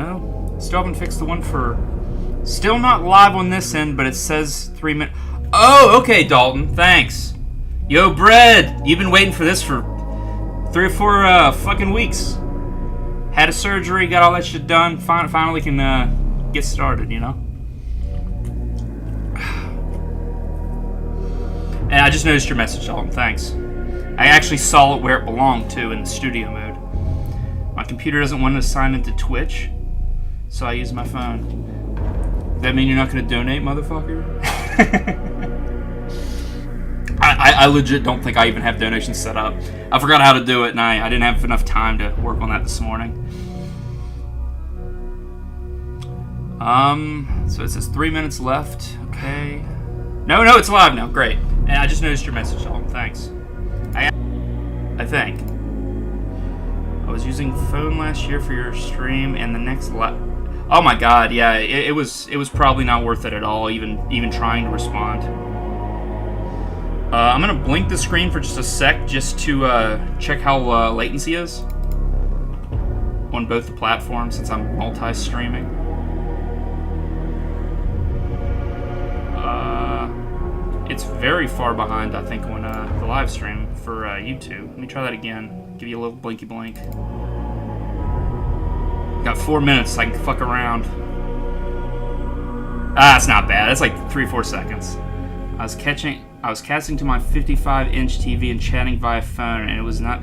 No. Still haven't fixed the one for... Still not live on this end, but it says 3 minutes. Oh, okay, Dalton. Thanks. Yo, Bread. You've been waiting for this for 3 or 4 fucking weeks. Had a surgery, got all that shit done. Finally can get started, you know? And I just noticed your message, Dalton. Thanks. I actually saw it where it belonged, too, in the studio mode. My computer doesn't want to sign into Twitch, so I use my phone. Does that mean you're not going to donate, motherfucker? I legit don't think I even have donations set up. I forgot how to do it, and I didn't have enough time to work on that this morning. So it says 3 minutes left. Okay. No, it's live now. Great. And I just noticed your message, Dalton. Thanks. I think. I was using phone last year for your stream, and the next oh my god, yeah, it was probably not worth it at all, even trying to respond. I'm gonna blink the screen for just a sec, just to check how latency is on both the platforms, since I'm multi-streaming. It's very far behind, I think, on the live stream for YouTube. Let me try that again. Give you a little blinky blink. Got 4 minutes, so I can fuck around. It's not bad. It's like 3-4 seconds. I was casting to my 55-inch TV and chatting via phone, and it was not...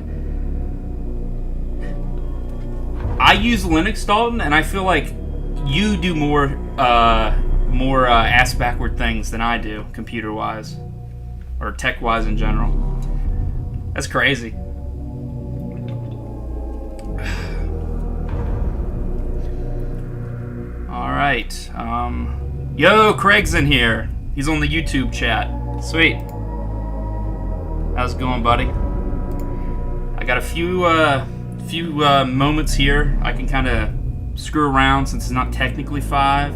I use Linux, Dalton, and I feel like you do more ass-backward things than I do, computer-wise. Or tech-wise in general. That's crazy. Alright, yo, Craig's in here. He's on the YouTube chat. Sweet. How's it going, buddy? I got a few moments here. I can kind of screw around since it's not technically 5.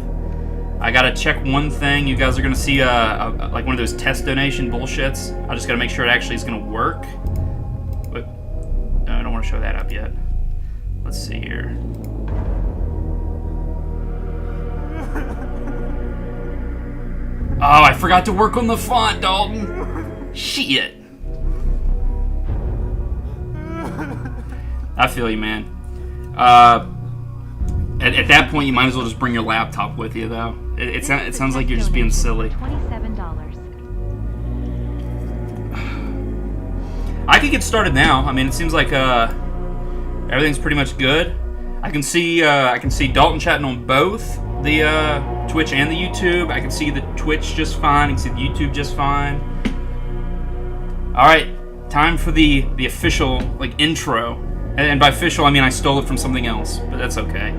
I gotta check one thing. You guys are gonna see like one of those test donation bullshits. I just gotta make sure it actually is gonna work. But no, I don't want to show that up yet. Let's see here. Oh, I forgot to work on the font, Dalton. Shit. I feel you, man. At that point, you might as well just bring your laptop with you, though. It sounds like you're just being silly. $27. I could get started now. I mean, it seems like everything's pretty much good. I can see Dalton chatting on both the Twitch and the YouTube. I can see the Twitch just fine. I can see the YouTube just fine. All right, time for the official intro. And by official, I mean I stole it from something else, but that's okay.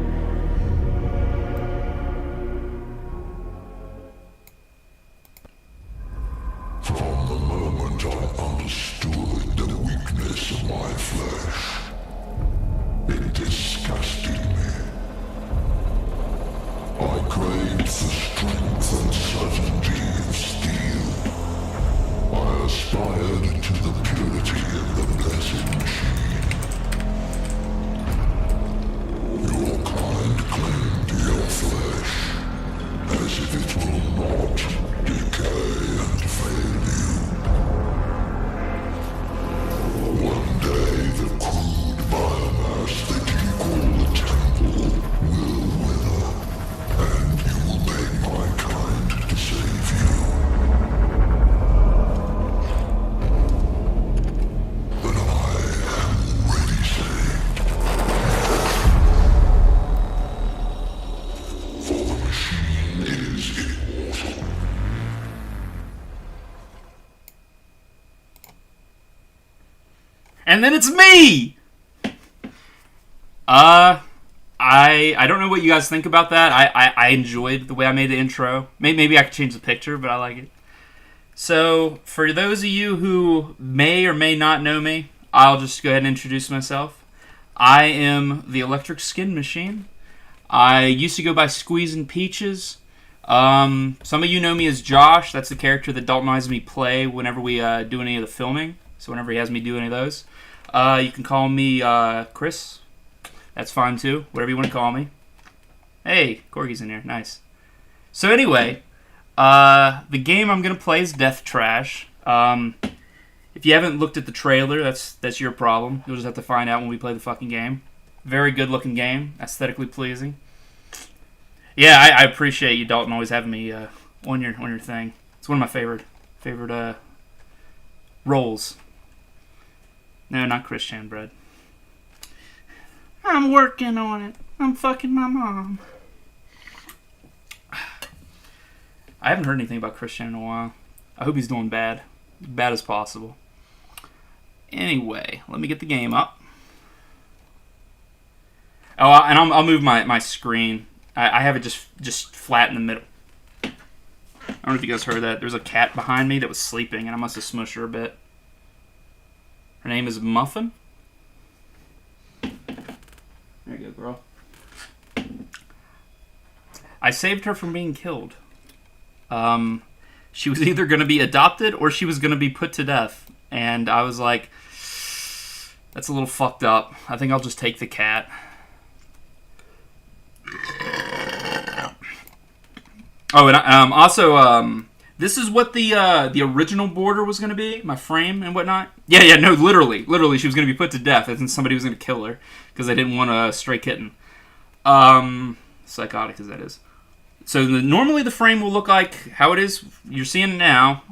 From the moment I understood the weakness of my flesh, it disgusted me. I craved the strength and certainty of steel. I aspired to the purity of the blessed machine. Your kind claimed your flesh, as if it will not decay and fail you. One day the crude biomass that you call the temple will wither, and you will beg my kind to save you. But I am already saved. For the machine is immortal. And then it's me! I don't know what you guys think about that. I enjoyed the way I made the intro. Maybe I could change the picture, but I like it. So, for those of you who may or may not know me, I'll just go ahead and introduce myself. I am the Electric Skin Machine. I used to go by Squeezin' Peaches. Some of you know me as Josh. That's the character that Dalton has me play whenever we do any of the filming. So whenever he has me do any of those. You can call me Chris. That's fine too. Whatever you want to call me. Hey, Corgi's in here. Nice. So anyway, the game I'm gonna play is Death Trash. If you haven't looked at the trailer, that's your problem. You'll just have to find out when we play the fucking game. Very good looking game, aesthetically pleasing. Yeah, I appreciate you, Dalton, always having me on your thing. It's one of my favorite roles. No, not Christian bread. I'm working on it. I'm fucking my mom. I haven't heard anything about Christian in a while. I hope he's doing bad. As bad as possible. Anyway, let me get the game up. Oh, and I'll move my screen. I have it just flat in the middle. I don't know if you guys heard that. There's a cat behind me that was sleeping, and I must have smushed her a bit. Her name is Muffin. There you go, girl. I saved her from being killed. She was either going to be adopted or she was going to be put to death. And I was like, that's a little fucked up. I think I'll just take the cat. Oh, and also, this is what the original border was going to be, my frame and whatnot. Yeah, no, literally, she was going to be put to death, and somebody was going to kill her because they didn't want a stray kitten. Psychotic as that is. So normally the frame will look like how it is. You're seeing it now,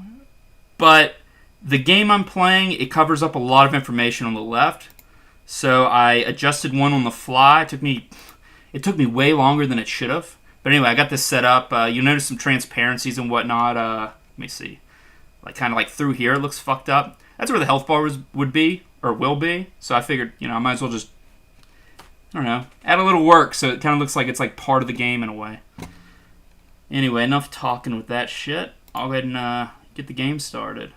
but the game I'm playing, it covers up a lot of information on the left. So I adjusted one on the fly. It took me way longer than it should have. But anyway, I got this set up. You'll notice some transparencies and whatnot. Let me see. Like kind of like through here, it looks fucked up. That's where the health bar would be, or will be. So I figured, I might as well just, I don't know, add a little work so it kind of looks like it's like part of the game in a way. Anyway, enough talking with that shit. I'll go ahead and get the game started.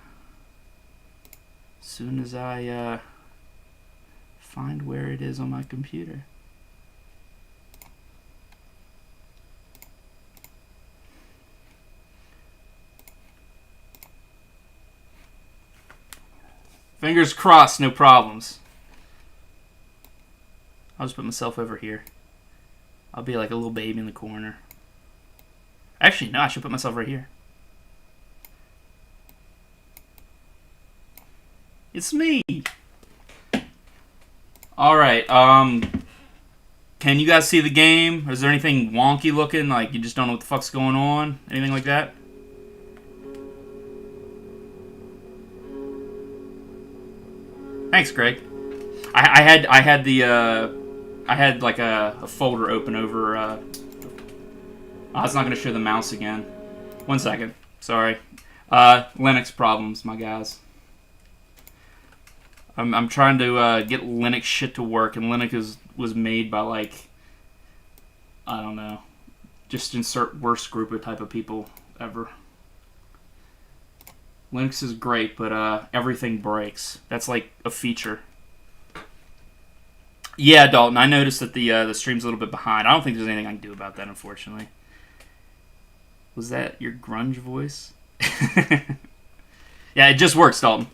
As soon as I find where it is on my computer. Fingers crossed, no problems. I'll just put myself over here. I'll be like a little baby in the corner. Actually, no, I should put myself right here. It's me! Alright, can you guys see the game? Is there anything wonky looking? Like, you just don't know what the fuck's going on? Anything like that? Thanks, Greg. I had like a folder open over, oh, it's not gonna show the mouse again. 1 second. Sorry. Linux problems, my guys. I'm trying to get Linux shit to work, and Linux was made by, like, I don't know, just insert worst group of type of people ever. Linux is great, but everything breaks. That's like a feature. Yeah, Dalton, I noticed that the stream's a little bit behind. I don't think there's anything I can do about that, unfortunately. Was that your grunge voice? Yeah, it just works, Dalton.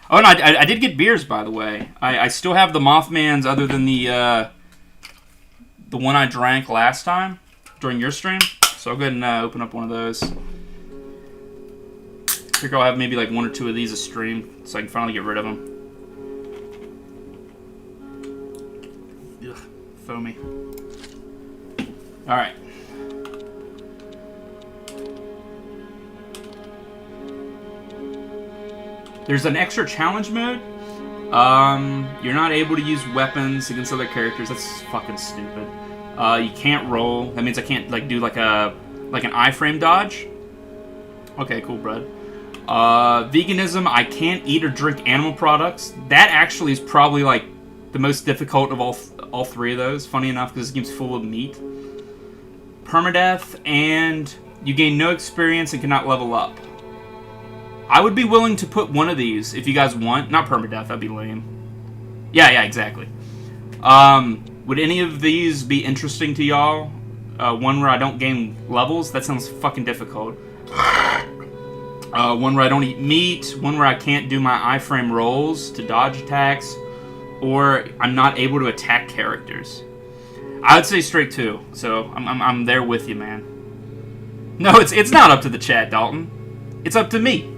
Oh, no, I did get beers, by the way. I still have the Mothmans other than the one I drank last time during your stream. So I'll go ahead and open up one of those. I figure I'll have maybe like 1 or 2 of these a stream so I can finally get rid of them. Ugh, foamy. Alright. There's an extra challenge mode. You're not able to use weapons against other characters. That's fucking stupid. You can't roll. That means I can't like do like an iframe dodge. Okay, cool, bud. Veganism, I can't eat or drink animal products. That actually is probably like the most difficult of all 3 of those. Funny enough, because this game's full of meat. Permadeath, and you gain no experience and cannot level up. I would be willing to put one of these if you guys want. Not permadeath, that'd be lame. Yeah, exactly. Would any of these be interesting to y'all? One where I don't gain levels? That sounds fucking difficult. One where I don't eat meat. One where I can't do my iframe rolls to dodge attacks. Or I'm not able to attack characters. I would say straight 2. So I'm there with you, man. No, it's not up to the chat, Dalton. It's up to me.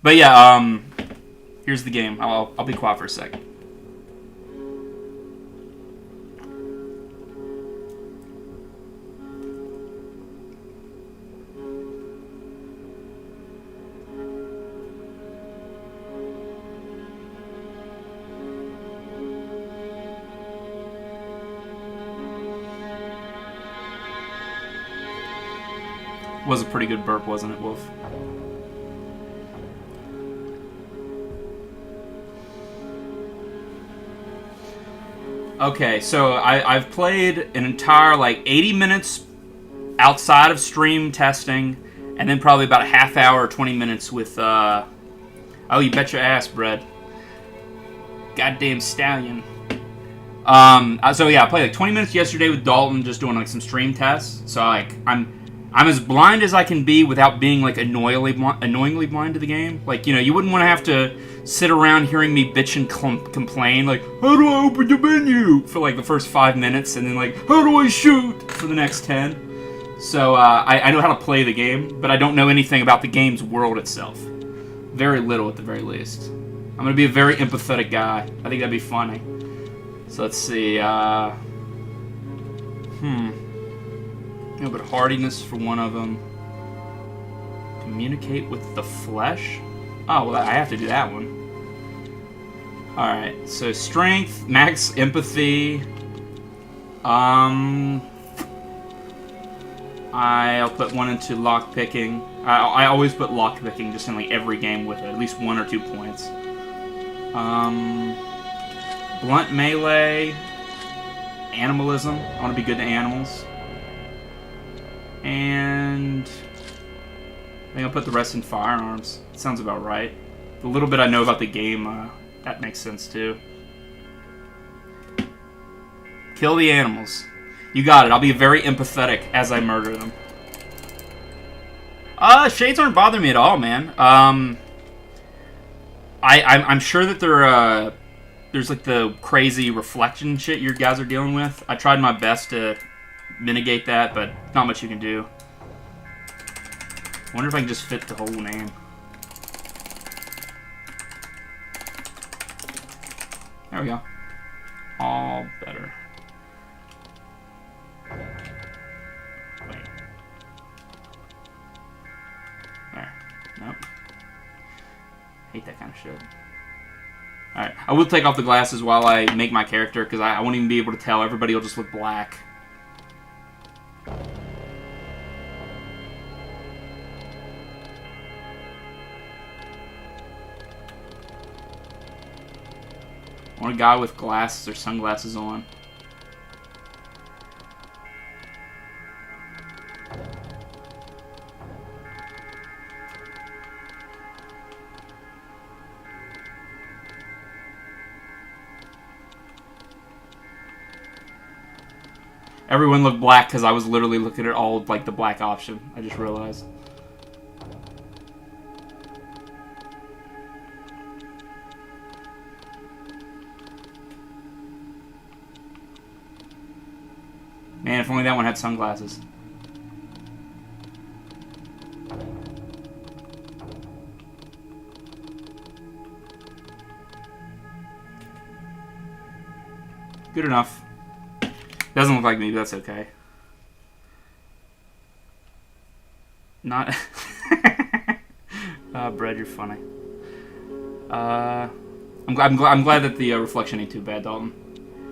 But yeah, here's the game. I'll be quiet for a second. Was a pretty good burp, wasn't it, Wolf? Okay, so I've played an entire, like, 80 minutes outside of stream testing, and then probably about a half hour or 20 minutes with, oh, you bet your ass, Brad. Goddamn stallion. So yeah, I played like 20 minutes yesterday with Dalton, just doing like some stream tests. So like, I'm as blind as I can be without being like annoyingly blind to the game. Like, you know, you wouldn't want to have to sit around hearing me bitch and complain like, how do I open the menu for like the first 5 minutes, and then like, how do I shoot for the next 10. So I know how to play the game, but I don't know anything about the game's world itself. Very little at the very least. I'm gonna be a very empathetic guy. I think that'd be funny. So let's see. A little bit of hardiness for one of them. Communicate with the flesh? Oh, well, I have to do that one. Alright, so strength, max empathy. I'll put one into lockpicking. I always put lockpicking just in like every game with it, at least 1 or 2 points. Blunt melee. Animalism. I want to be good to animals. And I think I'll put the rest in firearms. Sounds about right. The little bit I know about the game, that makes sense too. Kill the animals. You got it. I'll be very empathetic as I murder them. Shades aren't bothering me at all, man. I'm sure that there's like the crazy reflection shit you guys are dealing with. I tried my best to mitigate that, but not much you can do. I wonder if I can just fit the whole name. There we go. All better. Wait. There. Nope. Hate that kind of shit. Alright, I will take off the glasses while I make my character, because I won't even be able to tell. Everybody will just look black. I want a guy with glasses or sunglasses on. Everyone looked black because I was literally looking at all like the black option. I just realized. Man, if only that one had sunglasses. Good enough. Doesn't look like me, but that's okay. Not... Brad, you're funny. I'm glad that the reflection ain't too bad, Dalton.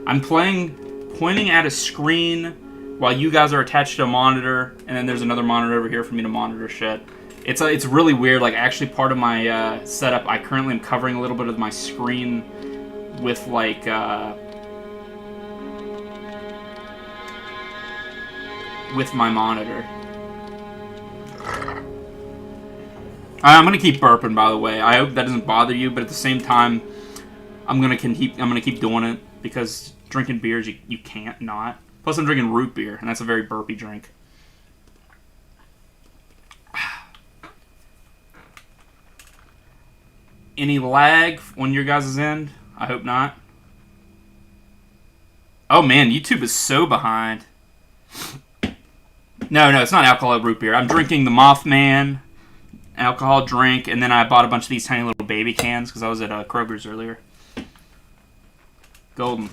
I'm pointing at a screen while you guys are attached to a monitor, and then there's another monitor over here for me to monitor shit. It's really weird. Like, actually, part of my setup, I currently am covering a little bit of my screen with like with my monitor. I'm gonna keep burping, by the way. I hope that doesn't bother you, but at the same time, I'm gonna keep doing it because drinking beers you can't not. Plus, I'm drinking root beer, and that's a very burpy drink. Any lag on your guys' end? I hope not. Oh man, YouTube is so behind. No, it's not alcoholic root beer. I'm drinking the Mothman alcohol drink, and then I bought a bunch of these tiny little baby cans because I was at Kroger's earlier. Golden.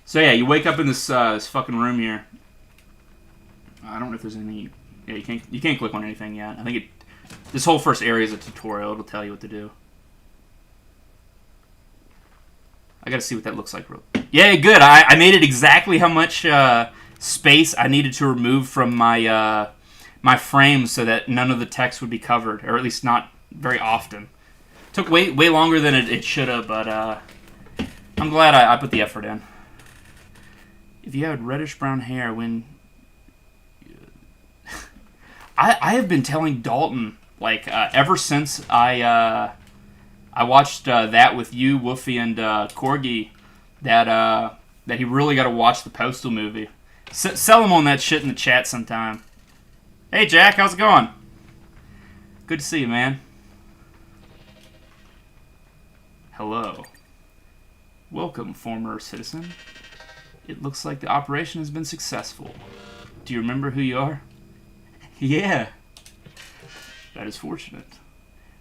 So yeah, you wake up in this this fucking room here. I don't know if there's any. Yeah, you can't click on anything yet. I think this whole first area is a tutorial. It'll tell you what to do. I gotta see what that looks like. Yeah, good. I made it exactly how much space I needed to remove from my my frame so that none of the text would be covered, or at least not very often. Took way longer than it should have, but I'm glad I put the effort in. If you had reddish brown hair when... I have been telling Dalton, like, ever since I watched that with you, Woofy, and Corgi, that he really got to watch the Postal movie. Sell him on that shit in the chat sometime. Hey, Jack, how's it going? Good to see you, man. Hello. Welcome, former citizen. It looks like the operation has been successful. Do you remember who you are? Yeah. That is fortunate.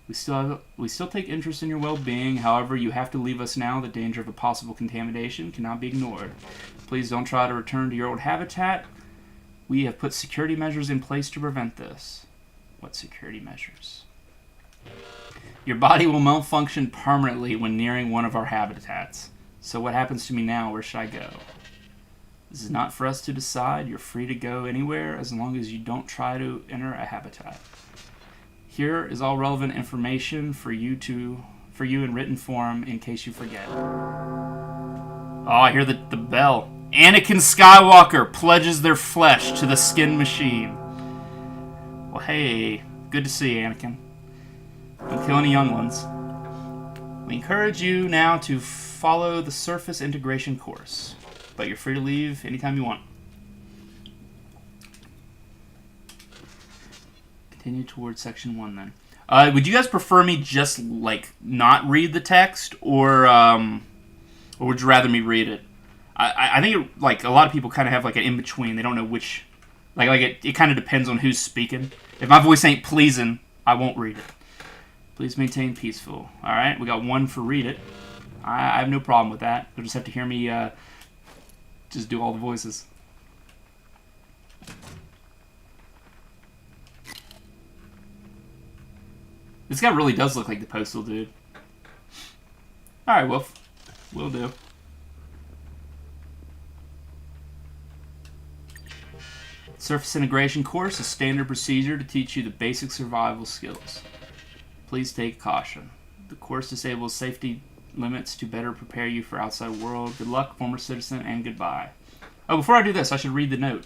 We still take interest in your well-being. However, you have to leave us now. The danger of a possible contamination cannot be ignored. Please don't try to return to your old habitat. We have put security measures in place to prevent this. What security measures? Your body will malfunction permanently when nearing one of our habitats. So what happens to me now? Where should I go? This is not for us to decide. You're free to go anywhere as long as you don't try to enter a habitat. Here is all relevant information for you in written form in case you forget. Oh, I hear the bell. Anakin Skywalker pledges their flesh to the skin machine. Well, hey, good to see you, Anakin. Don't kill any young ones. We encourage you now to follow the surface integration course, but you're free to leave anytime you want. Continue towards section 1 then. Would you guys prefer me just like not read the text, or would you rather me read it? I think like a lot of people kind of have like an in between. They don't know which. Like it kind of depends on who's speaking. If my voice ain't pleasing, I won't read it. Please maintain peaceful. All right, we got 1 for read it. I have no problem with that. You'll just have to hear me just do all the voices. This guy really does look like the Postal dude. Alright, Wolf. Will do. Surface integration course is standard procedure to teach you the basic survival skills. Please take caution. The course disables safety limits to better prepare you for outside world. Good luck, former citizen, and goodbye. Oh, before I do this, I should read the note.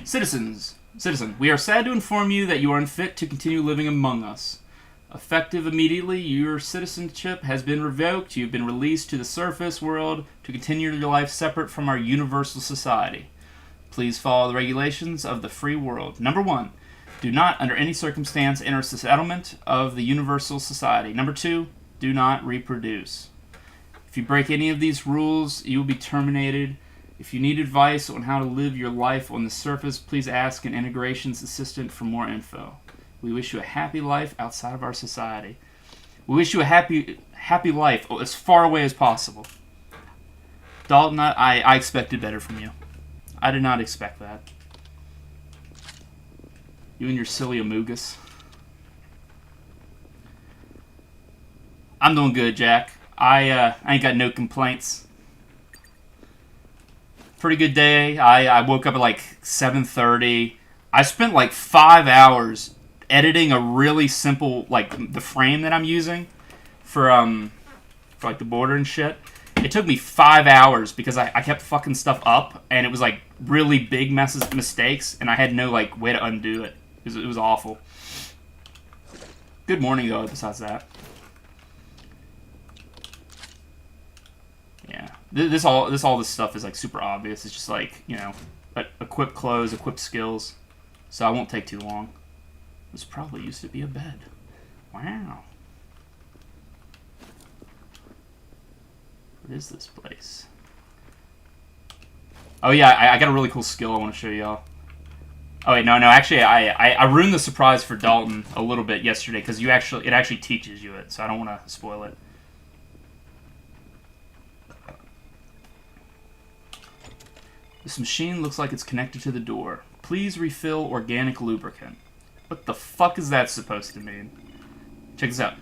Citizen, we are sad to inform you that you are unfit to continue living among us. Effective immediately, your citizenship has been revoked. You've been released to the surface world to continue your life separate from our universal society. Please follow the regulations of the free world. Number 1, do not, under any circumstance, enter a settlement of the universal society. Number 2, do not reproduce. If you break any of these rules, you will be terminated. If you need advice on how to live your life on the surface, please ask an integrations assistant for more info. We wish you a happy life outside of our society. We wish you a happy life as far away as possible. Dalton, I expected better from you. I did not expect that. You and your silly amogus. I'm doing good, Jack. I ain't got no complaints. Pretty good day. I woke up at like 7:30. I spent like 5 hours editing a really simple, like the frame that I'm using for like the border and shit. It took me 5 hours because I kept fucking stuff up, and it was like really big mistakes, and I had no like way to undo it. It was awful. Good morning though. Besides that, yeah, this stuff is like super obvious. It's just like, you know, equip clothes, equip skills. So I won't take too long. This probably used to be a bed. Wow. What is this place? Oh yeah, I got a really cool skill I want to show y'all. Oh wait, no, actually, I ruined the surprise for Dalton a little bit yesterday because it actually teaches you it, so I don't want to spoil it. This machine looks like it's connected to the door. Please refill organic lubricant. What the fuck is that supposed to mean? Check this out.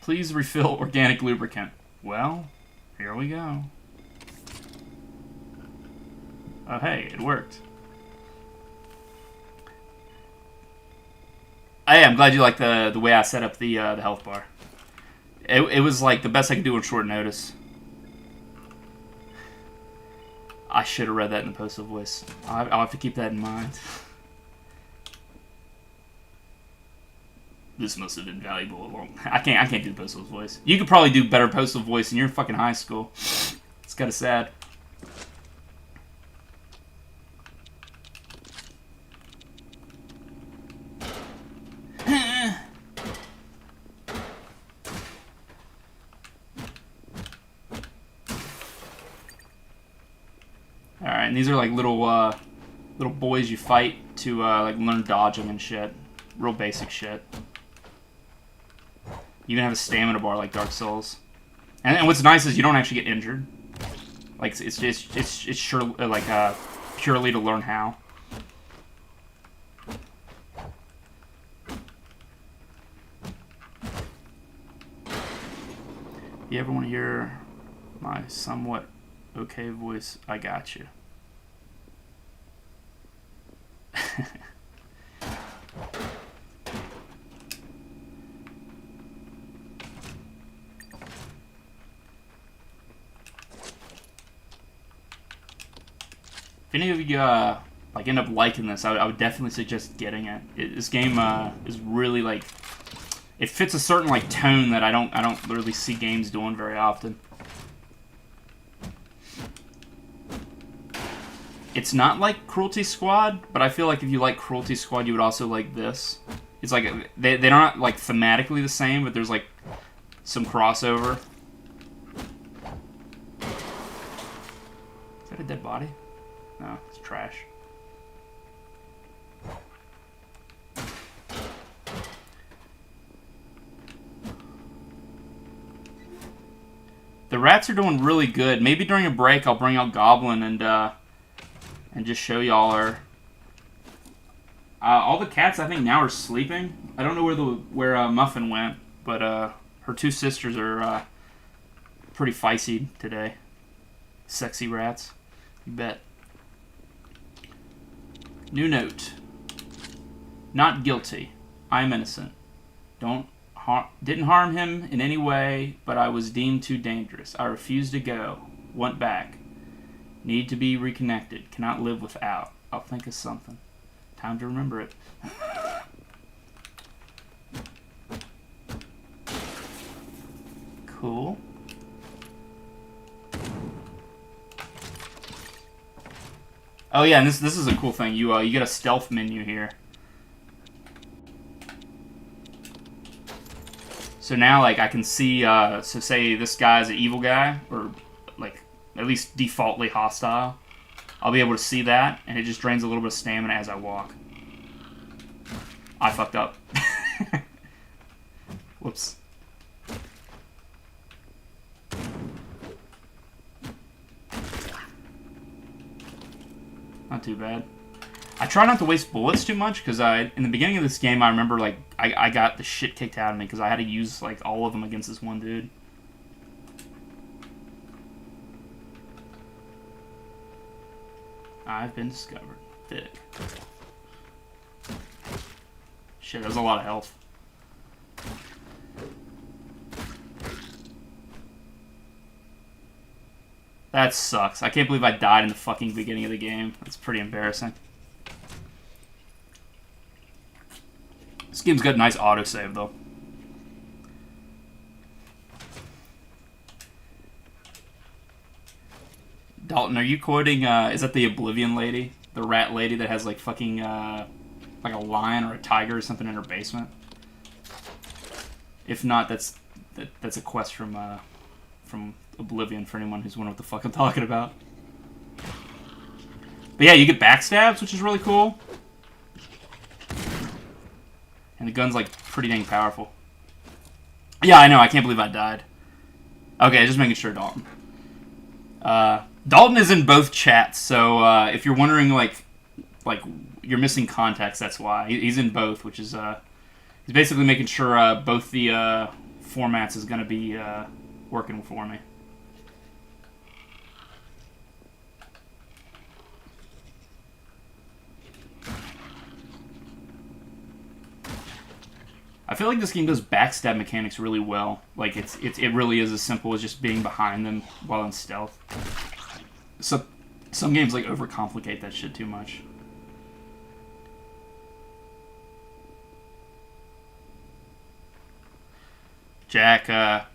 Please refill organic lubricant. Well, here we go. Oh hey, it worked. Hey, I'm glad you like the way I set up the health bar. It was like the best I could do on short notice. I should have read that in the postal voice. I'll have to keep that in mind. This must have been valuable. I can't do the postal voice. You could probably do better postal voice, and you're in fucking high school. It's kind of sad. Alright, and these are like little boys you fight to like learn dodging and shit. Real basic shit. You even have a stamina bar like Dark Souls. And what's nice is you don't actually get injured. Like it's sure like purely to learn how. You ever want to hear my somewhat okay voice? I got you. If any of you like end up liking this, I would definitely suggest getting it. This game is really like, it fits a certain like tone that I don't really see games doing very often. It's not like Cruelty Squad, but I feel like if you like Cruelty Squad, you would also like this. It's like they're not like thematically the same, but there's like some crossover. Is that a dead body? No, it's trash. The rats are doing really good. Maybe during a break I'll bring out Goblin and just show y'all her. All the cats I think now are sleeping. I don't know where Muffin went, but her two sisters are pretty feisty today. Sexy rats, you bet. New note. Not guilty. I am innocent. Didn't harm him in any way, but I was deemed too dangerous. I refused to go. Want back. Need to be reconnected. Cannot live without. I'll think of something. Time to remember it. Cool. Oh yeah, and this is a cool thing. You get a stealth menu here. So now like I can see so say this guy's an evil guy, or like at least defaultly hostile. I'll be able to see that, and it just drains a little bit of stamina as I walk. I fucked up. Whoops. Not too bad. I try not to waste bullets too much, because in the beginning of this game, I remember, like, I got the shit kicked out of me, because I had to use, like, all of them against this one dude. I've been discovered. Thick. Shit, that was a lot of health. That sucks. I can't believe I died in the fucking beginning of the game. That's pretty embarrassing. This game's got a nice autosave, though. Dalton, are you quoting, is that the Oblivion lady? The rat lady that has, like, fucking, like a lion or a tiger or something in her basement? If not, that's That's a quest from Oblivion for anyone who's wondering what the fuck I'm talking about. But yeah, you get backstabs, which is really cool. And the gun's like pretty dang powerful. Yeah, I know. I can't believe I died. Okay, just making sure, Dalton. Dalton is in both chats, so if you're wondering, like you're missing context, that's why. He's in both, which is he's basically making sure both the formats is going to be working for me. I feel like this game does backstab mechanics really well. Like it really is as simple as just being behind them while in stealth. So some games like overcomplicate that shit too much. Jack, I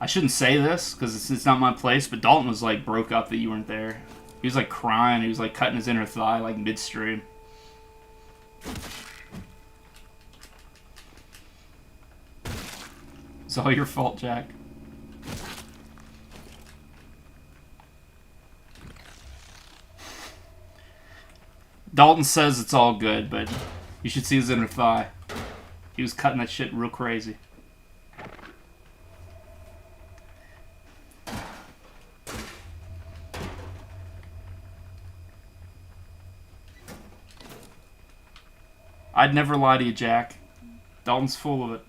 shouldn't say this because it's not my place, but Dalton was like broke up that you weren't there. He was like crying. He was like cutting his inner thigh like midstream. It's all your fault, Jack. Dalton says it's all good, but you should see his inner thigh. He was cutting that shit real crazy. I'd never lie to you, Jack. Dalton's full of it.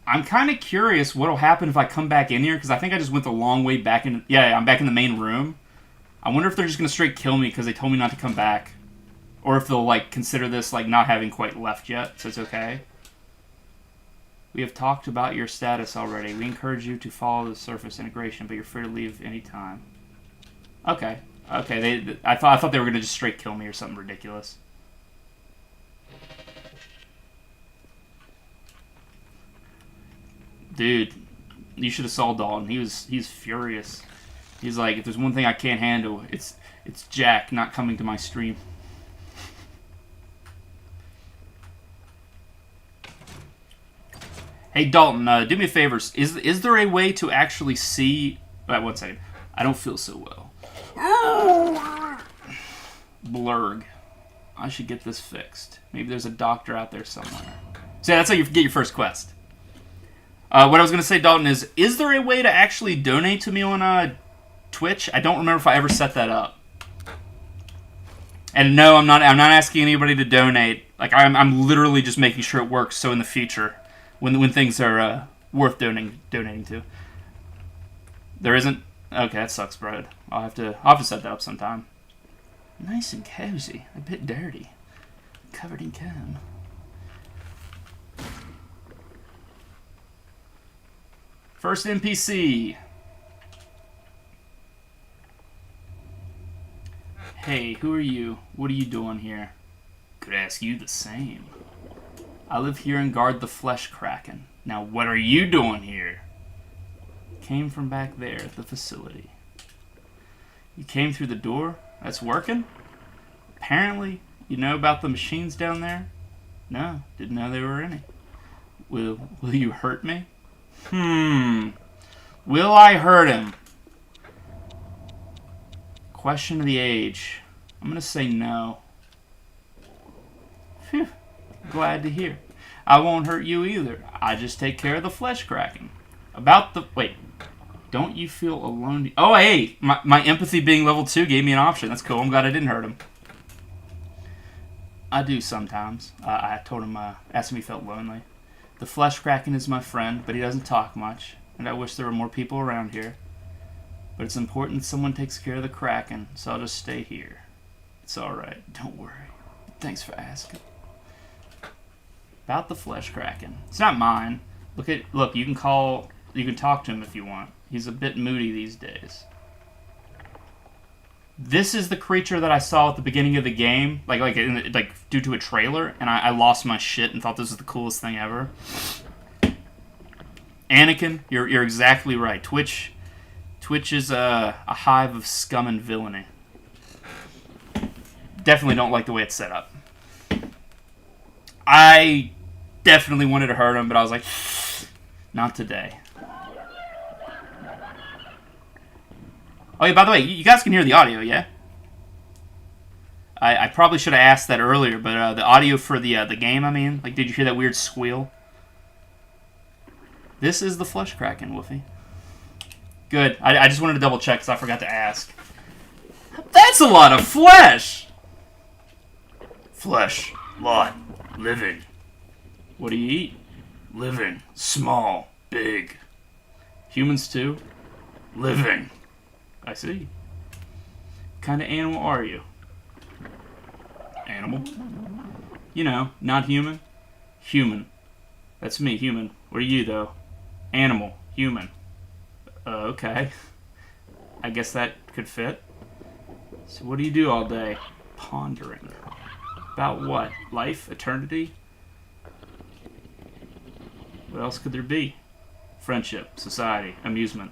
I'm kind of curious what'll happen if I come back in here, because I think I just went the long way back in. Yeah, I'm back in the main room. I wonder if they're just going to straight kill me because they told me not to come back. Or if they'll, like, consider this, like, not having quite left yet, so it's okay. We have talked about your status already. We encourage you to follow the surface integration, but you're free to leave anytime. Okay. Okay, I thought they were going to just straight kill me or something ridiculous. Dude, you should have saw Dalton. He's furious. He's like, if there's one thing I can't handle, it's Jack not coming to my stream. Hey Dalton, do me a favor. Is there a way to actually see? Wait, 1 second. I don't feel so well. Blurg. I should get this fixed. Maybe there's a doctor out there somewhere. So yeah, that's how you get your first quest. What I was going to say, Dalton, is there a way to actually donate to me on Twitch? I don't remember if I ever set that up. And no, I'm not asking anybody to donate. Like I'm literally just making sure it works so in the future when things are worth donating to. There isn't? Okay, that sucks, Brad. I'll have to set that up sometime. Nice and cozy. A bit dirty. Covered in cum. First NPC. Hey, who are you? What are you doing here? Could ask you the same. I live here and guard the flesh kraken. Now what are you doing here? Came from back there at the facility. You came through the door? That's working? Apparently, you know about the machines down there? No, didn't know there were any. Will you hurt me? Will I hurt him? Question of the age. I'm gonna say no. Phew. Glad to hear. I won't hurt you either. I just take care of the flesh cracking. Wait. Don't you feel alone? Oh, hey! My empathy being level 2 gave me an option. That's cool. I'm glad I didn't hurt him. I do sometimes. I told him, asked him if he felt lonely. The flesh kraken is my friend, but he doesn't talk much, and I wish there were more people around here. But it's important someone takes care of the kraken, so I'll just stay here. It's alright, don't worry. Thanks for asking. About the flesh kraken. It's not mine. Look, you can talk to him if you want. He's a bit moody these days. This is the creature that I saw at the beginning of the game, like due to a trailer, and I lost my shit and thought this was the coolest thing ever. Anakin, you're exactly right. Twitch is a hive of scum and villainy. definitely don't like the way it's set up. I definitely wanted to hurt him, but I was like, not today. Oh yeah, by the way, you guys can hear the audio, yeah? I probably should have asked that earlier, but the audio for the game, I mean, like, did you hear that weird squeal? This is the flesh kraken, Woofy. Good. I just wanted to double check because I forgot to ask. That's a lot of flesh! Flesh. Lot. Living. What do you eat? Living. Small. Big. Humans too? Living. I see. What kind of animal are you? Animal? You know, not human. Human. That's me, human. What are you, though? Animal. Human. Okay. I guess that could fit. So what do you do all day? Pondering. About what? Life? Eternity? What else could there be? Friendship. Society. Amusement.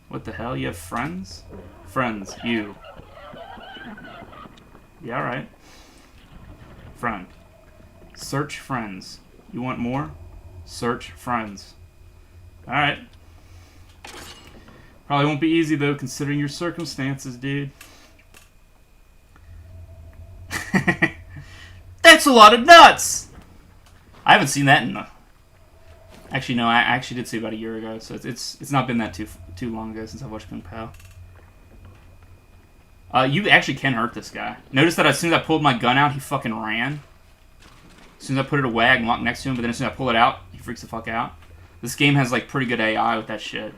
What the hell? You have friends? Friends. You. Yeah, alright. Friend. Search friends. You want more? Search friends. Alright. Probably won't be easy, though, considering your circumstances, dude. That's a lot of nuts! I haven't seen that in the... Actually, no, I actually did see about a year ago, so it's not been that too long ago since I watched Kung Pao. You actually can hurt this guy. Notice that as soon as I pulled my gun out, he fucking ran. As soon as I put it away, I can walk next to him, but then as soon as I pull it out, he freaks the fuck out. This game has, like, pretty good AI with that shit.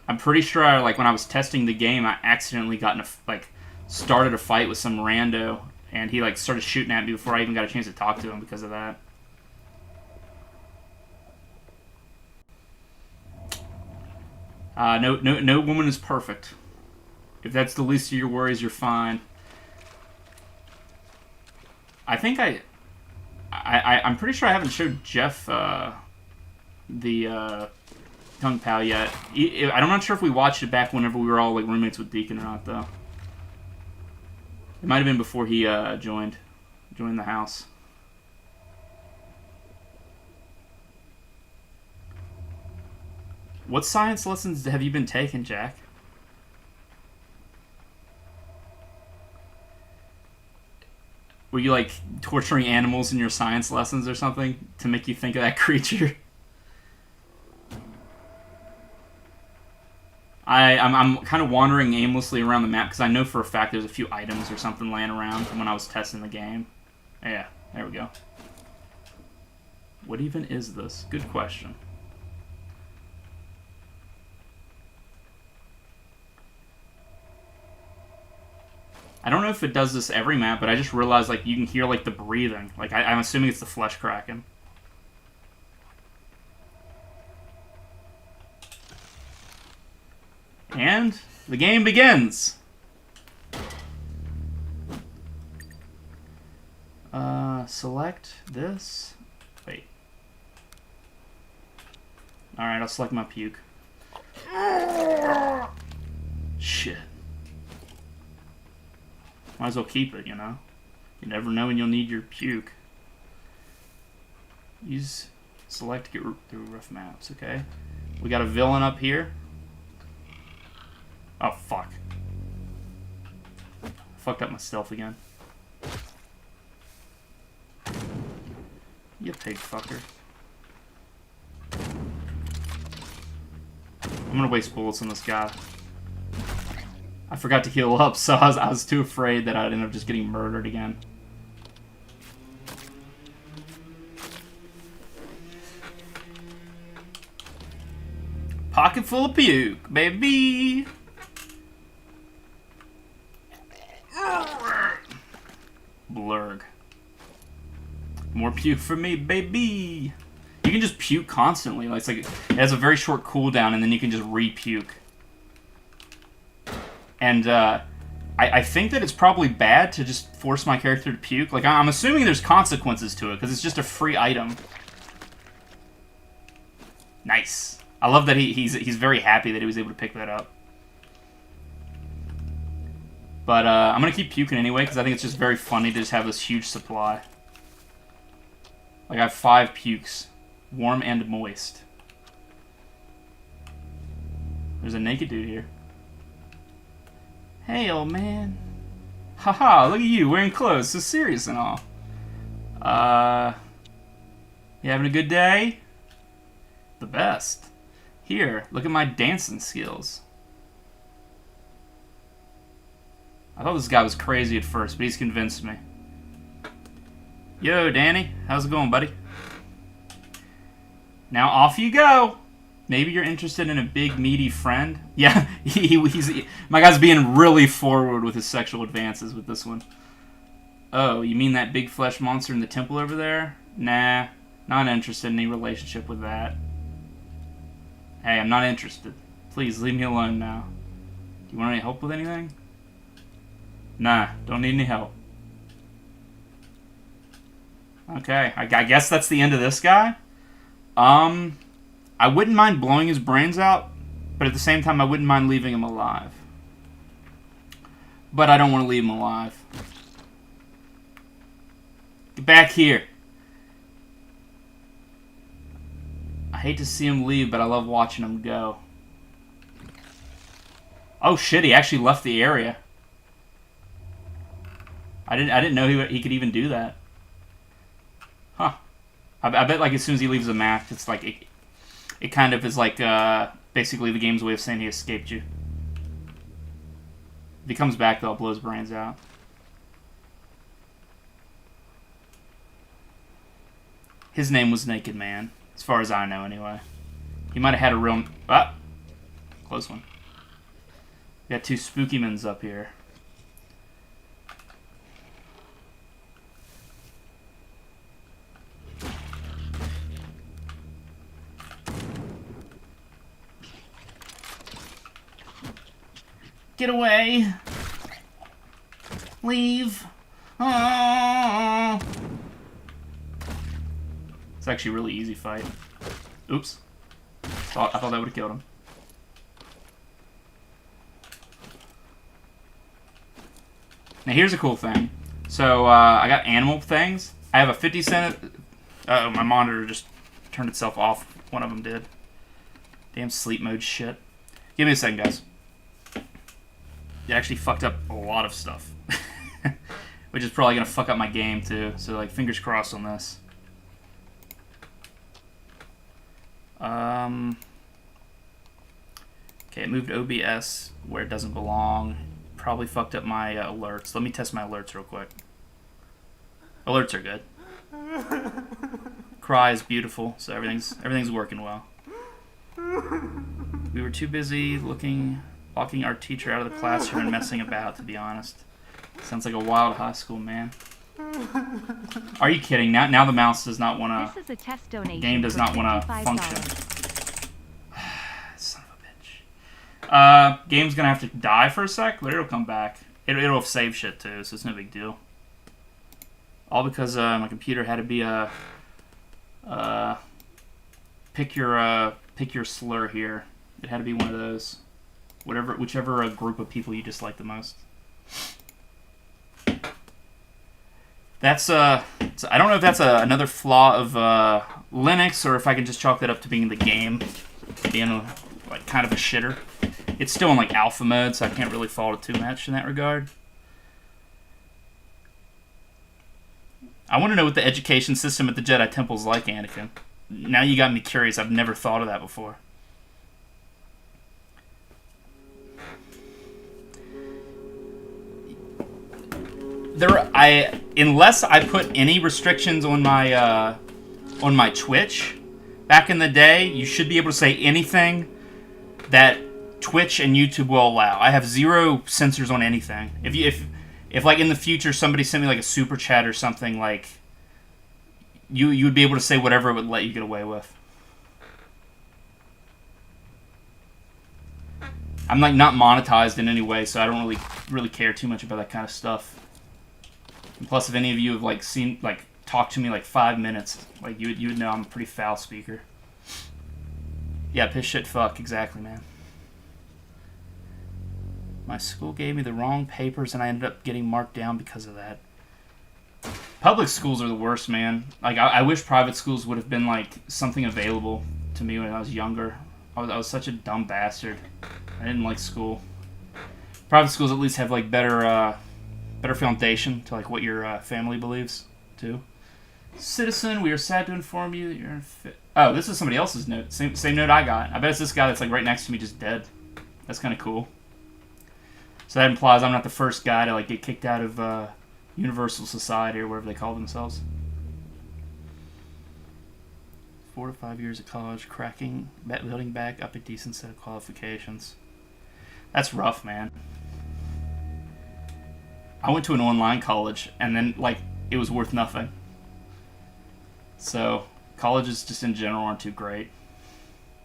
I'm pretty sure, like, when I was testing the game, I accidentally got in a, like, started a fight with some rando, and he, like, started shooting at me before I even got a chance to talk to him because of that. No woman is perfect. If that's the least of your worries, you're fine. I think I'm pretty sure I haven't showed Jeff the Kung Pao yet. I'm not sure if we watched it back whenever we were all like roommates with Deacon or not, though. It might have been before he joined the house. What science lessons have you been taking, Jack? Were you, like, torturing animals in your science lessons or something to make you think of that creature? I'm kind of wandering aimlessly around the map because I know for a fact there's a few items or something laying around from when I was testing the game. Yeah, there we go. What even is this? Good question. I don't know if it does this every map, but I just realized, like, you can hear, like, the breathing. Like, I'm assuming it's the flesh kraken. And the game begins! Select this. Wait. Alright, I'll select my puke. Shit. Might as well keep it, you know? You never know when you'll need your puke. Use select to get through rough maps, okay? We got a villain up here. Oh, fuck. I fucked up my stealth again. You pig fucker. I'm gonna waste bullets on this guy. I forgot to heal up, so I was too afraid that I'd end up just getting murdered again. Pocket full of puke, baby! Blurg. More puke for me, baby! You can just puke constantly. It's like, it has a very short cooldown, and then you can just re-puke. And I think that it's probably bad to just force my character to puke. Like, I'm assuming there's consequences to it, because it's just a free item. Nice. I love that he's very happy that he was able to pick that up. But I'm going to keep puking anyway, because I think it's just very funny to just have this huge supply. Like, I have 5 pukes. Warm and moist. There's a naked dude here. Hey, old man. Haha, look at you, wearing clothes, so serious and all. You having a good day? The best. Here, look at my dancing skills. I thought this guy was crazy at first, but he's convinced me. Yo, Danny, how's it going, buddy? Now off you go. Maybe you're interested in a big, meaty friend. Yeah, my guy's being really forward with his sexual advances with this one. Oh, you mean that big flesh monster in the temple over there? Nah, not interested in any relationship with that. Hey, I'm not interested. Please, leave me alone now. Do you want any help with anything? Nah, don't need any help. Okay, I guess that's the end of this guy. I wouldn't mind blowing his brains out, but at the same time, I wouldn't mind leaving him alive. But I don't want to leave him alive. Get back here. I hate to see him leave, but I love watching him go. Oh shit, he actually left the area. I didn't know he could even do that. Huh. I bet like as soon as he leaves the map, it's like it kind of is like basically the game's way of saying he escaped you. If he comes back though, I'll blow his brains out. His name was Naked Man, as far as I know anyway. He might have had a real close one. We got 2 spooky mens up here. Get away! Leave! Oh. It's actually a really easy fight. Oops. I thought that would have killed him. Now here's a cool thing. So I got animal things. I have a 50-cent... Uh-oh, my monitor just turned itself off. One of them did. Damn sleep mode shit. Give me a second, guys. It actually fucked up a lot of stuff. Which is probably going to fuck up my game, too. So, like, fingers crossed on this. Okay, it moved OBS where it doesn't belong. Probably fucked up my alerts. Let me test my alerts real quick. Alerts are good. Cry is beautiful, so everything's working well. We were too busy locking our teacher out of the classroom and messing about, to be honest. Sounds like a wild high school, man. Are you kidding? Now the mouse does not want to... This is a test donation. Game does not want to function. Son of a bitch. Game's going to have to die for a sec, but it'll come back. It'll save shit, too, so it's no big deal. All because my computer had to be a... pick your slur here. It had to be one of those. Whichever group of people you dislike the most. That's I don't know if that's another flaw of Linux, or if I can just chalk that up to being the game being like kind of a shitter. It's still in like alpha mode, so I can't really fault it too much in that regard. I want to know what the education system at the Jedi Temple's like, Anakin. Now you got me curious. I've never thought of that before. Unless I put any restrictions on my Twitch back in the day, you should be able to say anything that Twitch and YouTube will allow. I have 0 censors on anything. If like in the future somebody sent me like a super chat or something, like you would be able to say whatever it would let you get away with. I'm like not monetized in any way, so I don't really care too much about that kind of stuff. And plus, if any of you have like talked to me like 5 minutes, like you would know I'm a pretty foul speaker. Yeah, piss shit fuck, exactly, man. My school gave me the wrong papers, and I ended up getting marked down because of that. Public schools are the worst, man. Like, I wish private schools would have been, like, something available to me when I was younger. I was such a dumb bastard. I didn't like school. Private schools at least have, like, better foundation to, like, what your family believes, too. Citizen, we are sad to inform you that you're fit. Oh, this is somebody else's note. Same note I got. I bet it's this guy that's, like, right next to me just dead. That's kind of cool. So that implies I'm not the first guy to, like, get kicked out of Universal Society or whatever they call themselves. 4 to 5 years of college, building back up a decent set of qualifications. That's rough, man. I went to an online college, and then, like, it was worth nothing. So, colleges just in general aren't too great,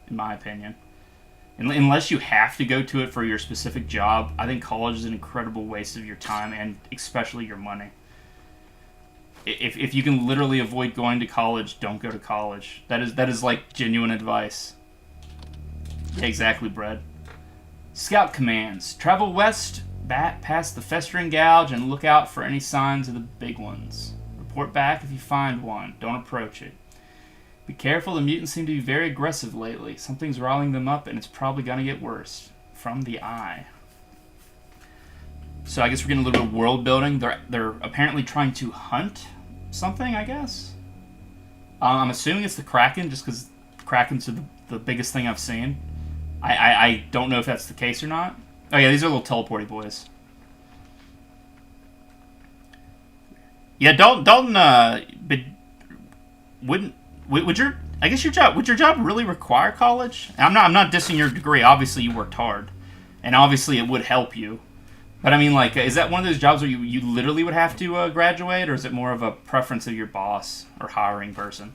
in my opinion. Unless you have to go to it for your specific job, I think college is an incredible waste of your time and especially your money. If you can literally avoid going to college, don't go to college. That is like genuine advice. Yeah, exactly, Brad. Scout commands. Travel west, past the festering gouge, and look out for any signs of the big ones. Report back if you find one. Don't approach it. Be careful, the mutants seem to be very aggressive lately. Something's riling them up, and it's probably going to get worse. From the eye. So I guess we're getting a little bit of world building. They're apparently trying to hunt something, I guess. I'm assuming it's the Kraken, just because Krakens are the biggest thing I've seen. I don't know if that's the case or not. Oh yeah, these are little teleporty boys. Yeah, Dalton, would your job really require college? I'm not dissing your degree. Obviously, you worked hard, and obviously it would help you. But I mean, like, is that one of those jobs where you literally would have to graduate, or is it more of a preference of your boss or hiring person?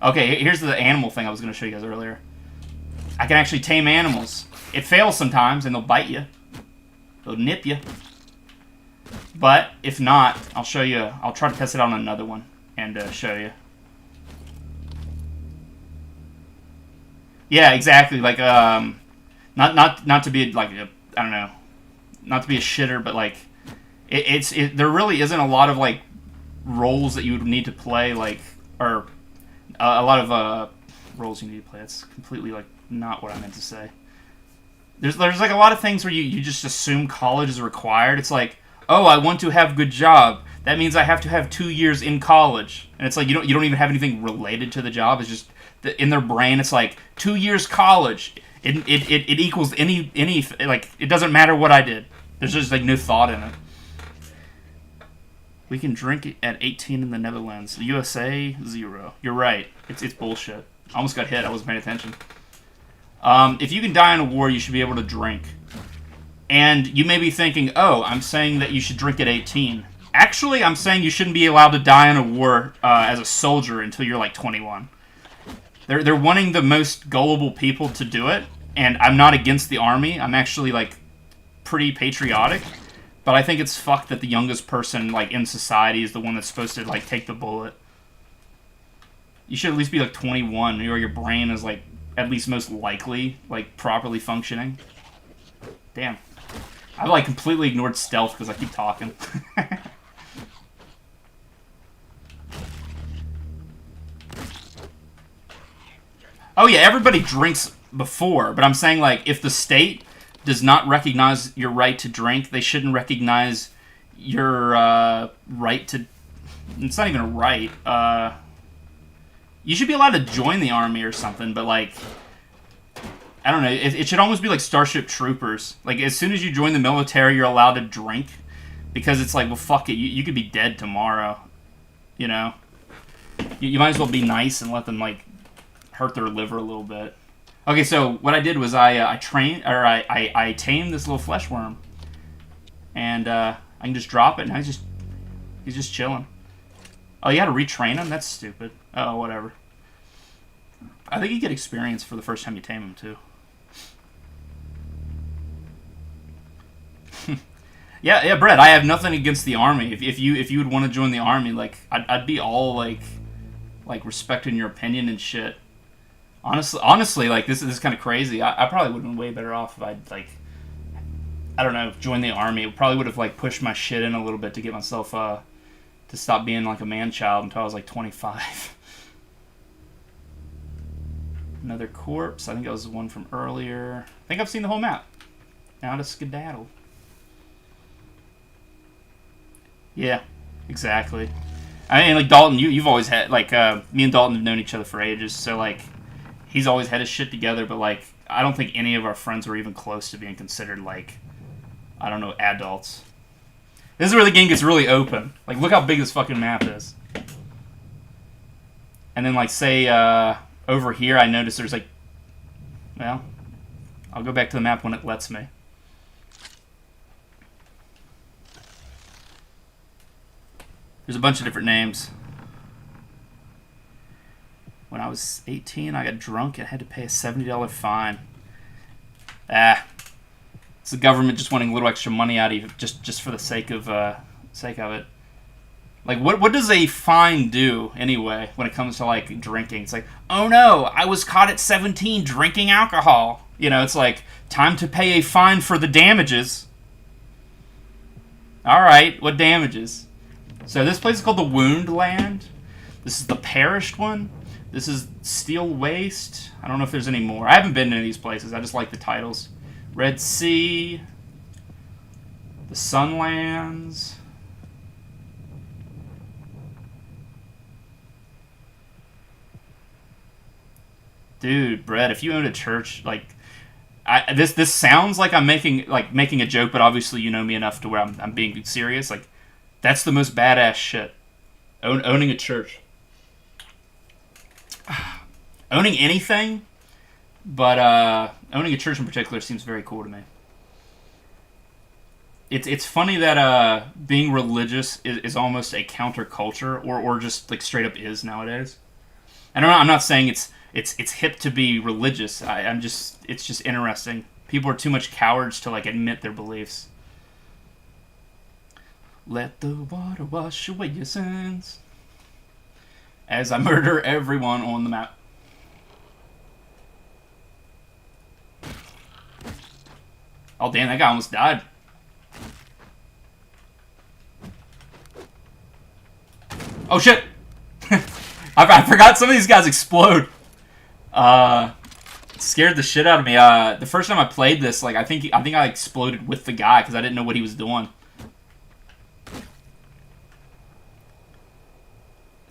Okay, here's the animal thing I was going to show you guys earlier. I can actually tame animals. It fails sometimes, and they'll bite you. They'll nip you. But if not, I'll show you. I'll try to test it on another one and show you. Yeah, exactly. Like, not to be like I don't know, not to be a shitter, but like, there really isn't a lot of like roles that you would need to play, like, or a lot of roles you need to play. That's completely like not what I meant to say. There's like a lot of things where you just assume college is required. It's like, oh, I want to have a good job. That means I have to have 2 years in college, and it's like you don't even have anything related to the job. It's just in their brain. It's like 2 years college. It equals any like, it doesn't matter what I did. There's just like no thought in it. We can drink at 18 in the Netherlands. The USA 0. You're right. It's bullshit. I almost got hit. I wasn't paying attention. If you can die in a war, you should be able to drink. And you may be thinking, oh, I'm saying that you should drink at 18. Actually, I'm saying you shouldn't be allowed to die in a war as a soldier until you're like 21. They're wanting the most gullible people to do it, and I'm not against the army. I'm actually like pretty patriotic, but I think it's fucked that the youngest person like in society is the one that's supposed to like take the bullet. You should at least be like 21, or your brain is like at least most likely like properly functioning. Damn. I've like completely ignored stealth because I keep talking. Oh yeah, everybody drinks before, but I'm saying like if the state does not recognize your right to drink, they shouldn't recognize your right to... It's not even a right. You should be allowed to join the army or something, but like... I don't know, it should almost be like Starship Troopers. Like, as soon as you join the military, you're allowed to drink. Because it's like, well, fuck it, you could be dead tomorrow. You know? You might as well be nice and let them, like, hurt their liver a little bit. Okay, so what I did was I tamed this little flesh worm. And I can just drop it, and he's just chilling. Oh, you had to retrain him? That's stupid. Oh, whatever. I think you get experience for the first time you tame him, too. Yeah, Brett. I have nothing against the army. If you would want to join the army, like I'd be all like respecting your opinion and shit. Honestly, like this is kind of crazy. I probably would have been way better off if I'd like I don't know, join the army. It probably would have like pushed my shit in a little bit to get myself to stop being like a man-child until I was like 25. Another corpse. I think that was the one from earlier. I think I've seen the whole map. Now to skedaddle. Yeah, exactly. I mean, like Dalton, you've always had like me and Dalton have known each other for ages, so like he's always had his shit together. But like I don't think any of our friends were even close to being considered like, I don't know, adults. This is where the game gets really open. Like look how big this fucking map is. And then like say over here, I notice there's like, well, I'll go back to the map when it lets me. There's a bunch of different names. When I was 18, I got drunk and had to pay a $70 fine. It's the government just wanting a little extra money out of you just for the sake of it. Like, what does a fine do, anyway, when it comes to, like, drinking? It's like, oh no, I was caught at 17 drinking alcohol. You know, it's like, time to pay a fine for the damages. Alright, what damages? So this place is called the Wound Land. This is the Perished one. This is Steel Waste. I don't know if there's any more. I haven't been to any of these places. I just like the titles. Red Sea. The Sunlands. Dude, Brett, if you owned a church, like, this sounds like I'm making a joke, but obviously you know me enough to where I'm being serious. Like, that's the most badass shit. Owning a church. Owning anything, but owning a church in particular seems very cool to me. It's funny that being religious is almost a counterculture, or just like straight up is nowadays. And I'm not saying it's hip to be religious. It's just interesting. People are too much cowards to like admit their beliefs. Let the water wash away your sins as I murder everyone on the map. Oh damn, that guy almost died. Oh shit! I forgot some of these guys explode. Scared the shit out of me. The first time I played this, like I think I exploded with the guy because I didn't know what he was doing.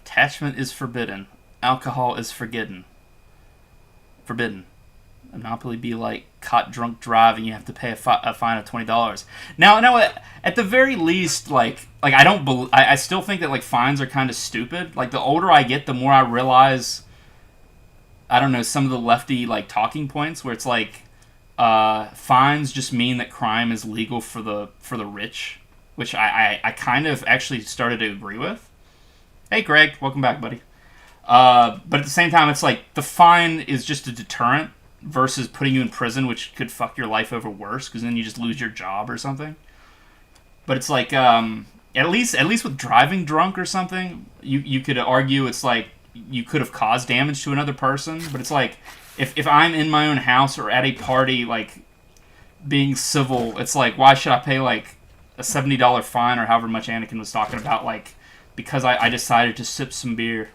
Attachment is forbidden. Alcohol is forbidden. Monopoly be like caught drunk driving. You have to pay a fine of $20. Now, at the very least, like I still think that like fines are kind of stupid. Like the older I get, the more I realize, I don't know, some of the lefty like talking points where it's like fines just mean that crime is legal for the rich, which I kind of actually started to agree with. Hey, Greg, welcome back, buddy. But at the same time, it's like the fine is just a deterrent versus putting you in prison, which could fuck your life over worse because then you just lose your job or something. But it's like at least with driving drunk or something, you could argue it's like you could have caused damage to another person. But it's like if I'm in my own house or at a party, like being civil, it's like why should I pay like a $70 fine or however much Anakin was talking about, like because I decided to sip some beer.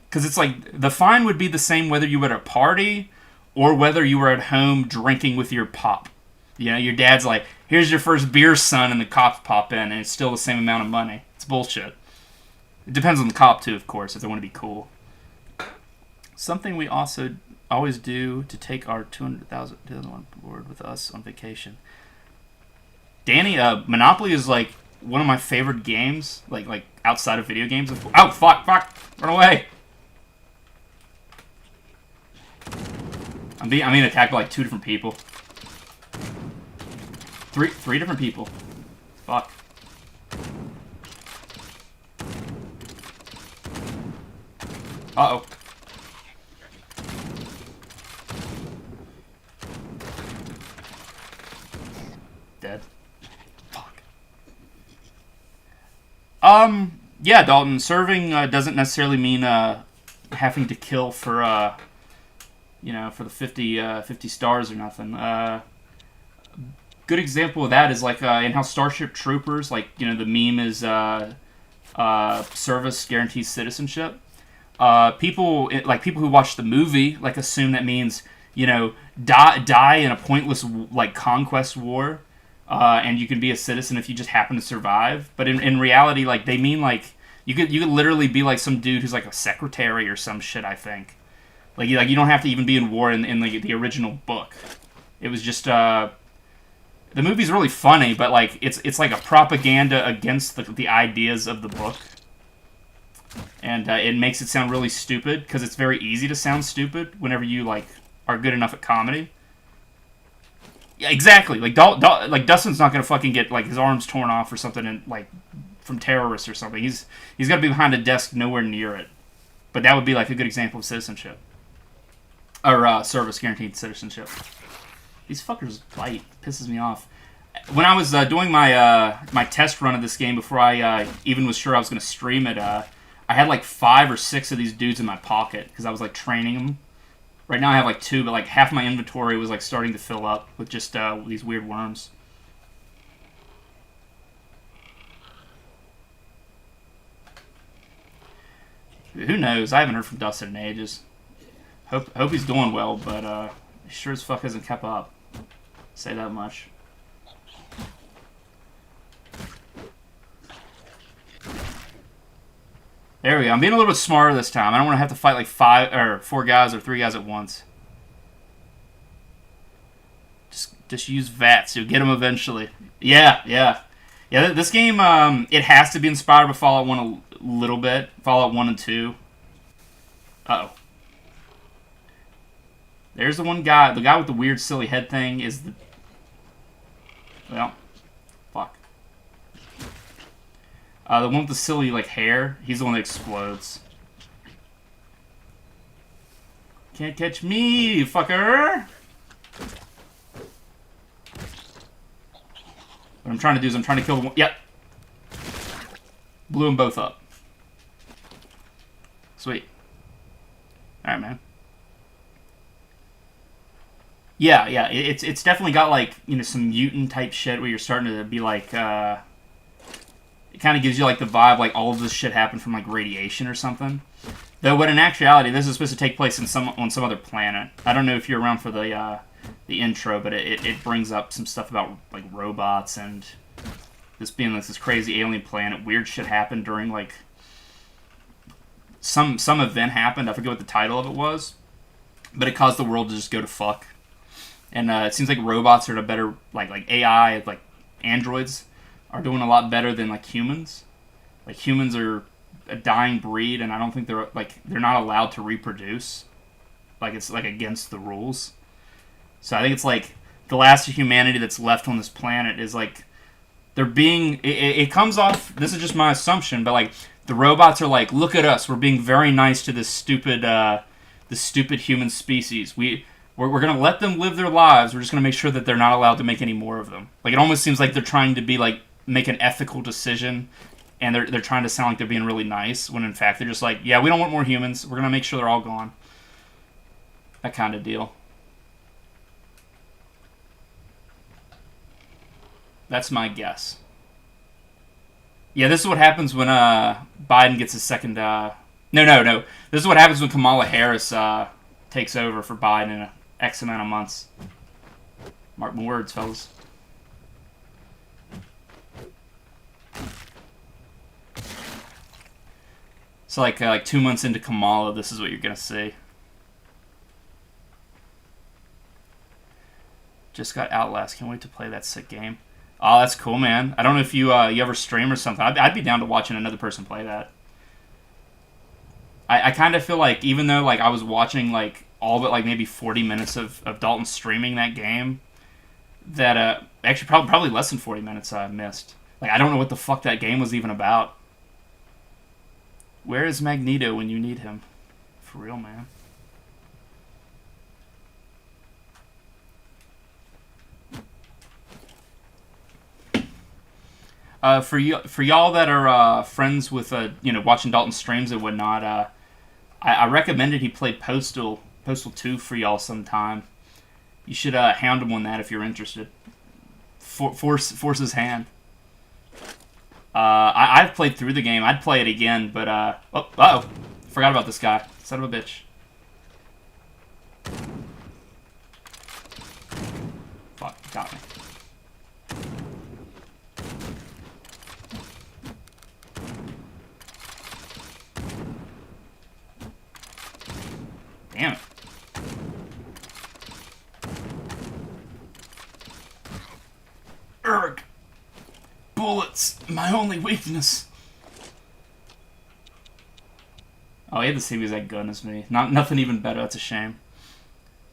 Because it's like, the fine would be the same whether you were at a party or whether you were at home drinking with your pop. You know, your dad's like, here's your first beer, son, and the cops pop in, and it's still the same amount of money. It's bullshit. It depends on the cop, too, of course, if they want to be cool. Something we also always do to take our 200,000 on board with us on vacation. Danny, Monopoly is like one of my favorite games, like outside of video games. Oh, fuck, run away. I'm being attacked by like 2 different people. Three different people. Fuck. Uh-oh. Dead. Fuck. Yeah, Dalton, serving doesn't necessarily mean having to kill for for the 50 stars or nothing. good example of that is like in how Starship Troopers, like, you know, the meme is service guarantees citizenship. People who watch the movie like assume that means, you know, die in a pointless like conquest war, and you can be a citizen if you just happen to survive. But in reality, like they mean like you could literally be like some dude who's like a secretary or some shit. I think like you don't have to even be in war in like the original book. It was just the movie's really funny, but like it's like a propaganda against the ideas of the book. And it makes it sound really stupid because it's very easy to sound stupid whenever you like are good enough at comedy. Yeah, exactly. Like like Dustin's not gonna fucking get like his arms torn off or something, and like from terrorists or something. He's got to be behind a desk, nowhere near it. But that would be like a good example of citizenship or service guaranteed citizenship. These fuckers bite. Pisses me off. When I was doing my my test run of this game before I even was sure I was gonna stream it, I had like 5 or 6 of these dudes in my pocket because I was like training them. Right now I have like 2, but like half my inventory was like starting to fill up with just these weird worms. Who knows? I haven't heard from Dustin in ages. Hope he's doing well, but he sure as fuck hasn't kept up. Say that much. There we go. I'm being a little bit smarter this time. I don't want to have to fight like 5 or 4 guys or 3 guys at once. Just use VATS. You'll get them eventually. Yeah. This game, it has to be inspired by Fallout 1 a little bit. Fallout 1 and 2. Uh-oh. There's the one guy. The guy with the weird, silly head thing is the... Well, fuck. The one with the silly, like, hair, he's the one that explodes. Can't catch me, fucker! What I'm trying to do is I'm trying to kill the one... Yep. Blew them both up. Sweet. Alright, man. Yeah, it's definitely got, like, you know, some mutant type shit where you're starting to be like, it kind of gives you like the vibe like all of this shit happened from like radiation or something. Though, what in actuality, this is supposed to take place on some other planet. I don't know if you're around for the intro, but it brings up some stuff about like robots and this being like this crazy alien planet. Weird shit happened during like some event happened. I forget what the title of it was, but it caused the world to just go to fuck. And it seems like robots are a better like AI, like androids are doing a lot better than like humans. Like humans are a dying breed, and I don't think they're not allowed to reproduce. Like it's like against the rules. So I think it's like the last of humanity that's left on this planet is like they're being. It comes off. This is just my assumption, but like the robots are like, look at us, we're being very nice to this stupid human species. We're gonna let them live their lives. We're just gonna make sure that they're not allowed to make any more of them. Like it almost seems like they're trying to be like make an ethical decision, and they're trying to sound like they're being really nice when in fact they're just like, yeah, we don't want more humans. We're gonna make sure they're all gone. That kind of deal. That's my guess. Yeah, this is what happens when Biden gets his second. No. This is what happens when Kamala Harris takes over for Biden in X amount of months. Mark my words, fellas. So like 2 months into Kamala, this is what you're gonna see. Just got Outlast. Can't wait to play that sick game. Oh, that's cool, man. I don't know if you you ever stream or something. I'd be down to watching another person play that. I kind of feel like even though like I was watching like all but like maybe 40 minutes of Dalton streaming that game, that actually probably less than 40 minutes I missed. Like I don't know what the fuck that game was even about. Where is Magneto when you need him? For real, man. For y'all that are friends with watching Dalton streams and whatnot, I recommended he play Postal 2 for y'all sometime. You should hound him on that if you're interested. force his hand. I've played through the game. I'd play it again, but uh-oh. Forgot about this guy. Son of a bitch. Fuck, got me. Damn it. Urgh. Bullets, my only weakness. Oh, he had the same exact gun as me. Nothing even better. That's a shame.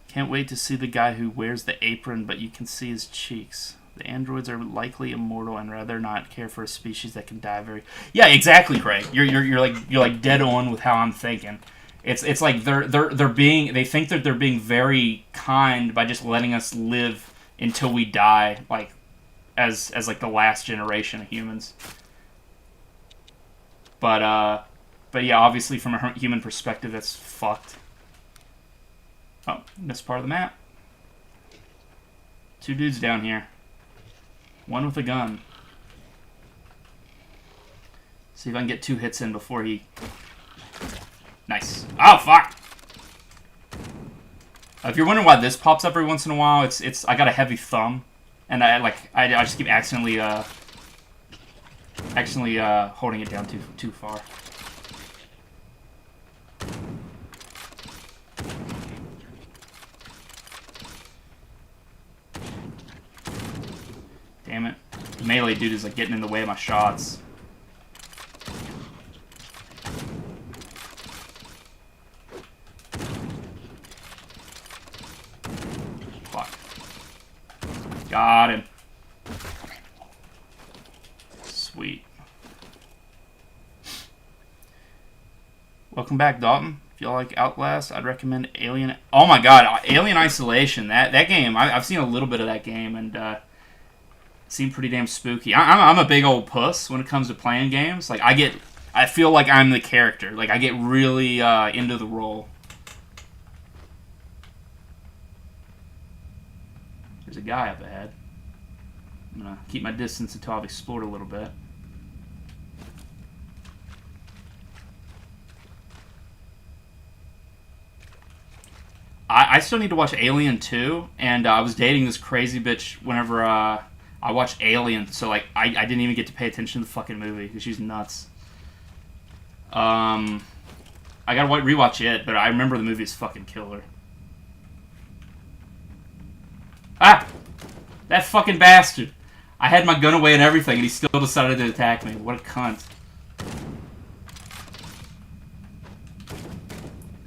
Can't wait to see the guy who wears the apron, but you can see his cheeks. The androids are likely immortal and rather not care for a species that can die very. Yeah, exactly, Craig. You're like dead on with how I'm thinking. It's like they think that they're being very kind by just letting us live until we die, like as like the last generation of humans. But yeah, obviously from a human perspective, that's fucked. Oh, this part of the map. 2 dudes down here. One with a gun. See if I can get 2 hits in before he... Nice. Oh, fuck! If you're wondering why this pops up every once in a while, it's I got a heavy thumb, and I just keep accidentally holding it down too far. Damn it. The melee dude is like getting in the way of my shots. Fuck. Got him. Sweet. Welcome back, Dalton. If you like Outlast, I'd recommend Alien... Oh my god, Alien Isolation. That game, I've seen a little bit of that game, and it seemed pretty damn spooky. I'm a big old puss when it comes to playing games. Like, I feel like I'm the character. Like, I get really into the role. There's a guy up ahead. I'm gonna keep my distance until I've explored a little bit. I still need to watch Alien 2, and I was dating this crazy bitch whenever I watched Alien, so like I didn't even get to pay attention to the fucking movie because she's nuts. I gotta rewatch it, but I remember the movie is fucking killer. Ah! That fucking bastard! I had my gun away and everything, and he still decided to attack me. What a cunt.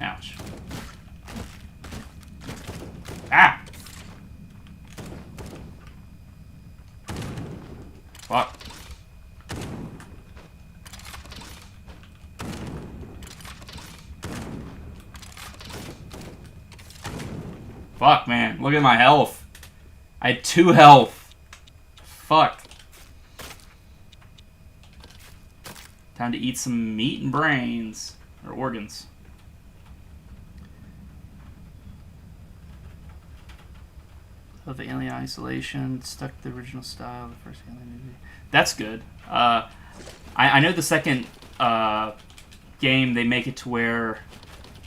Ouch. Ah! Fuck. Fuck, man. Look at my health. I had 2 health. Fuck. Time to eat some meat and brains. Or organs. Of the Alien Isolation, stuck to the original style of the first Alien movie. That's good. I know the second game, they make it to where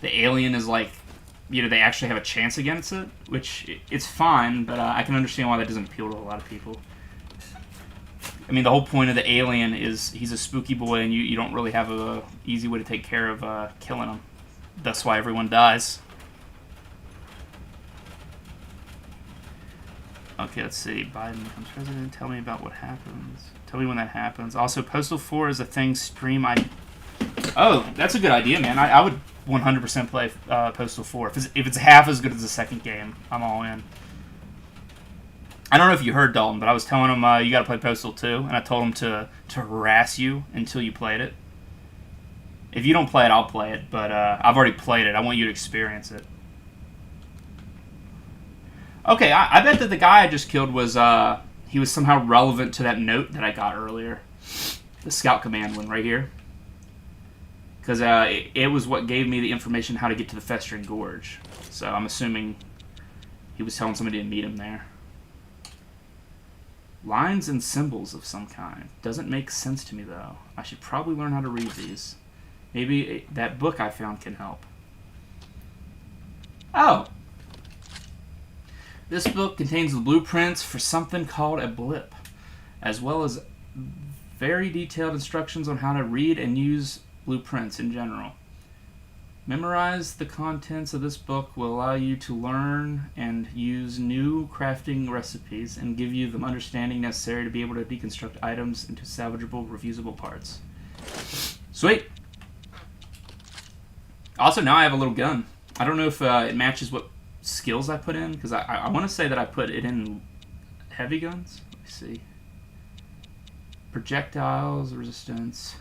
the alien is like, you know, they actually have a chance against it, which it's fine, but I can understand why that doesn't appeal to a lot of people. I mean, the whole point of the alien is he's a spooky boy, and you don't really have a easy way to take care of killing him. That's why everyone dies. Okay, let's see. Biden becomes president. Tell me about what happens. Tell me when that happens. Also, Postal 4 is a thing. Stream Oh, that's a good idea, man. I would 100% play Postal 4. If it's half as good as the second game, I'm all in. I don't know if you heard, Dalton, but I was telling him you got to play Postal 2, and I told him to harass you until you played it. If you don't play it, I'll play it, but I've already played it. I want you to experience it. Okay, I bet that the guy I just killed was, he was somehow relevant to that note that I got earlier. The Scout Command one right here. Because it was what gave me the information how to get to the Festering Gorge. So I'm assuming he was telling somebody to meet him there. Lines and symbols of some kind. Doesn't make sense to me, though. I should probably learn how to read these. Maybe that book I found can help. Oh! This book contains the blueprints for something called a blip, as well as very detailed instructions on how to read and use blueprints in general. Memorize the contents of this book will allow you to learn and use new crafting recipes and give you the understanding necessary to be able to deconstruct items into salvageable, reusable parts. Sweet! Also, now I have a little gun. I don't know if it matches what skills I put in, because I want to say that I put it in heavy guns. Let me see. Projectiles, resistance.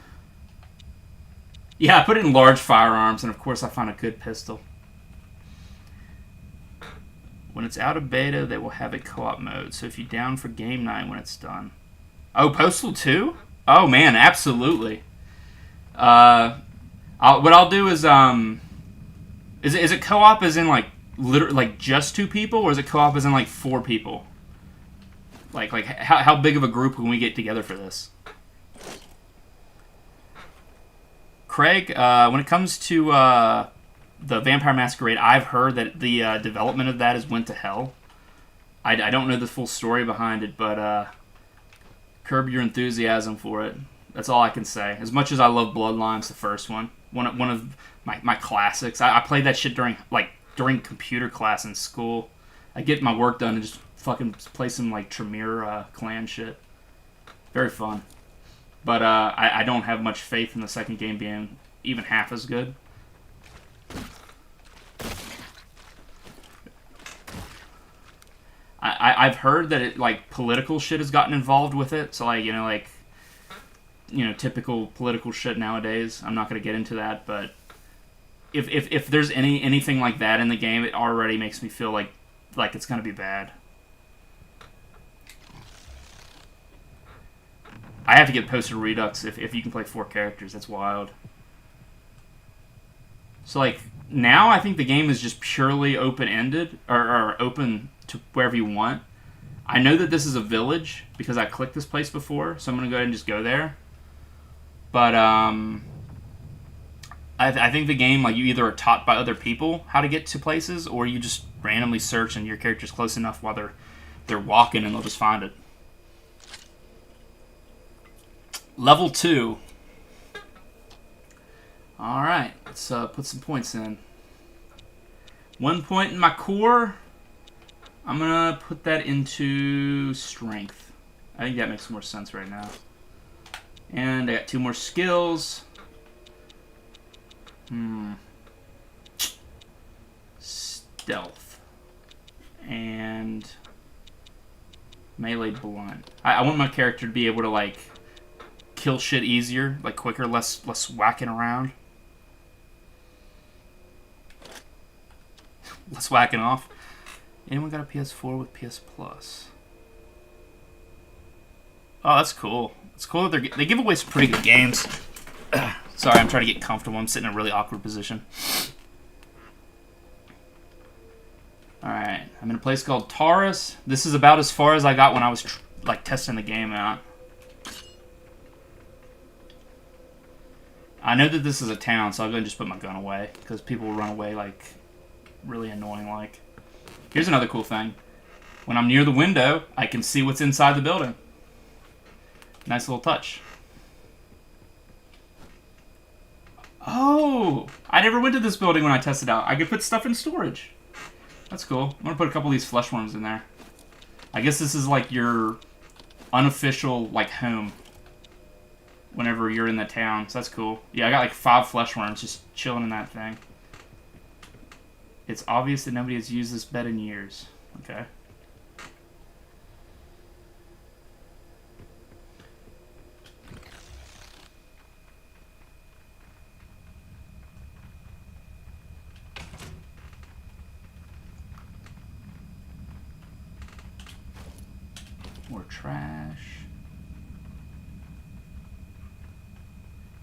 Yeah, I put it in large firearms, and of course I found a good pistol. When it's out of beta, they will have a co-op mode, so if you're down for game night when it's done. Oh, Postal 2? Oh man, absolutely. What I'll do is it co-op as in like literally like just 2 people, or is it co-op as in like 4 people? Like how big of a group can we get together for this? Craig, when it comes to the Vampire Masquerade, I've heard that the development of that went to hell. I don't know the full story behind it, but curb your enthusiasm for it. That's all I can say. As much as I love Bloodlines, the first one of my classics. I played that shit during computer class in school. I get my work done and just fucking play some like Tremere clan shit. Very fun. But I don't have much faith in the second game being even half as good. I've heard that it like political shit has gotten involved with it. So like typical political shit nowadays. I'm not gonna get into that, but if there's anything like that in the game, it already makes me feel like it's gonna be bad. I have to get Postal Redux if you can play 4 characters. That's wild. So, like, now I think the game is just purely open-ended, or open to wherever you want. I know that this is a village, because I clicked this place before, so I'm going to go ahead and just go there. But, I think the game, like, you either are taught by other people how to get to places, or you just randomly search and your character's close enough while they're walking and they'll just find it. Level 2. Alright, let's put some points in. 1 point in my core. I'm going to put that into strength. I think that makes more sense right now. And I got 2 more skills. Stealth. And melee blunt. I want my character to be able to, like, kill shit easier, like quicker, less whacking around. Less whacking off. Anyone got a PS4 with PS Plus? Oh, that's cool. It's cool that they give away some pretty good games. Sorry, I'm trying to get comfortable. I'm sitting in a really awkward position. Alright, I'm in a place called Taurus. This is about as far as I got when I was testing the game out. I know that this is a town, so I'm going to just put my gun away, because people will run away, like, really annoying, like. Here's another cool thing. When I'm near the window, I can see what's inside the building. Nice little touch. Oh! I never went to this building when I tested out. I could put stuff in storage. That's cool. I'm going to put a couple of these flesh worms in there. I guess this is, like, your unofficial, like, home. Whenever you're in the town, so that's cool. Yeah, I got like 5 flesh worms just chilling in that thing. It's obvious that nobody has used this bed in years. Okay. More trash.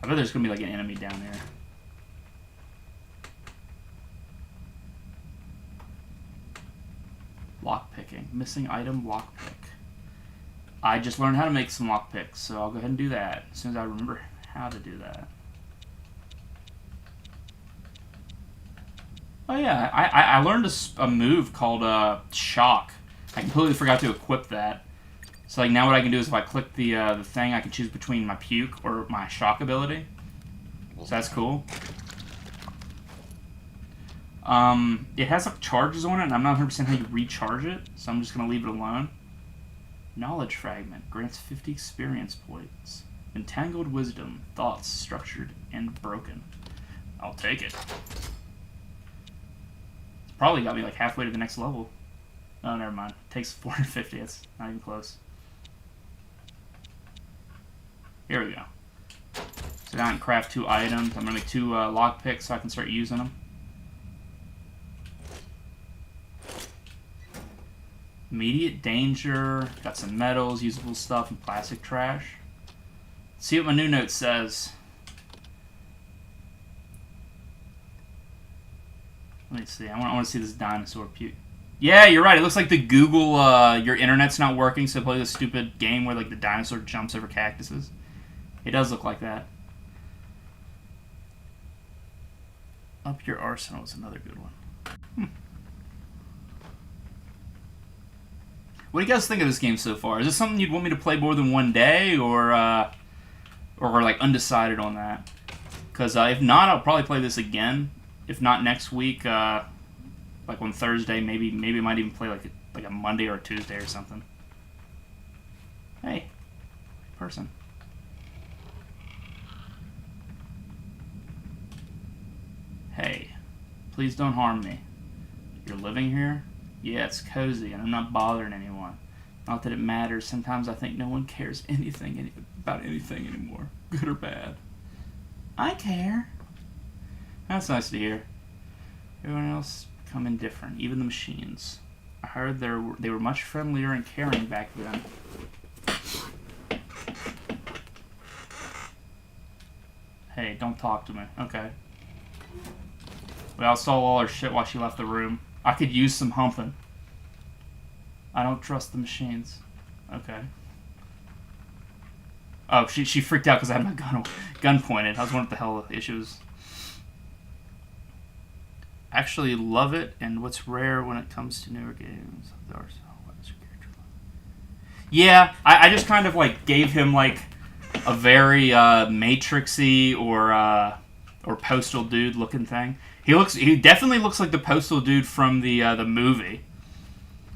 I bet there's gonna be like an enemy down there. Lockpicking. Missing item, lockpick. I just learned how to make some lockpicks, so I'll go ahead and do that as soon as I remember how to do that. Oh yeah, I learned a move called Shock. I completely forgot to equip that. So like now what I can do is if I click the thing, I can choose between my Puke or my Shock ability. So that's cool. It has like charges on it, and I'm not 100% how you recharge it, so I'm just going to leave it alone. Knowledge Fragment grants 50 experience points. Entangled Wisdom, thoughts structured and broken. I'll take it. It's probably got me like halfway to the next level. Oh, never mind. It takes 450, it's not even close. Here we go. So now I can craft 2 items. I'm going to make 2 lockpicks so I can start using them. Immediate danger. Got some metals, usable stuff, and plastic trash. Let's see what my new note says. Let me see. I want to see this dinosaur puke. Yeah, you're right. It looks like the Google, your internet's not working, so play this stupid game where like the dinosaur jumps over cactuses. It does look like that. Up Your Arsenal is another good one. What do you guys think of this game so far? Is this something you'd want me to play more than one day, or like undecided on that? Because if not, I'll probably play this again. If not next week, like on Thursday, maybe I might even play like a Monday or a Tuesday or something. Hey, person. Hey, please don't harm me. You're living here? Yeah, it's cozy, and I'm not bothering anyone. Not that it matters. Sometimes I think no one cares about anything anymore, good or bad. I care. That's nice to hear. Everyone else become indifferent, even the machines. I heard they were much friendlier and caring back then. Hey, don't talk to me. Okay. We all stole all her shit while she left the room. I could use some humping. I don't trust the machines. Okay. Oh, she freaked out because I had my gun pointed. I was wondering what the hell the issue is. Actually love it, and what's rare when it comes to newer games. Yeah, I just kind of like gave him like a very Matrixy or Postal Dude looking thing. He definitely looks like the Postal Dude from the movie.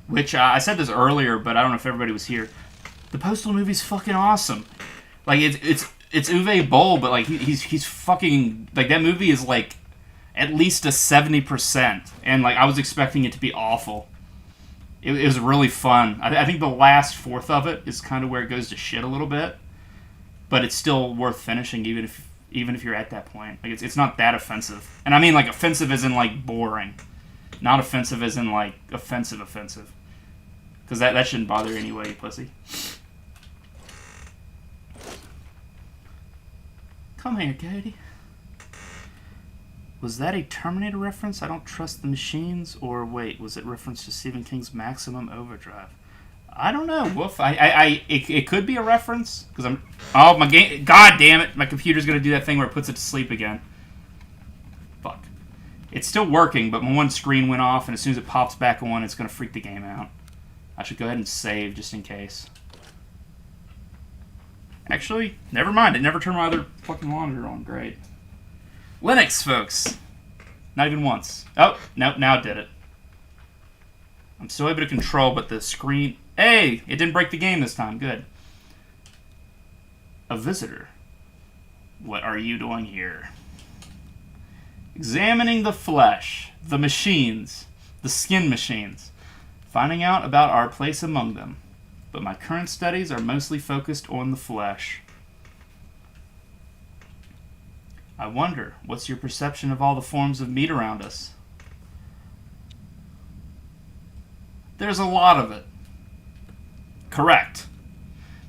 Which I said this earlier, but I don't know if everybody was here. The Postal movie's fucking awesome. Like it's Uwe Boll, but like he's fucking like that movie is like at least a 70%, and like I was expecting it to be awful. It was really fun. I think the last fourth of it is kind of where it goes to shit a little bit, but it's still worth finishing even if you're at that point. Like it's not that offensive, and I mean like offensive as in like boring, not offensive as in like offensive, because that shouldn't bother you anyway, you pussy. Come here, Cody. Was that a Terminator reference? I don't trust the machines, or wait, was it reference to Stephen King's Maximum Overdrive? I don't know. Woof. It could be a reference because I'm. Oh my game! God damn it! My computer's gonna do that thing where it puts it to sleep again. Fuck. It's still working, but my one screen went off, and as soon as it pops back on, it's gonna freak the game out. I should go ahead and save just in case. Actually, never mind. It never turned my other fucking monitor on. Great. Linux, folks. Not even once. Oh, nope, now it did it. I'm still able to control, but the screen... Hey! It didn't break the game this time. Good. A visitor. What are you doing here? Examining the flesh, the machines, the skin machines. Finding out about our place among them. But my current studies are mostly focused on the flesh. I wonder, what's your perception of all the forms of meat around us? There's a lot of it. Correct.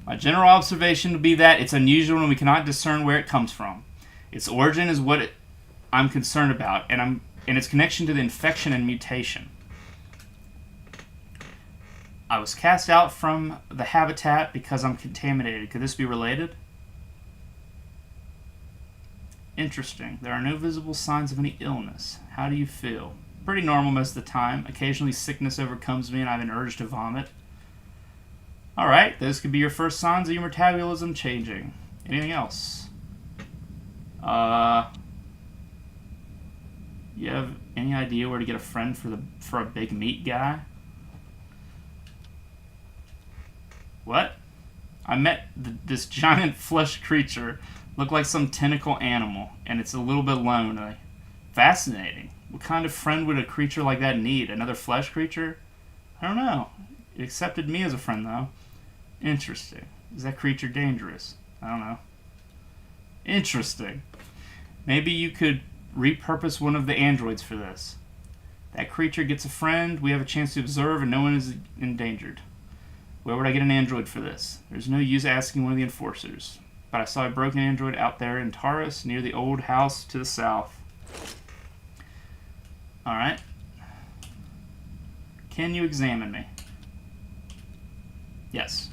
My general observation would be that it's unusual and we cannot discern where it comes from. Its origin is what I'm concerned about, and its connection to the infection and mutation. I was cast out from the habitat because I'm contaminated. Could this be related? Interesting. There are no visible signs of any illness. How do you feel? Pretty normal most of the time. Occasionally sickness overcomes me and I have an urge to vomit. Alright, those could be your first signs of your metabolism changing. Anything else? You have any idea where to get a friend for a big meat guy? What? I met this giant flesh creature. Looked like some tentacle animal, and it's a little bit lonely. Fascinating. What kind of friend would a creature like that need? Another flesh creature? I don't know. It accepted me as a friend, though. Interesting. Is that creature dangerous? I don't know. Interesting. Maybe you could repurpose one of the androids for this. That creature gets a friend, we have a chance to observe, and no one is endangered. Where would I get an android for this? There's no use asking one of the enforcers. But I saw a broken android out there in Taurus, near the old house to the south. Alright. Can you examine me? Yes.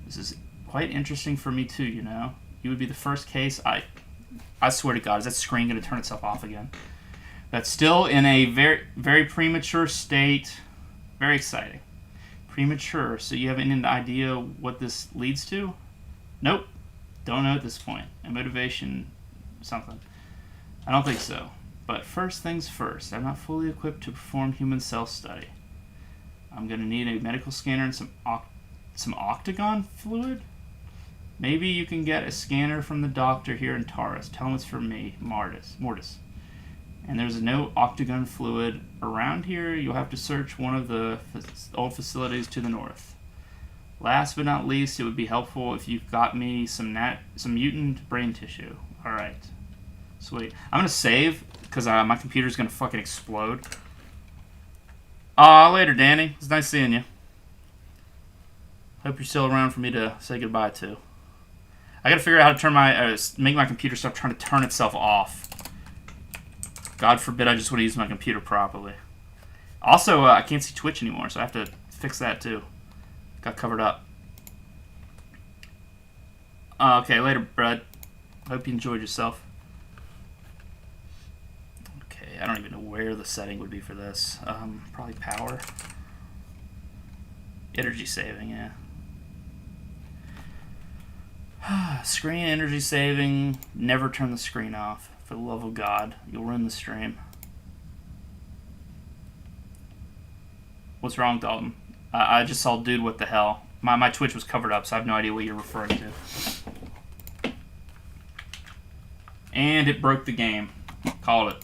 This is quite interesting for me too, you know. You would be the first case. I swear to God, is that screen going to turn itself off again? That's still in a very, very premature state. Very exciting. Premature, so you have any idea what this leads to? Nope. Don't know at this point. A motivation, something. I don't think so. But first things first, I'm not fully equipped to perform human cell study. I'm going to need a medical scanner and some octagon fluid? Maybe you can get a scanner from the doctor here in Taurus. Tell him it's from me, Mortis. And there's no octagon fluid around here. You'll have to search one of the old facilities to the north. Last but not least, it would be helpful if you got me some mutant brain tissue. Alright. Sweet. I'm going to save, because my computer's going to fucking explode. Later, Danny. It's nice seeing you. Hope you're still around for me to say goodbye to. I gotta figure out how to make my computer stop trying to turn itself off. God forbid I just want to use my computer properly. Also, I can't see Twitch anymore, so I have to fix that too. Got covered up. Okay, later, bud. Hope you enjoyed yourself. Okay, I don't even know where the setting would be for this. Probably power. Energy saving, yeah. Screen energy saving. Never turn the screen off. For the love of God, you'll ruin the stream. What's wrong, Dalton? I just saw dude, what the hell. My Twitch was covered up, so I have no idea what you're referring to. And it broke the game. Called it.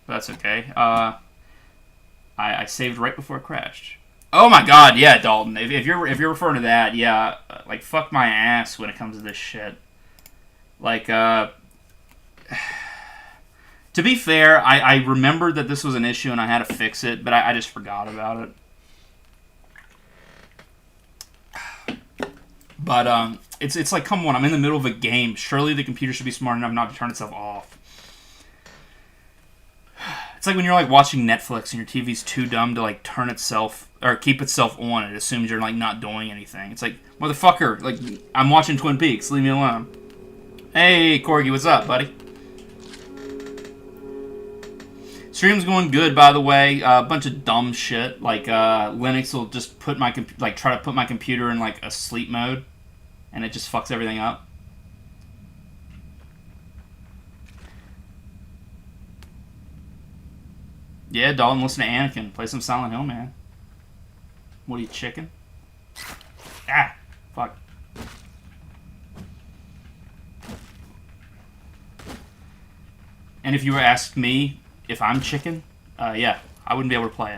But that's okay. I saved right before it crashed. Oh my God, yeah, Dalton. If you're referring to that, yeah, like fuck my ass when it comes to this shit. Like, to be fair, I remembered that this was an issue and I had to fix it, but I just forgot about it. But it's like, come on, I'm in the middle of a game. Surely the computer should be smart enough not to turn itself off. It's like when you're like watching Netflix and your TV's too dumb to like turn itself or keep itself on. It assumes you're like not doing anything. It's like, motherfucker, like I'm watching Twin Peaks. Leave me alone. Hey, Corgi, what's up, buddy? Stream's going good, by the way. A bunch of dumb shit. Like Linux will just put my try to put my computer in like a sleep mode, and it just fucks everything up. Yeah, Dalton, listen to Anakin. Play some Silent Hill, man. What are you, chicken? Ah, fuck. And if you were asked me if I'm chicken, yeah, I wouldn't be able to play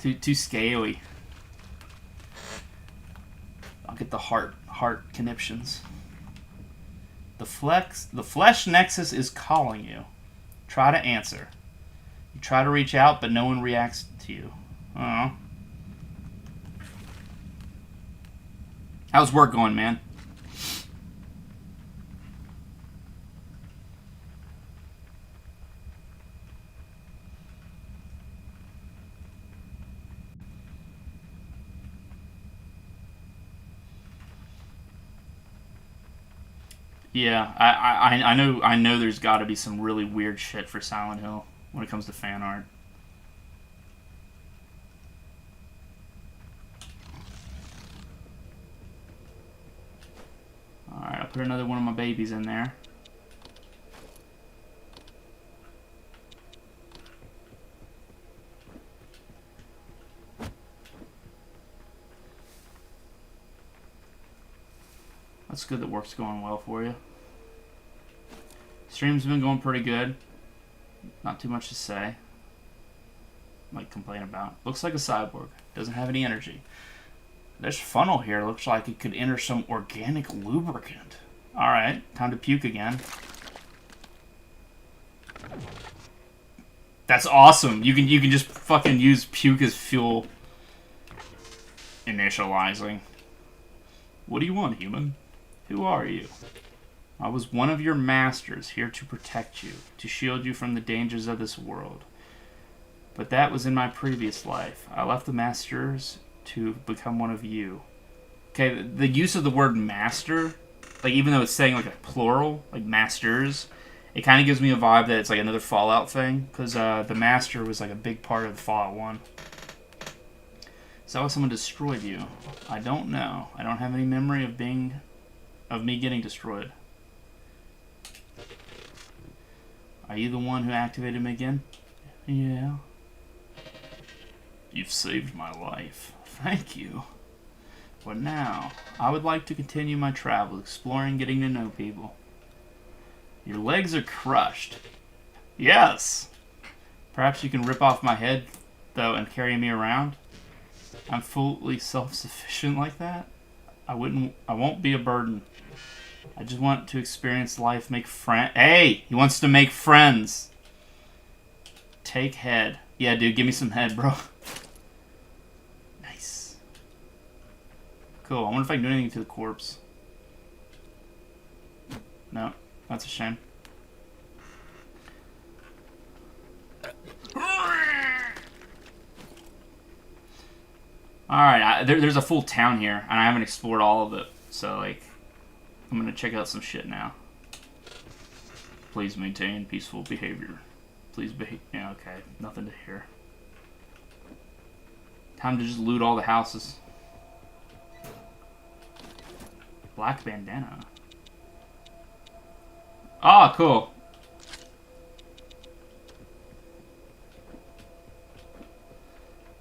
it. Too scaly. I'll get the heart conniptions. The flesh nexus is calling you. Try to answer. You try to reach out, but no one reacts to you. Oh. How's work going, man? Yeah, I know there's got to be some really weird shit for Silent Hill when it comes to fan art. Alright, I'll put another one of my babies in there. That's good that work's going well for you. Stream's been going pretty good. Not too much to say. Might complain about. Looks like a cyborg. Doesn't have any energy. This funnel here looks like it could enter some organic lubricant. Alright, time to puke again. That's awesome. You can just fucking use puke as fuel. Initializing. What do you want, human? Who are you? I was one of your masters, here to protect you, to shield you from the dangers of this world. But that was in my previous life. I left the masters to become one of you. Okay, the use of the word master, like even though it's saying like a plural, like masters, it kind of gives me a vibe that it's like another Fallout thing, because the master was like a big part of the Fallout 1. Is that why someone destroyed you? I don't know. I don't have any memory of me getting destroyed. Are you the one who activated me again? Yeah. You've saved my life. Thank you. But now, I would like to continue my travel, exploring, getting to know people. Your legs are crushed. Yes! Perhaps you can rip off my head, though, and carry me around? I'm fully self-sufficient like that? I won't be a burden. I just want to experience life, make friends. Hey! He wants to make friends! Take head. Yeah, dude, give me some head, bro. Nice. Cool. I wonder if I can do anything to the corpse. No, that's a shame. Alright, there's a full town here, and I haven't explored all of it, so, like, I'm gonna check out some shit now. Please maintain peaceful behavior. Please behave. Yeah, okay. Nothing to hear. Time to just loot all the houses. Black bandana. Oh, cool.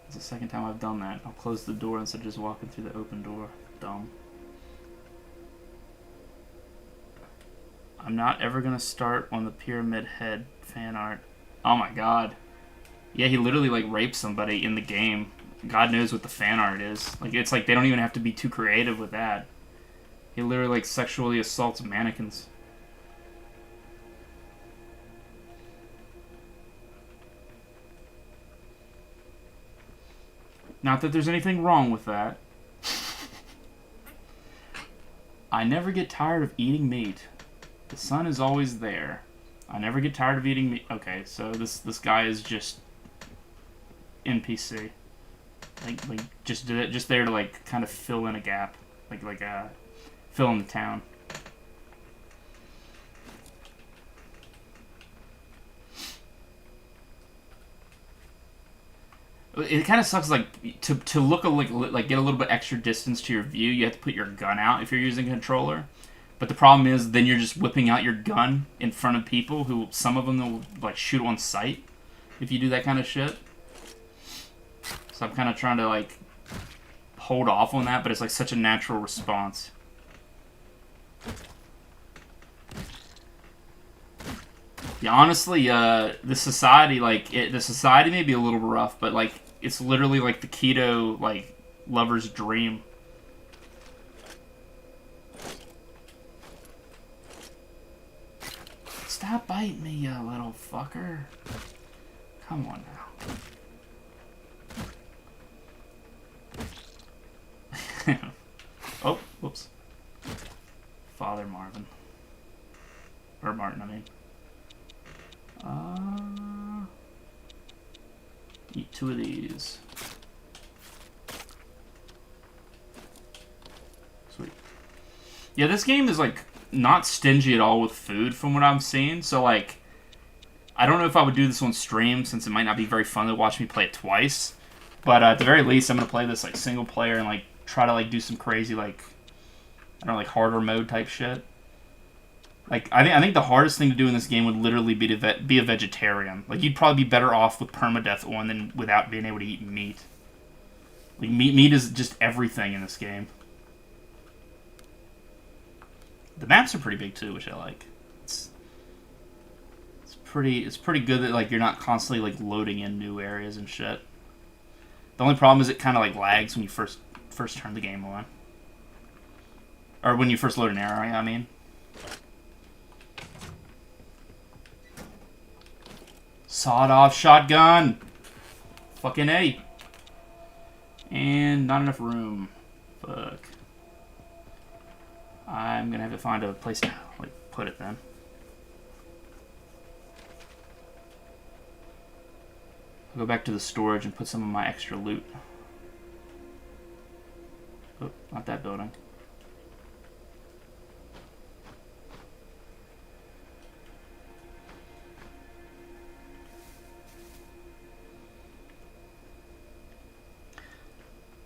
It's the second time I've done that. I'll close the door instead of just walking through the open door. Dumb. I'm not ever gonna start on the Pyramid Head fan art. Oh my god. Yeah, he literally like raped somebody in the game. God knows what the fan art is. Like, it's like they don't even have to be too creative with that. He literally like sexually assaults mannequins. Not that there's anything wrong with that. I never get tired of eating meat. The sun is always there. I never get tired of eating meat. Okay, so this guy is just NPC. Like just there to like kind of fill in a gap, like fill in the town. It kind of sucks, like, to look like get a little bit extra distance to your view. You have to put your gun out if you're using a controller. But the problem is, then you're just whipping out your gun in front of people who, some of them will like shoot on sight if you do that kind of shit. So I'm kind of trying to like hold off on that, but it's like such a natural response. Yeah, honestly, the society may be a little rough, but like it's literally like the keto like lover's dream. Stop biting me, you little fucker. Come on now. Oh, whoops. Father Marvin. Or Martin, I mean. Eat 2 of these. Sweet. Yeah, this game is like not stingy at all with food from what I'm seeing. So, like, I don't know if I would do this on stream since it might not be very fun to watch me play it twice. But at the very least, I'm going to play this, like, single player and, like, try to, like, do some crazy, like, I don't know, like, harder mode type shit. Like, I think the hardest thing to do in this game would literally be to be a vegetarian. Like, you'd probably be better off with permadeath on than without being able to eat meat. Like, meat is just everything in this game. The maps are pretty big too, which I like. It's pretty good that like you're not constantly like loading in new areas and shit. The only problem is it kind of like lags when you first turn the game on, or when you first load an area. I mean, sawed-off shotgun, fucking A, and not enough room. Fuck. I'm gonna have to find a place to like put it then. I'll go back to the storage and put some of my extra loot. Oh, not that building.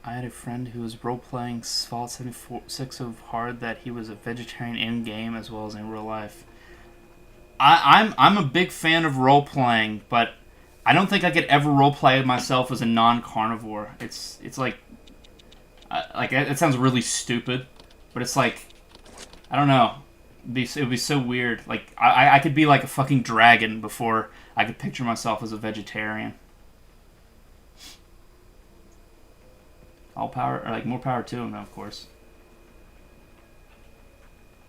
I had a friend who was role-playing Fallout 76 so hard that he was a vegetarian in-game as well as in real life. I'm a big fan of role-playing, but I don't think I could ever roleplay myself as a non-carnivore. It's like it sounds really stupid, but it's like, I don't know. It would be so weird. Like I could be like a fucking dragon before I could picture myself as a vegetarian. All power, or like more power to him, though, of course.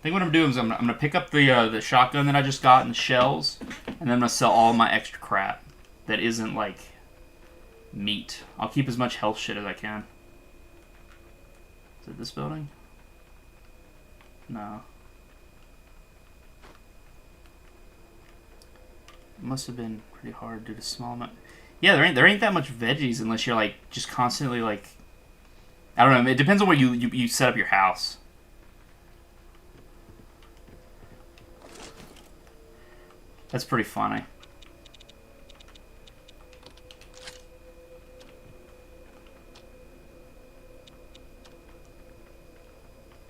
I think what I'm doing is I'm gonna pick up the shotgun that I just got and the shells, and then I'm gonna sell all my extra crap that isn't like meat. I'll keep as much health shit as I can. Is it this building? No. It must have been pretty hard due to small amount. Yeah, there ain't that much veggies unless you're like just constantly like. I don't know. It depends on where you set up your house. That's pretty funny.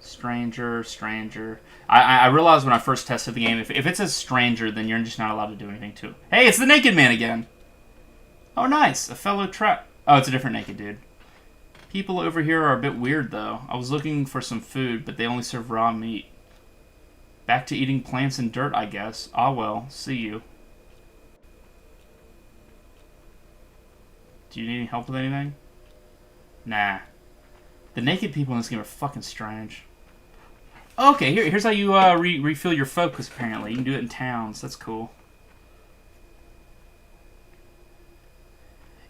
Stranger. I realized when I first tested the game, if it says stranger, then you're just not allowed to do anything to it. Hey, it's the naked man again. Oh, nice. A fellow trap. Oh, it's a different naked dude. People over here are a bit weird, though. I was looking for some food, but they only serve raw meat. Back to eating plants and dirt, I guess. Ah, well. See you. Do you need any help with anything? Nah. The naked people in this game are fucking strange. Okay, here's how you refill your focus, apparently. You can do it in towns. That's cool.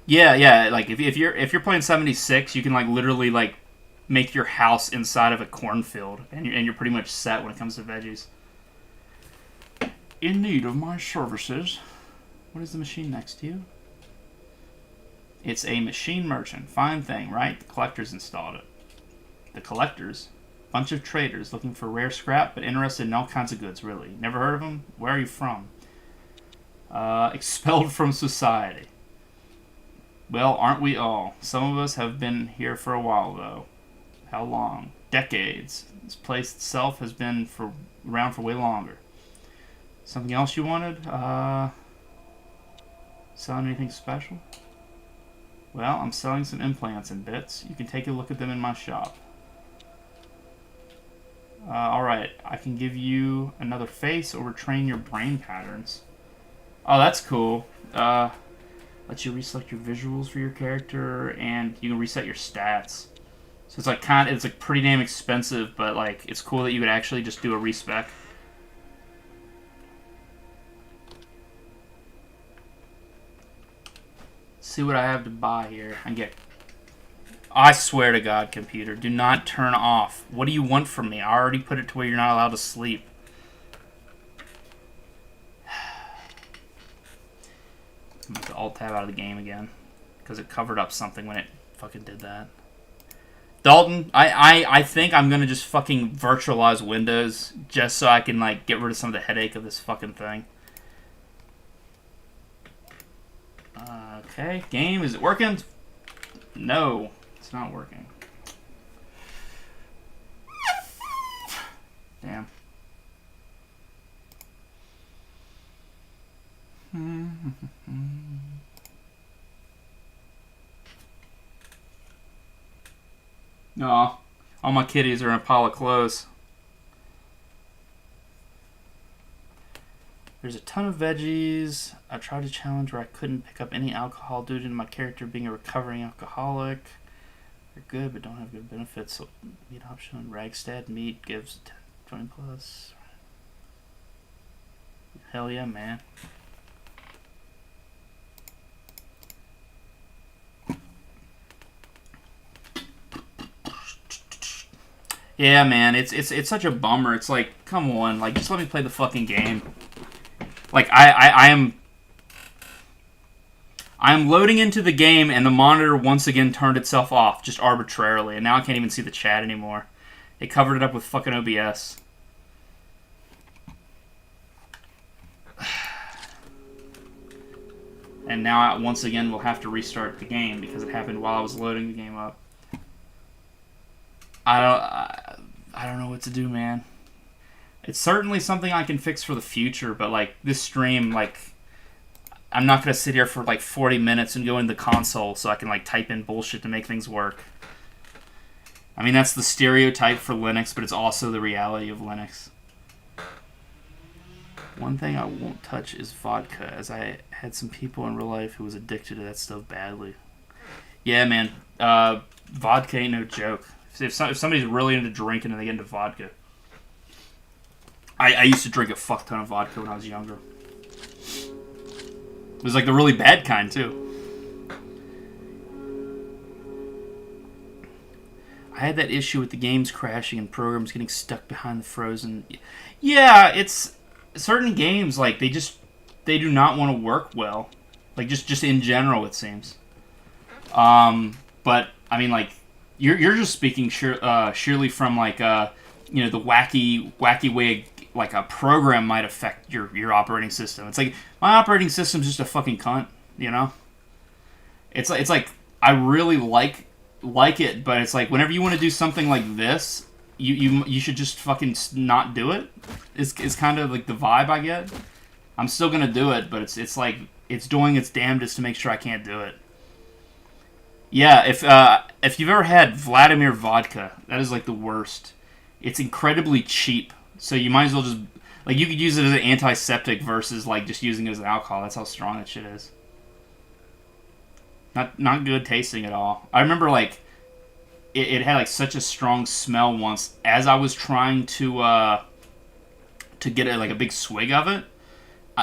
Yeah. Like if you're playing 76, you can like literally like make your house inside of a cornfield, and you're pretty much set when it comes to veggies. In need of my services. What is the machine next to you? It's a machine merchant. Fine thing, right? The collectors installed it. The collectors? Bunch of traders looking for rare scrap, but interested in all kinds of goods, really. Never heard of them? Where are you from? Expelled from society. Well, aren't we all? Some of us have been here for a while, though. How long? Decades. This place itself has been around for way longer. Something else you wanted? Selling anything special? Well, I'm selling some implants and bits. You can take a look at them in my shop. Alright, I can give you another face or retrain your brain patterns. Oh, that's cool. Lets you reselect your visuals for your character, and you can reset your stats. So it's like it's like pretty damn expensive, but like it's cool that you could actually just do a respec. See what I have to buy here. I swear to God, computer, do not turn off. What do you want from me? I already put it to where you're not allowed to sleep. I'm about to alt-tab out of the game again, because it covered up something when it fucking did that. Dalton, I think I'm gonna just fucking virtualize Windows just so I can like get rid of some of the headache of this fucking thing. Okay, game, is it working? No, it's not working. Damn. Aw, all my kitties are in a pile of clothes. There's a ton of veggies. I tried a challenge where I couldn't pick up any alcohol due to my character being a recovering alcoholic. They're good, but don't have good benefits. So meat option. Ragstad meat gives 20 plus. Hell yeah, man. Yeah, man, it's such a bummer. It's like, come on, like just let me play the fucking game. Like I am loading into the game and the monitor once again turned itself off just arbitrarily, and now I can't even see the chat anymore. It covered it up with fucking OBS. And now I once again will have to restart the game because it happened while I was loading the game up. I don't know what to do, man. It's certainly something I can fix for the future, but like this stream, like I'm not gonna sit here for like 40 minutes and go into the console so I can like type in bullshit to make things work. I mean, that's the stereotype for Linux, but it's also the reality of Linux. One thing I won't touch is vodka, as I had some people in real life who was addicted to that stuff badly. Yeah, man. Vodka ain't no joke. If somebody's really into drinking and they get into vodka. I used to drink a fuck ton of vodka when I was younger. It was like the really bad kind, too. I had that issue with the games crashing and programs getting stuck behind the frozen. Yeah, it's certain games, like, they do not want to work well. Like, just in general, it seems. But, I mean, like, you're just speaking surely from, like, the wacky way, like, a program might affect your operating system. It's like, my operating system's just a fucking cunt, you know? It's like, I really like it, but it's like, whenever you want to do something like this, you should just fucking not do it. It's kind of like the vibe I get. I'm still gonna do it, but it's like, it's doing its damnedest to make sure I can't do it. Yeah, if you've ever had Vladimir vodka, that is like the worst. It's incredibly cheap, so you might as well just like you could use it as an antiseptic versus like just using it as alcohol. That's how strong that shit is. Not good tasting at all. I remember like it had like such a strong smell once as I was trying to get like a big swig of it.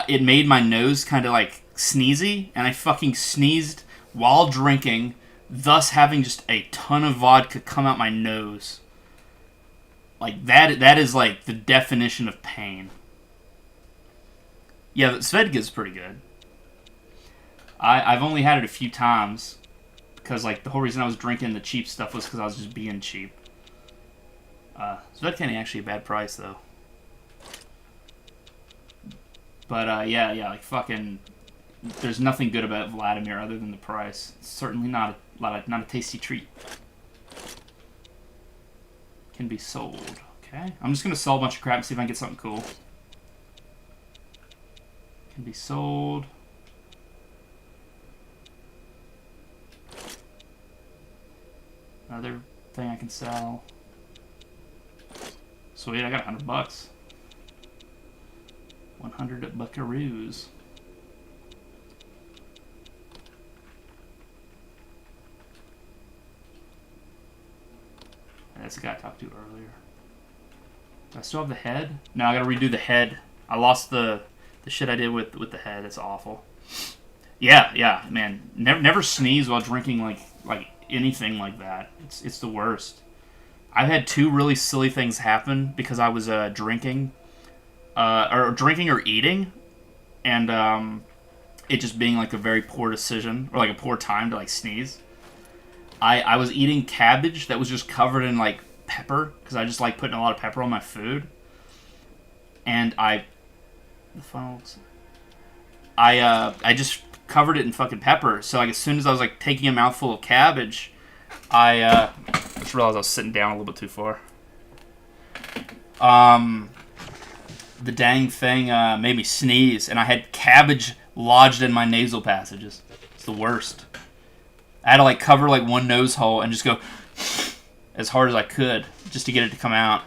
It made my nose kind of like sneezy, and I fucking sneezed while drinking, thus having just a ton of vodka come out my nose. Like, that is like the definition of pain. Yeah, Svedka's pretty good. I've only had it a few times, because like the whole reason I was drinking the cheap stuff was because I was just being cheap. Svedka ain't actually a bad price, though. But, yeah, like, fucking, there's nothing good about Vladimir other than the price. It's certainly not a tasty treat. Can be sold. Okay. I'm just going to sell a bunch of crap and see if I can get something cool. Can be sold. Another thing I can sell. Sweet, I got $100. 100 buckaroos. That's the guy I talked to earlier. Do I still have the head? No, I gotta redo the head. I lost the shit I did with the head. It's awful. Yeah, man. Never sneeze while drinking like anything like that. It's the worst. I've had two really silly things happen because I was drinking or eating, and it just being like a very poor decision or like a poor time to like sneeze. I was eating cabbage that was just covered in like pepper because I just like putting a lot of pepper on my food, and I just covered it in fucking pepper. So like as soon as I was like taking a mouthful of cabbage, I just realized I was sitting down a little bit too far. The dang thing made me sneeze, and I had cabbage lodged in my nasal passages. It's the worst. I had to like cover like one nose hole and just go as hard as I could just to get it to come out.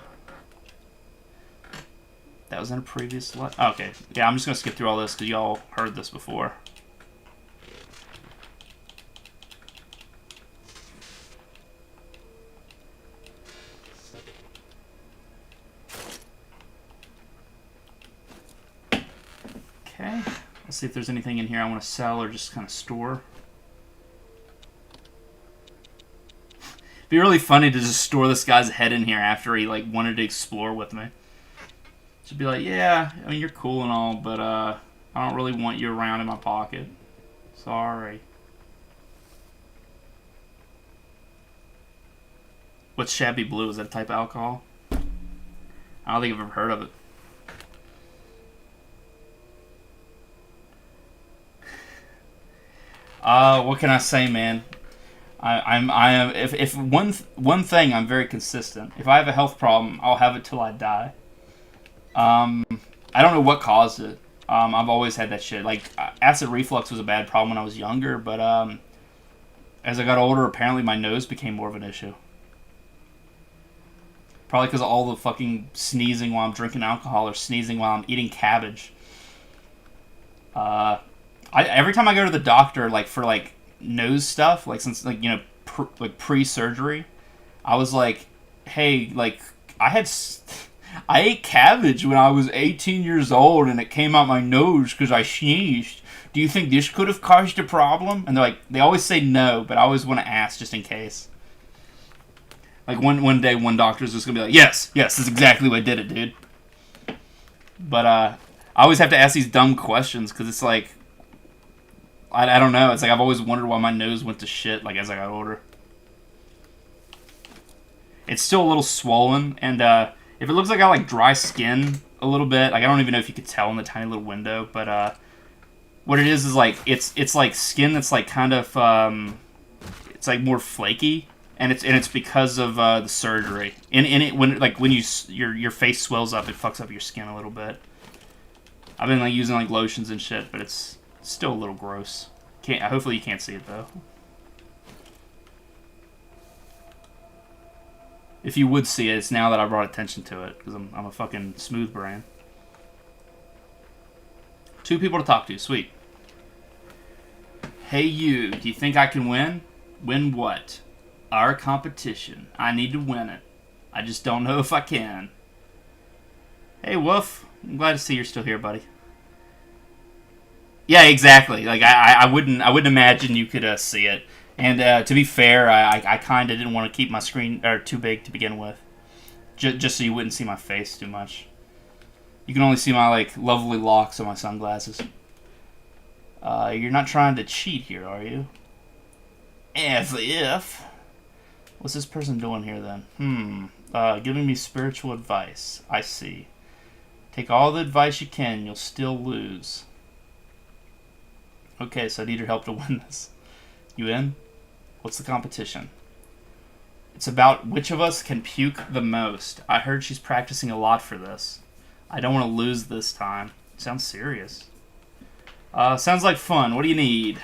That was in a previous slide. Okay, yeah, I'm just gonna skip through all this because y'all heard this before. Okay, let's see if there's anything in here I want to sell or just kind of store. It'd be really funny to just store this guy's head in here after he like wanted to explore with me. Just be like, yeah, I mean you're cool and all, but I don't really want you around in my pocket. Sorry. What's Shabby Blue? Is that a type of alcohol? I don't think I've ever heard of it. What can I say, man? If one thing, I'm very consistent. If I have a health problem, I'll have it till I die. I don't know what caused it. I've always had that shit. Like acid reflux was a bad problem when I was younger, but as I got older, apparently my nose became more of an issue. Probably because of all the fucking sneezing while I'm drinking alcohol or sneezing while I'm eating cabbage. Every time I go to the doctor, like for like nose stuff, like since like you know pre-surgery, I was like, hey, like I ate cabbage when I was 18 years old and it came out my nose because I sneezed. Do you think this could have caused a problem? And they're like, they always say no, but I always want to ask just in case. Like one day, one doctor's just gonna be like, yes, that's exactly what did it, dude. But I always have to ask these dumb questions because it's like, I don't know. It's like I've always wondered why my nose went to shit. Like as I got older, it's still a little swollen, and if it looks like I like dry skin a little bit, like I don't even know if you could tell in the tiny little window, but what it is like it's like skin that's like kind of it's like more flaky, and it's because of the surgery. And it when your face swells up, it fucks up your skin a little bit. I've been like using like lotions and shit, but it's still a little gross. Hopefully you can't see it though. If you would see it, it's now that I brought attention to it because I'm a fucking smooth brain. 2 people to talk to, sweet. Hey you, do you think I can win? Win what? Our competition. I need to win it. I just don't know if I can. Hey Wolf, I'm glad to see you're still here, buddy. Yeah, exactly. Like I wouldn't imagine you could see it. And to be fair, I kind of didn't want to keep my screen too big to begin with, just so you wouldn't see my face too much. You can only see my like lovely locks on my sunglasses. You're not trying to cheat here, are you? As if. What's this person doing here then? Giving me spiritual advice. I see. Take all the advice you can, you'll still lose. Okay, so I need your help to win this. You in? What's the competition? It's about which of us can puke the most. I heard she's practicing a lot for this. I don't want to lose this time. Sounds serious. Sounds like fun. What do you need?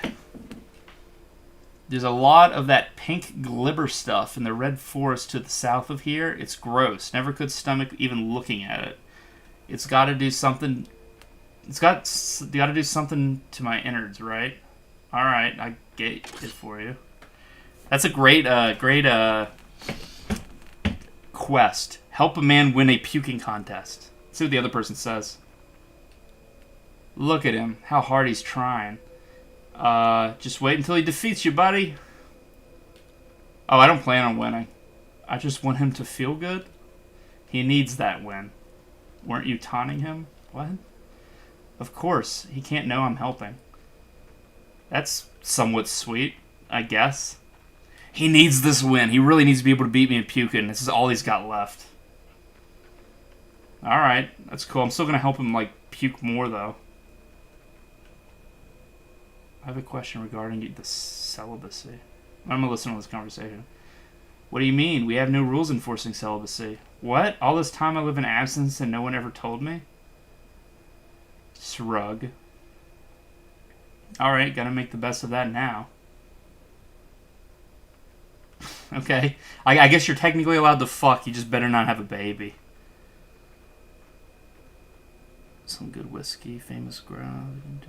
There's a lot of that pink glibber stuff in the red forest to the south of here. It's gross. Never could stomach even looking at it. It's got to do something. It's got to do something to my innards, right? All right, I get it for you. That's a great quest. Help a man win a puking contest. Let's see what the other person says. Look at him. How hard he's trying. Just wait until he defeats you, buddy. Oh, I don't plan on winning. I just want him to feel good. He needs that win. Weren't you taunting him? What? Of course. He can't know I'm helping. That's somewhat sweet, I guess. He needs this win. He really needs to be able to beat me at puking. This is all he's got left. Alright, that's cool. I'm still going to help him, like, puke more, though. I have a question regarding the celibacy. I'm going to listen to this conversation. What do you mean? We have no rules enforcing celibacy. What? All this time I live in abstinence and no one ever told me? Shrug. Alright, gotta make the best of that now. Okay. I guess you're technically allowed to fuck, you just better not have a baby. Some good whiskey, famous ground.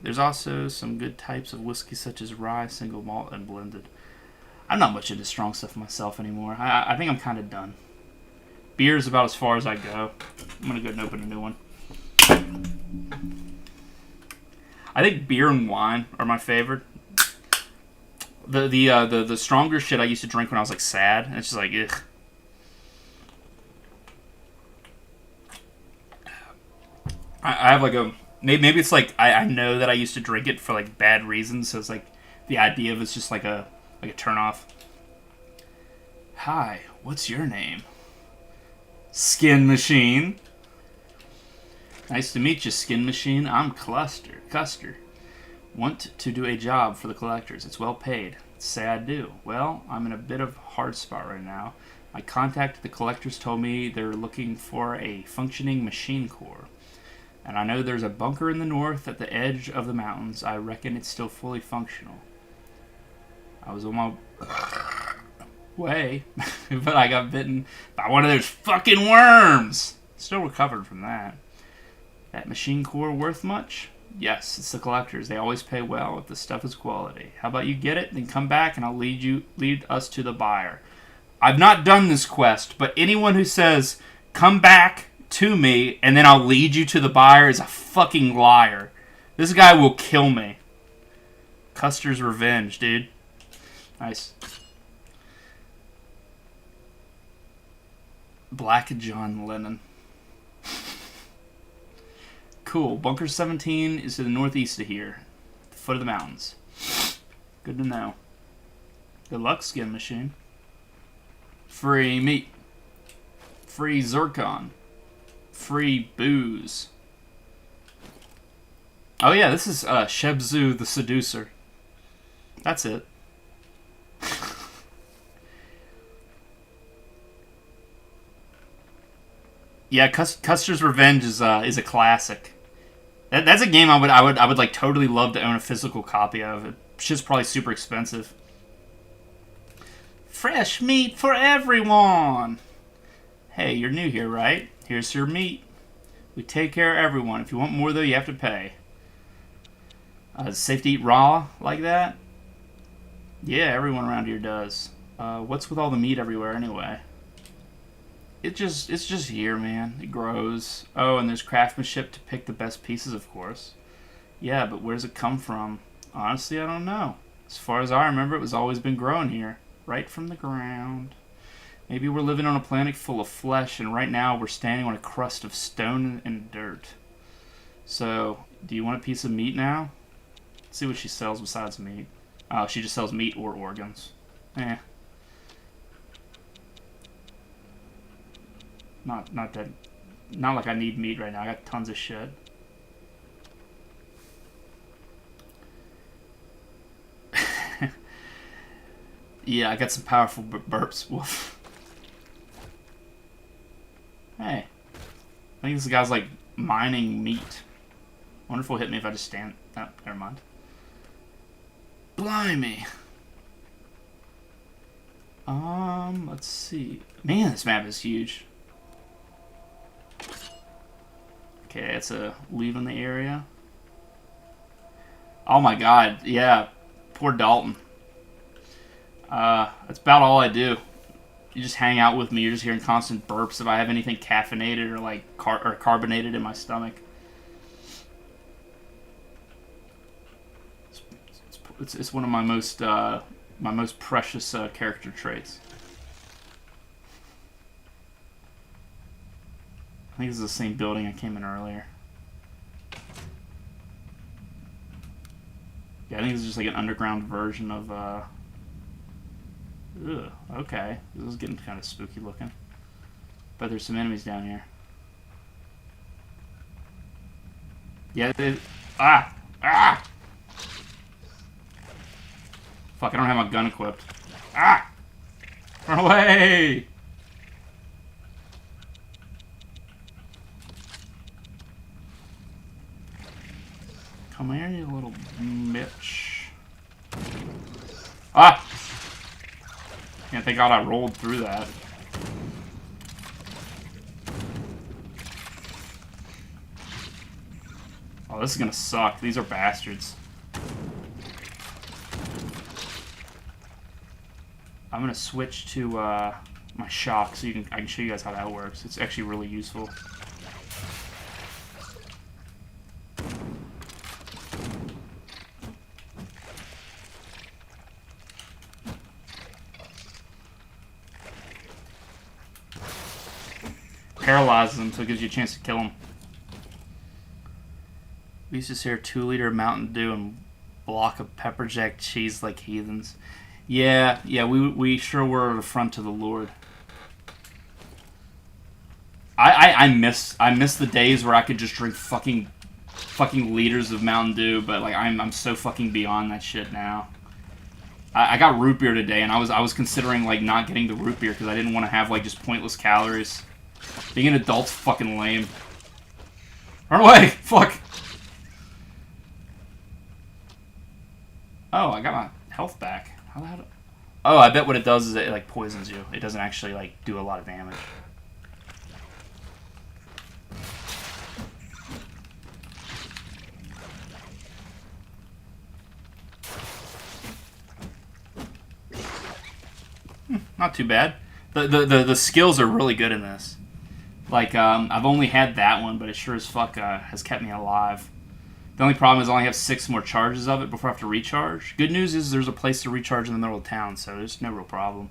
There's also some good types of whiskey such as rye, single malt, and blended. I'm not much into strong stuff myself anymore. I think I'm kind of done. Beer's about as far as I go. I'm gonna go and open a new one. I think beer and wine are my favorite. The stronger shit I used to drink when I was like sad. And it's just like ugh. I have like a maybe it's like I know that I used to drink it for like bad reasons, so it's like the idea of it's just like a turn off. Hi, what's your name? Skin Machine. Nice to meet you, Skin Machine. I'm Custer. Want to do a job for the collectors. It's well paid. Say I do. Well, I'm in a bit of a hard spot right now. I contacted the collectors, told me they're looking for a functioning machine core. And I know there's a bunker in the north at the edge of the mountains. I reckon it's still fully functional. I was on my way, but I got bitten by one of those fucking worms. Still recovered from that. That machine core worth much? Yes, it's the collectors. They always pay well if the stuff is quality. How about you get it, then come back and I'll lead us to the buyer. I've not done this quest, but anyone who says, come back to me and then I'll lead you to the buyer is a fucking liar. This guy will kill me. Custer's revenge, dude. Nice. Black John Lennon. Cool. Bunker 17 is to the northeast of here. At the foot of the mountains. Good to know. Good luck, Skin Machine. Free meat. Free zircon. Free booze. Oh yeah, this is Shebzu the Seducer. That's it. Yeah, Custer's Revenge is a classic. That's a game I would like totally love to own a physical copy of. It's just probably super expensive. Fresh meat for everyone. Hey, you're new here, right? Here's your meat. We take care of everyone. If you want more though, you have to pay. Is it safe to eat raw like that? Yeah, everyone around here does. What's with all the meat everywhere anyway? It's just here, man. It grows. Oh, and there's craftsmanship to pick the best pieces, of course. Yeah, but where does it come from? Honestly, I don't know. As far as I remember, it was always been growing here. Right from the ground. Maybe we're living on a planet full of flesh, and right now we're standing on a crust of stone and dirt. So, do you want a piece of meat now? Let's see what she sells besides meat. Oh, she just sells meat or organs. Eh. Not like I need meat right now. I got tons of shit. Yeah, I got some powerful burps. Woof. Hey. I think this guy's like mining meat. Wonder if he'll hit me if I just stand. Oh, never mind. Blimey. Let's see. Man, this map is huge. Okay, it's a leaving the area. Oh my god, yeah. Poor Dalton. That's about all I do. You just hang out with me, you're just hearing constant burps if I have anything caffeinated or like carbonated in my stomach. It's one of my most precious character traits. I think this is the same building I came in earlier. Yeah, I think this is just like an underground version of Ugh, okay. This is getting kind of spooky looking. But there's some enemies down here. Yeah, ah! Ah! Fuck, I don't have my gun equipped. Ah! Run away! Come here, you little bitch. Ah! Yeah, thank God I rolled through that. Oh, this is gonna suck. These are bastards. I'm gonna switch to my shock so I can show you guys how that works. It's actually really useful. Paralyzes them, so it gives you a chance to kill them. We used to share 2-liter Mountain Dew and block of pepper jack cheese like heathens. Yeah, we sure were the front of the Lord. I miss the days where I could just drink fucking liters of Mountain Dew, but like I'm so fucking beyond that shit now. I got root beer today, and I was considering like not getting the root beer because I didn't want to have like just pointless calories. Being an adult's fucking lame. Run away! Fuck! Oh, I got my health back. How the hell? Oh, I bet what it does is it like poisons you. It doesn't actually like do a lot of damage. Not too bad. The skills are really good in this. Like, I've only had that one, but it sure as fuck has kept me alive. The only problem is I only have 6 more charges of it before I have to recharge. Good news is there's a place to recharge in the middle of town, so there's no real problem.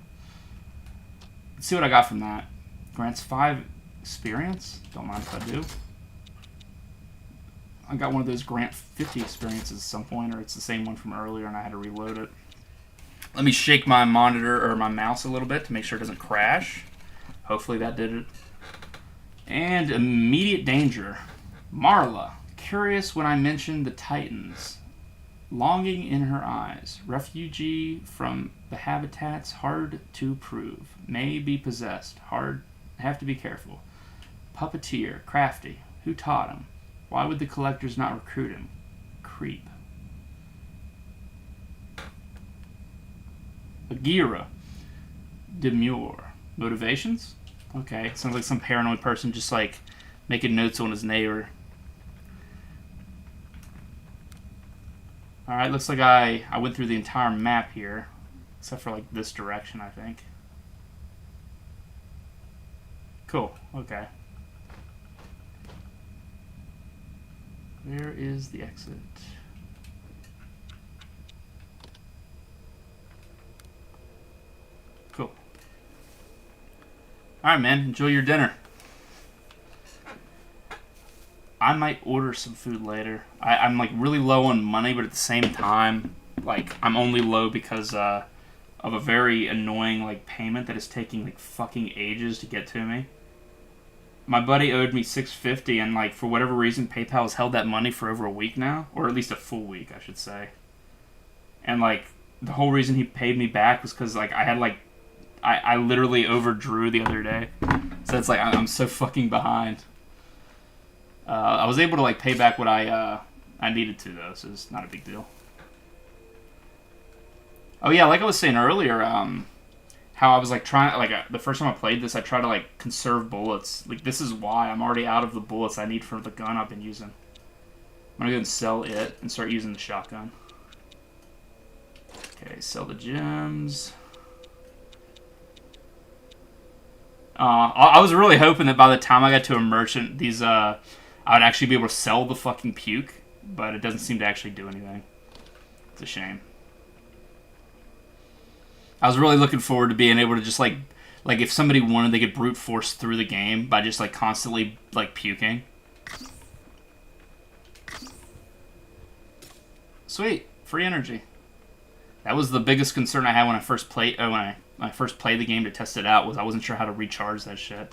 Let's see what I got from that. Grants 5 experience. Don't mind if I do. I got one of those grant 50 experiences at some point, or it's the same one from earlier and I had to reload it. Let me shake my monitor or my mouse a little bit to make sure it doesn't crash. Hopefully that did it. And immediate danger. Marla, curious when I mentioned the Titans. Longing in her eyes. Refugee from the habitats hard to prove. May be possessed. Hard. Have to be careful. Puppeteer. Crafty. Who taught him? Why would the collectors not recruit him? Creep. Agira. Demure. Motivations? Okay, sounds like some paranoid person just like making notes on his neighbor. Alright, looks like I went through the entire map here. Except for like this direction, I think. Cool, okay. Where is the exit? Cool. Alright, man. Enjoy your dinner. I might order some food later. I'm like really low on money, but at the same time, like I'm only low because of a very annoying like payment that is taking like fucking ages to get to me. My buddy owed me $650, and like for whatever reason, PayPal has held that money for over a week now, or at least a full week, I should say. And like the whole reason he paid me back was because like I had like I literally overdrew the other day, so it's like I'm so fucking behind. I was able to like pay back what I needed to though, so it's not a big deal. Oh yeah, like I was saying earlier, how I was like trying like the first time I played this, I tried to like conserve bullets. Like this is why I'm already out of the bullets I need for the gun I've been using. I'm gonna go and sell it and start using the shotgun. Okay, sell the gems. I was really hoping that by the time I got to a merchant, these I would actually be able to sell the fucking puke, but it doesn't seem to actually do anything. It's a shame. I was really looking forward to being able to just like if somebody wanted, they could brute force through the game by just like constantly like puking. Sweet, free energy. That was the biggest concern I had when I first played. When I when I first played the game to test it out was I wasn't sure how to recharge that shit.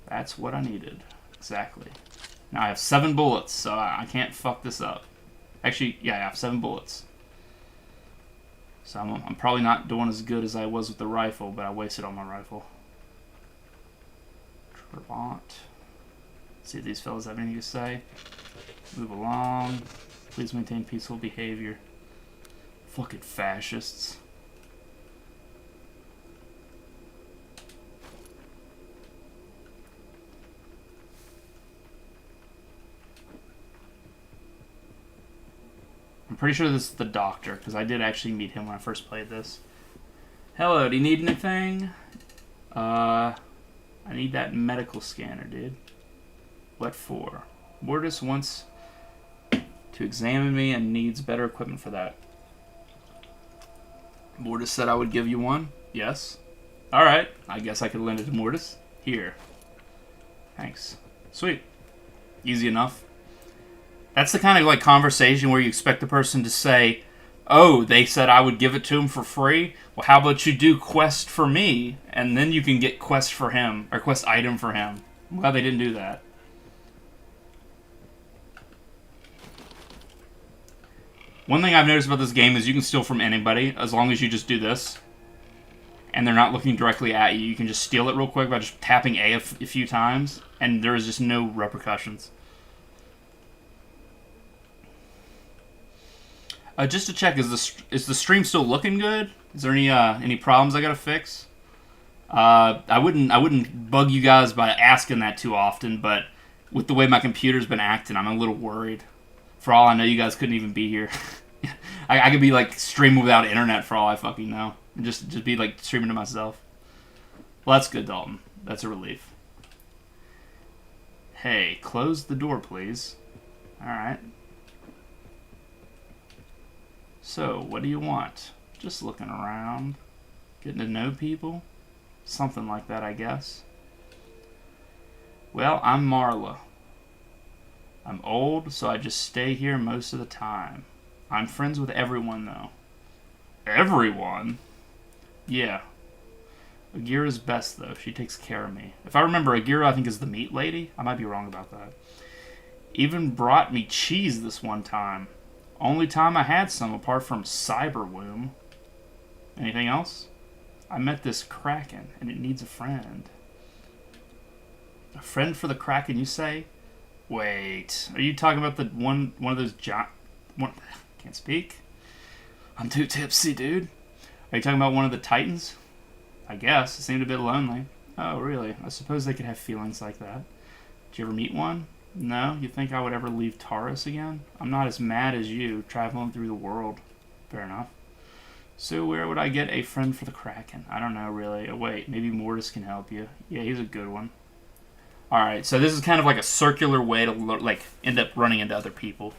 That's what I needed. Exactly. Now I have 7 bullets, so I can't fuck this up. Actually, yeah, I have 7 bullets. So I'm probably not doing as good as I was with the rifle, but I wasted all my rifle. Trabant. See if these fellas have anything to say. Move along. Please maintain peaceful behavior. Fucking fascists. I'm pretty sure this is the doctor, because I did actually meet him when I first played this. Hello, do you need anything? I need that medical scanner, dude. What for? Mortis wants to examine me and needs better equipment for that. Mortis said I would give you one. Yes. Alright, I guess I could lend it to Mortis. Here. Thanks. Sweet. Easy enough. That's the kind of like conversation where you expect the person to say, oh, they said I would give it to him for free? Well, how about you do quest for me, and then you can get quest for him, or quest item for him. I'm glad they didn't do that. One thing I've noticed about this game is you can steal from anybody, as long as you just do this. And they're not looking directly at you. You can just steal it real quick by just tapping A a few times, and there is just no repercussions. Just to check, is the stream still looking good? Is there any problems I gotta fix? I wouldn't bug you guys by asking that too often, but with the way my computer's been acting, I'm a little worried. For all I know, you guys couldn't even be here. I could be like streaming without internet for all I fucking know, and just be like streaming to myself. Well, that's good, Dalton. That's a relief. Hey, close the door, please. All right. So, what do you want? Just looking around. Getting to know people? Something like that, I guess. Well, I'm Marla. I'm old, so I just stay here most of the time. I'm friends with everyone, though. Everyone? Yeah. Agira's best, though. She takes care of me. If I remember, Agira, I think, is the meat lady. I might be wrong about that. Even brought me cheese this one time. Only time I had some, apart from Cyberwomb. Anything else? I met this Kraken, and it needs a friend. A friend for the Kraken, you say? Wait, are you talking about the one of those can't speak? I'm too tipsy, dude. Are you talking about one of the Titans? I guess. It seemed a bit lonely. Oh, really? I suppose they could have feelings like that. Did you ever meet one? No? You think I would ever leave Taurus again? I'm not as mad as you, traveling through the world. Fair enough. So where would I get a friend for the Kraken? I don't know, really. Oh, wait, maybe Mortis can help you. Yeah, he's a good one. Alright, so this is kind of like a circular way to like end up running into other people.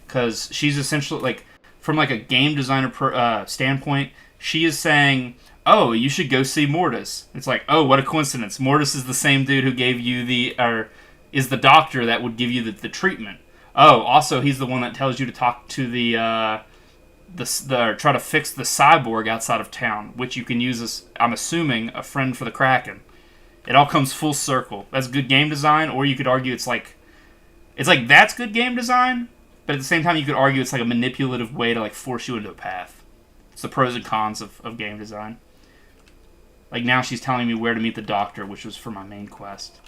Because she's essentially, like, from like a game designer standpoint, she is saying, oh, you should go see Mortis. It's like, oh, what a coincidence. Mortis is the same dude who gave you is the doctor that would give you the treatment. Oh, also, he's the one that tells you to talk to try to fix the cyborg outside of town, which you can use as, I'm assuming, a friend for the Kraken. It all comes full circle. That's good game design, or you could argue it's like that's good game design, but at the same time you could argue it's like a manipulative way to like force you into a path. It's the pros and cons of game design. Like now she's telling me where to meet the doctor, which was for my main quest.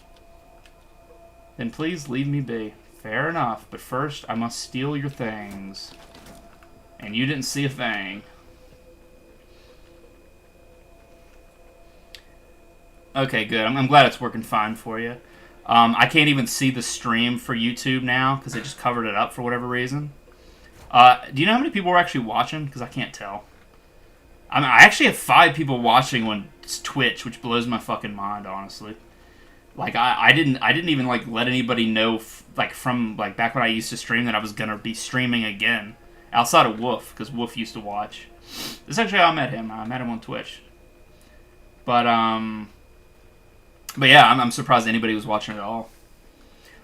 Then please leave me be. Fair enough, but first I must steal your things. And you didn't see a thing. Okay, good. I'm glad it's working fine for you. I can't even see the stream for YouTube now because they just covered it up for whatever reason. Do you know how many people are actually watching? Because I can't tell. I mean, I actually have 5 people watching on Twitch, which blows my fucking mind, honestly. Like I didn't even like let anybody know like from like back when I used to stream that I was gonna be streaming again outside of Wolf, because Wolf used to watch. This is actually how I met him. I met him on Twitch. But yeah, I'm surprised anybody was watching at all.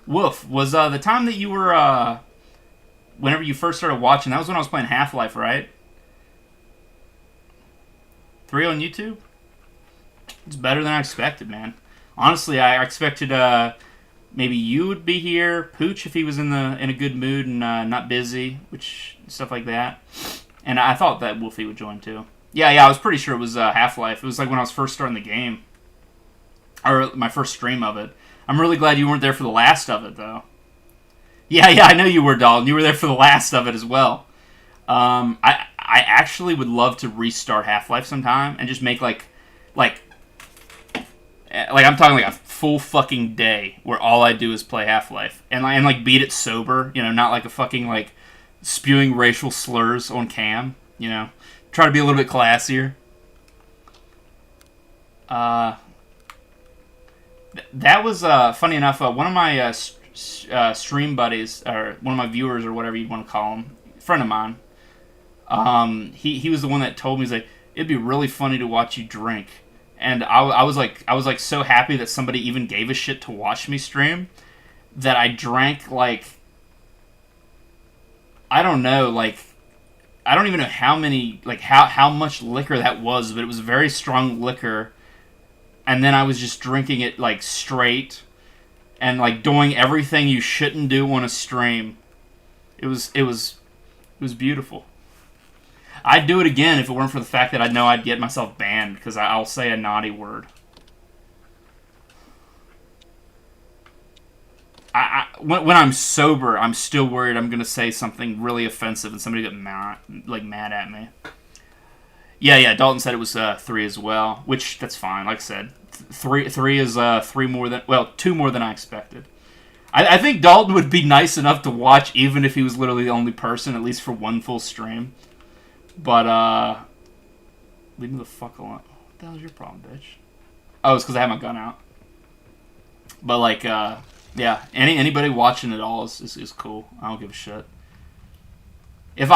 Wolf, was the time that you were whenever you first started watching. That was when I was playing Half-Life, right? 3 on YouTube? It's better than I expected, man. Honestly, I expected maybe you would be here, Pooch if he was in a good mood and not busy, which stuff like that. And I thought that Wolfie would join too. Yeah, I was pretty sure it was Half-Life. It was like when I was first starting the game, or my first stream of it. I'm really glad you weren't there for the last of it, though. Yeah, I know you were, Dalton. You were there for the last of it as well. I actually would love to restart Half-Life sometime and just make like I'm talking like a full fucking day where all I do is play Half-Life and like beat it sober, not like a fucking like spewing racial slurs on cam, try to be a little bit classier. That was funny enough. One of my stream buddies, or one of my viewers, or whatever you want to call him, a friend of mine. He was the one that told me, he's like, it'd be really funny to watch you drink. And I was like so happy that somebody even gave a shit to watch me stream, that I drank like, I don't know, like, I don't even know how many, like how much liquor that was, but it was very strong liquor. And then I was just drinking it like straight, and like doing everything you shouldn't do on a stream. It was beautiful. I'd do it again if it weren't for the fact that I know I'd get myself banned because I'll say a naughty word. When I'm sober, I'm still worried I'm gonna say something really offensive and somebody get mad at me. Yeah. Dalton said it was 3 as well, which that's fine. Like I said, three is 2 more than I expected. I think Dalton would be nice enough to watch even if he was literally the only person, at least for one full stream. But leave me the fuck alone. What the hell's your problem, bitch? Oh, it's because I have my gun out. But like, yeah, anybody watching it all is cool. I don't give a shit. If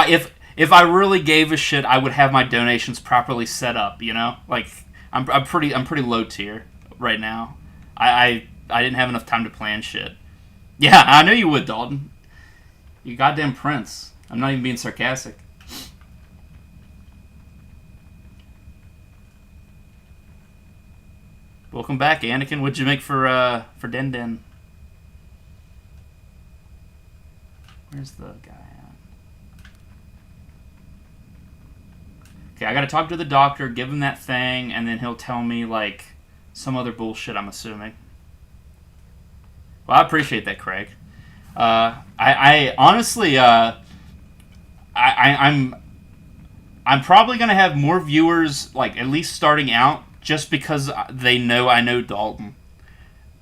I really gave a shit, I would have my donations properly set up. Like I'm pretty low tier right now. I didn't have enough time to plan shit. Yeah, I know you would, Dalton. You goddamn prince. I'm not even being sarcastic. Welcome back, Anakin. What'd you make for Den Den? Where's the guy at? Okay, I gotta talk to the doctor, give him that thing, and then he'll tell me, like, some other bullshit, I'm assuming. Well, I appreciate that, Craig. I honestly, I'm probably gonna have more viewers, like, at least starting out, just because they know I know Dalton.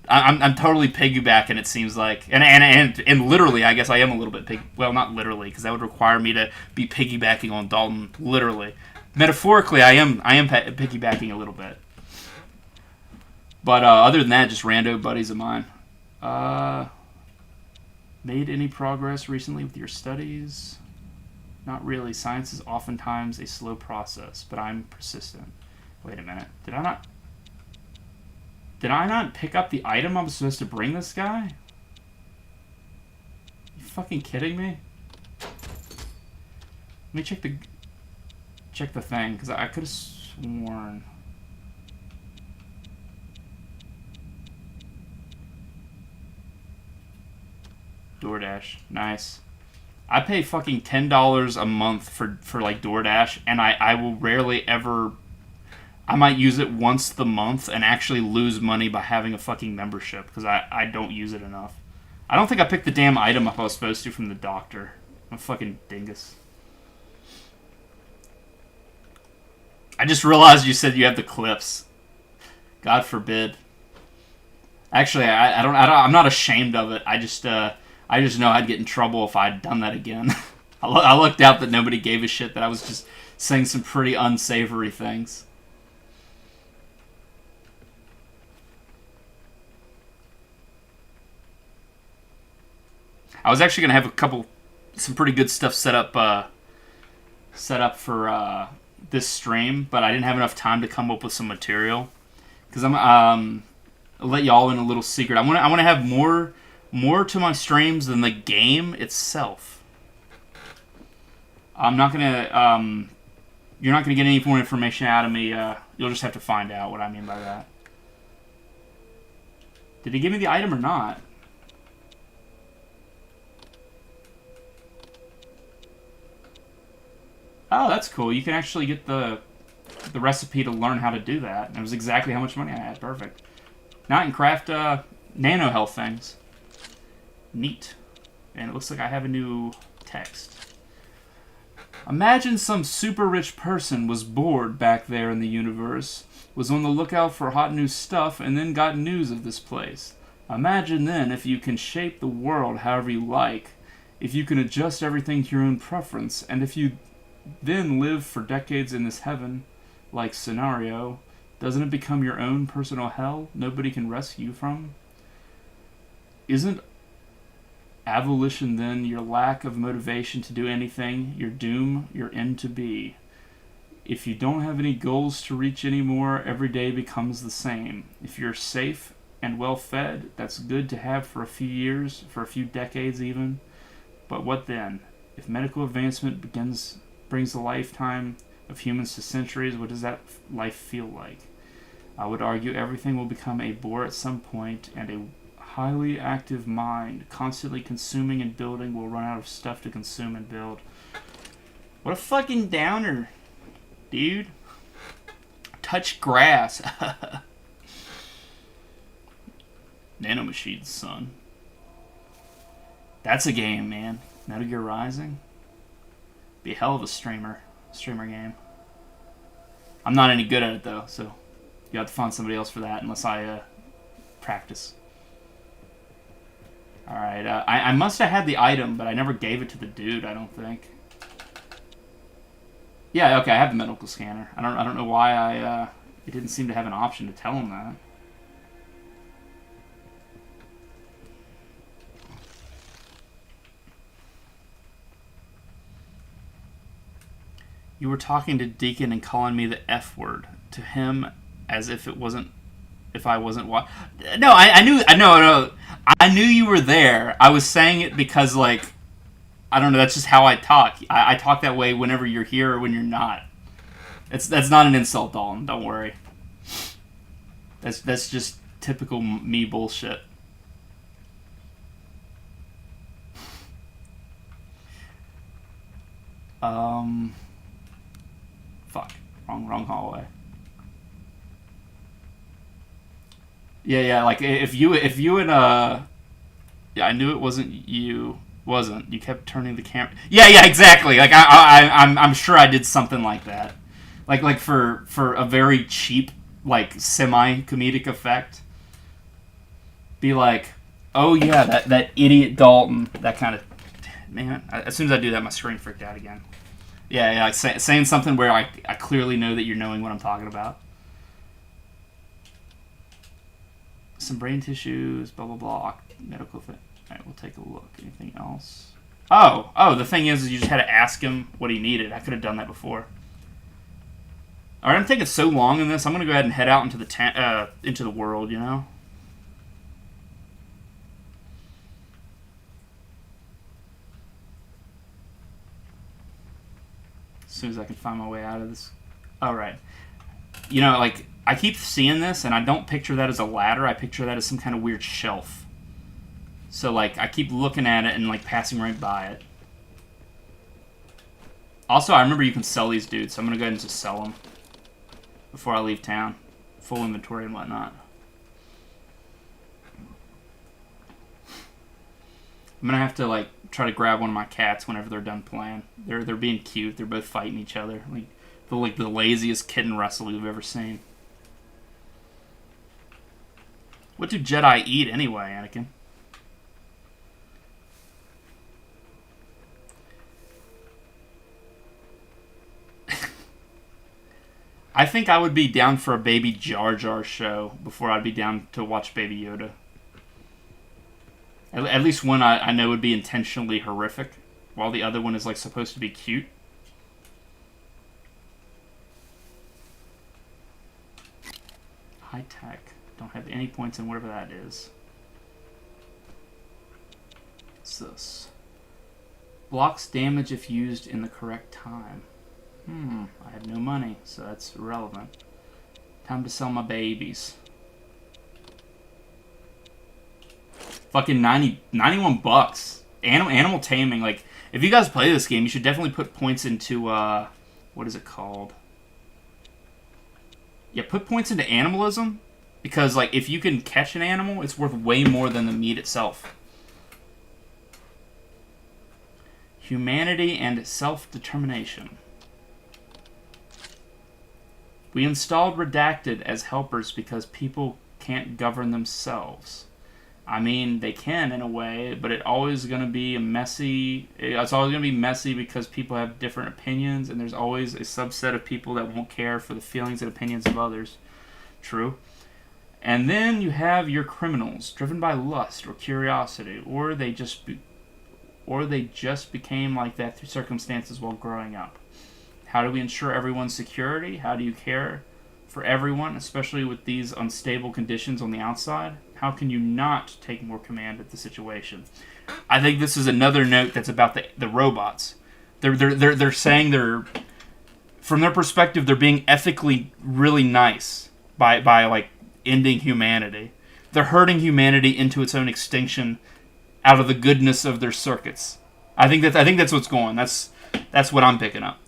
I'm totally piggybacking, it seems like, and literally, I guess I am a little bit well, not literally, because that would require me to be piggybacking on Dalton. Literally, metaphorically, I am piggybacking a little bit. But other than that, just rando buddies of mine. Made any progress recently with your studies? Not really. Science is oftentimes a slow process, but I'm persistent. Wait a minute. Did I not pick up the item I was supposed to bring this guy? You fucking kidding me? Let me check the thing, because I could have sworn. DoorDash. Nice. I pay fucking $10 a month for like DoorDash, and I will rarely ever... I might use it once the month and actually lose money by having a fucking membership because I don't use it enough. I don't think I picked the damn item up I was supposed to from the doctor. I'm a fucking dingus. I just realized you said you have the clips. God forbid. Actually, I'm not ashamed of it. I just know I'd get in trouble if I'd done that again. I looked out that nobody gave a shit that I was just saying some pretty unsavory things. I was actually gonna have some pretty good stuff set up for this stream, but I didn't have enough time to come up with some material. Because I'll let y'all in a little secret. I want to have more to my streams than the game itself. I'm not gonna. You're not gonna get any more information out of me. You'll just have to find out what I mean by that. Did he give me the item or not? Oh, that's cool. You can actually get the recipe to learn how to do that. And it was exactly how much money I had. Perfect. Now I can craft nano health things. Neat. And it looks like I have a new text. Imagine some super rich person was bored back there in the universe, was on the lookout for hot new stuff, and then got news of this place. Imagine then if you can shape the world however you like, if you can adjust everything to your own preference, and if you then live for decades in this heaven-like scenario, doesn't it become your own personal hell nobody can rescue you from? Isn't abolition then your lack of motivation to do anything, your doom, your end to be? If you don't have any goals to reach anymore, every day becomes the same. If you're safe and well fed, that's good to have for a few years, for a few decades even. But what then? If medical advancement brings the lifetime of humans to centuries, what does that life feel like? I would argue everything will become a bore at some point, and a highly active mind, constantly consuming and building, will run out of stuff to consume and build. What a fucking downer, dude. Touch grass. Nanomachines, son. That's a game, man. Metal Gear Rising. Be a hell of a streamer game. I'm not any good at it though, so you have to find somebody else for that unless I practice. Alright, I must have had the item, but I never gave it to the dude, I don't think. Yeah, okay, I have the medical scanner. I don't know why it didn't seem to have an option to tell him that. You were talking to Deacon and calling me the F word to him as if it wasn't, if I wasn't what? No, I knew, no, I knew you were there. I was saying it because, like, I don't know, that's just how I talk. I talk that way whenever you're here or when you're not. That's not an insult, Dalton. Don't worry. That's just typical me bullshit. Fuck. Wrong hallway. Yeah, like, if you and, yeah, I knew it wasn't you. Wasn't. You kept turning the camera. Yeah, exactly. Like, I'm sure I did something like that. Like for a very cheap, like, semi-comedic effect. Be like, oh yeah, that idiot Dalton. That kind of, man, as soon as I do that, my screen freaked out again. Yeah, like saying something where I clearly know that you're knowing what I'm talking about. Some brain tissues, blah, blah, blah, medical fit. Alright, we'll take a look. Anything else? Oh, the thing is you just had to ask him what he needed. I could have done that before. Alright, I'm taking so long in this, I'm going to go ahead and head out into the world, you know? As soon as I can find my way out of this. Alright. You know, like, I keep seeing this, and I don't picture that as a ladder. I picture that as some kind of weird shelf. So, like, I keep looking at it and, like, passing right by it. Also, I remember you can sell these dudes, so I'm going to go ahead and just sell them before I leave town. Full inventory and whatnot. I'm going to have to, like, try to grab one of my cats whenever they're done playing. They're being cute. They're both fighting each other. Like the laziest kitten wrestle you've ever seen. What do Jedi eat anyway, Anakin? I think I would be down for a Baby Jar Jar show before I'd be down to watch Baby Yoda. At least one I know would be intentionally horrific, while the other one is, like, supposed to be cute. High tech. Don't have any points in whatever that is. What's this? Blocks damage if used in the correct time. I have no money, so that's irrelevant. Time to sell my babies. Fucking 91 bucks. Animal taming. Like, if you guys play this game, you should definitely put points into, what is it called? Yeah, put points into animalism. Because, like, if you can catch an animal, it's worth way more than the meat itself. Humanity and self-determination. We installed Redacted as helpers because people can't govern themselves. I mean, they can in a way, but it's always going to be messy. It's always going to be messy because people have different opinions, and there's always a subset of people that won't care for the feelings and opinions of others. True. And then you have your criminals, driven by lust or curiosity, or they just became like that through circumstances while growing up. How do we ensure everyone's security? How do you care for everyone, especially with these unstable conditions on the outside? How can you not take more command of the situation? I think this is another note that's about the robots. They're saying from their perspective, they're being ethically really nice by like ending humanity. They're hurting humanity into its own extinction out of the goodness of their circuits. I think that's what's going. That's what I'm picking up.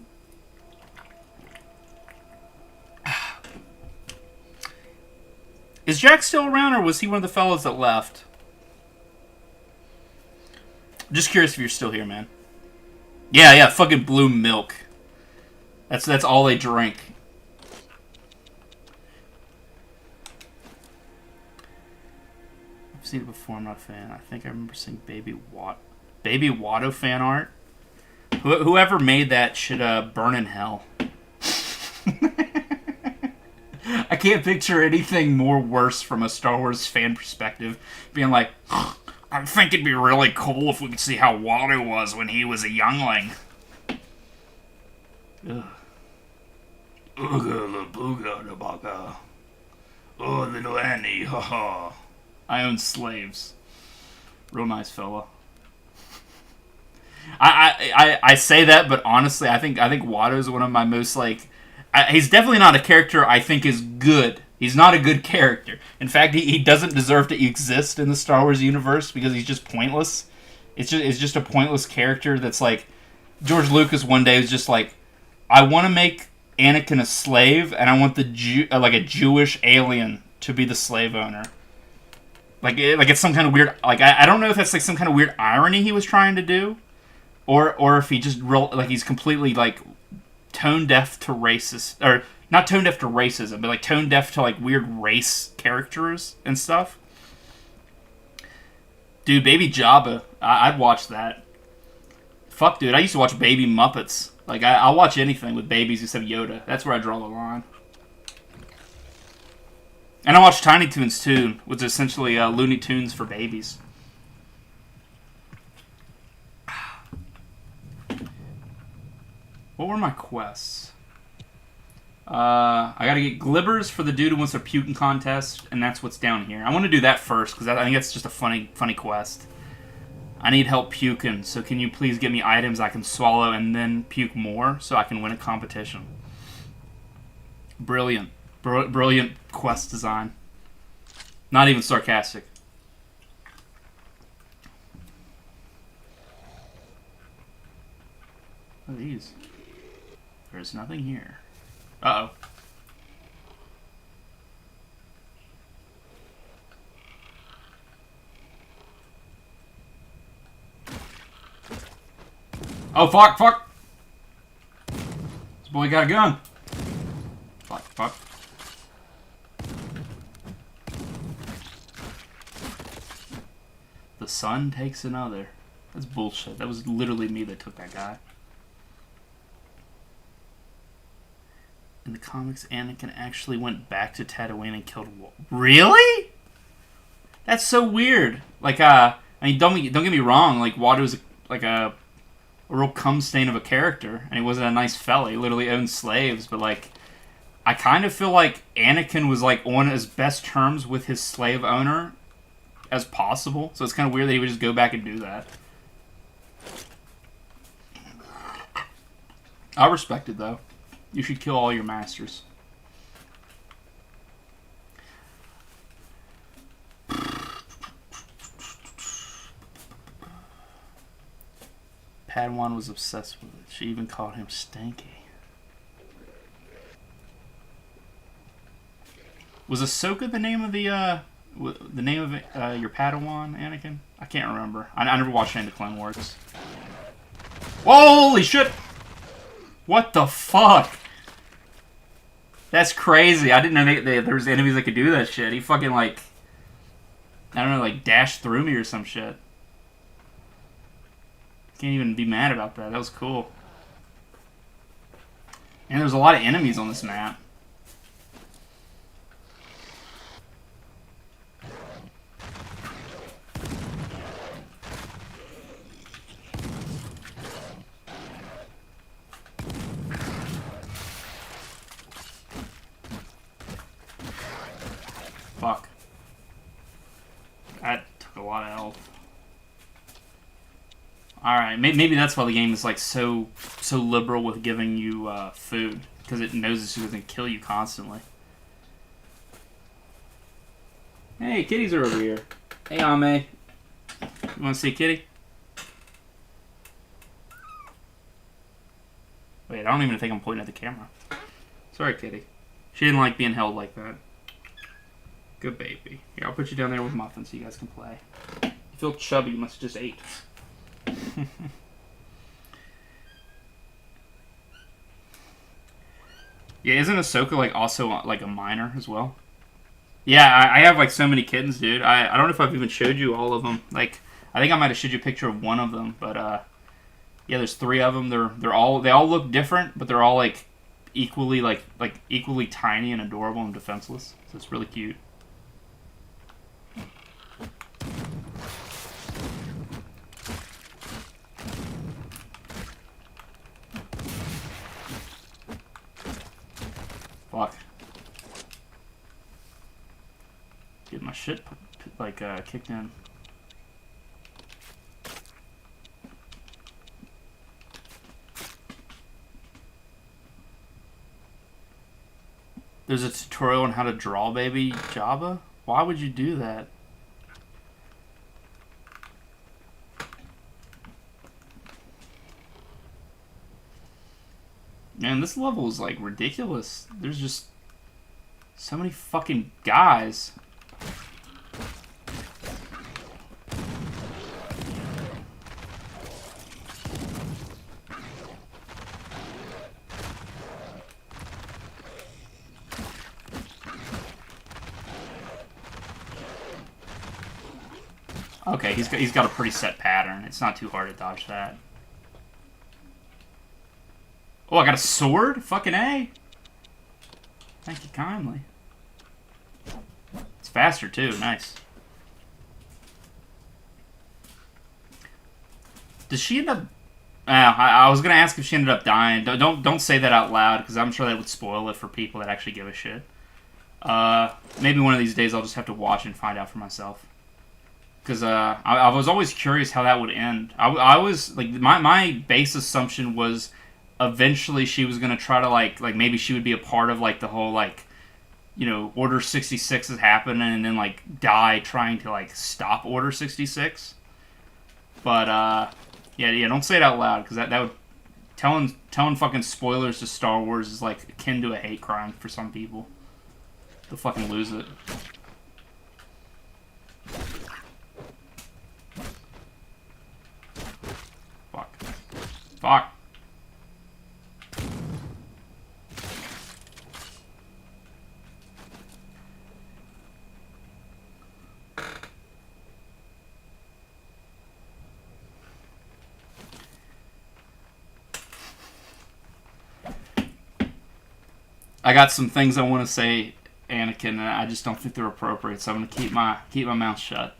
Is Jack still around, or was he one of the fellows that left? I'm just curious if you're still here, man. Yeah, fucking blue milk. That's all they drink. I've seen it before, I'm not a fan. I think I remember seeing Baby Watto fan art. Whoever made that should burn in hell. I can't picture anything more worse from a Star Wars fan perspective. Being like, I think it'd be really cool if we could see how Watto was when he was a youngling. Ugh. Ooga la booga da baka. Oh, little Annie, haha. I own slaves. Real nice fella. I say that, but honestly, I think Watto's one of my most, like... he's definitely not a character I think is good. He's not a good character. In fact, he doesn't deserve to exist in the Star Wars universe because he's just pointless. It's just a pointless character that's like... George Lucas one day was just like, I want to make Anakin a slave, and I want like a Jewish alien to be the slave owner. Like it's some kind of weird... Like, I don't know if that's like some kind of weird irony he was trying to do, or if he just he's completely like tone deaf to racist, or not tone deaf to racism, but like tone deaf to like weird race characters and stuff. Dude, Baby Jabba, I'd watch that. Fuck, dude, I used to watch Baby Muppets. Like, I'll watch anything with babies except Yoda. That's where I draw the line. And I watch Tiny Toons too, which is essentially Looney Tunes for babies. What were my quests? I gotta get glibbers for the dude who wants a puking contest, and that's what's down here. I want to do that first, because I think that's just a funny quest. I need help puking, so can you please get me items I can swallow and then puke more, so I can win a competition? Brilliant. Brilliant quest design. Not even sarcastic. What are these? There's nothing here. Uh-oh. Oh, fuck! This boy got a gun. Fuck. The sun takes another. That's bullshit. That was literally me that took that guy. In the comics, Anakin actually went back to Tatooine and killed Really? That's so weird. Like, I mean, don't get me wrong. Like, Watto's like a real cum stain of a character, and he wasn't a nice fella. He literally owned slaves, but like, I kind of feel like Anakin was like on as best terms with his slave owner as possible. So it's kind of weird that he would just go back and do that. I respect it, though. You should kill all your masters. Padawan was obsessed with it. She even called him Stanky. Was Ahsoka the name of your Padawan, Anakin? I can't remember. I never watched any of the Clone Wars. Whoa, holy shit! What the fuck? That's crazy. I didn't know there was enemies that could do that shit. He fucking, like, I don't know, like, dashed through me or some shit. Can't even be mad about that. That was cool. And there's a lot of enemies on this map. Fuck. That took a lot of health. Alright, maybe that's why the game is like so liberal with giving you food. Because it knows it's going to kill you constantly. Hey, kitties are over here. Hey, Ame. You want to see a kitty? Wait, I don't even think I'm pointing at the camera. Sorry, kitty. She didn't like being held like that. Good baby. Here, I'll put you down there with Muffin so you guys can play. You feel chubby, you must have just ate. Yeah, isn't Ahsoka like also like a minor as well? Yeah, I have like so many kittens, dude. I don't know if I've even showed you all of them. Like, I think I might have showed you a picture of one of them, but yeah, there's 3 of them. They all look different, but they're all like equally equally tiny and adorable and defenseless. So it's really cute. Fuck. Get my shit like kicked in. There's a tutorial on how to draw baby Jabba? Why would you do that? Man, this level is like ridiculous. There's just so many fucking guys. Okay, he's got a pretty set pattern. It's not too hard to dodge that. Oh, I got a sword? Fucking A. Thank you kindly. It's faster too. Nice. Does she end up... I was gonna ask if she ended up dying. Don't say that out loud, because I'm sure that would spoil it for people that actually give a shit. Maybe one of these days I'll just have to watch and find out for myself. Because I was always curious how that would end. I was like, my base assumption was eventually she was gonna try to like maybe she would be a part of like the whole like, you know, Order 66 is happening and then like die trying to like stop Order 66. But yeah, don't say it out loud, because that would telling fucking spoilers to Star Wars is like akin to a hate crime for some people. They'll fucking lose it. Fuck. I got some things I want to say, Anakin, and I just don't think they're appropriate, so I'm gonna keep my mouth shut.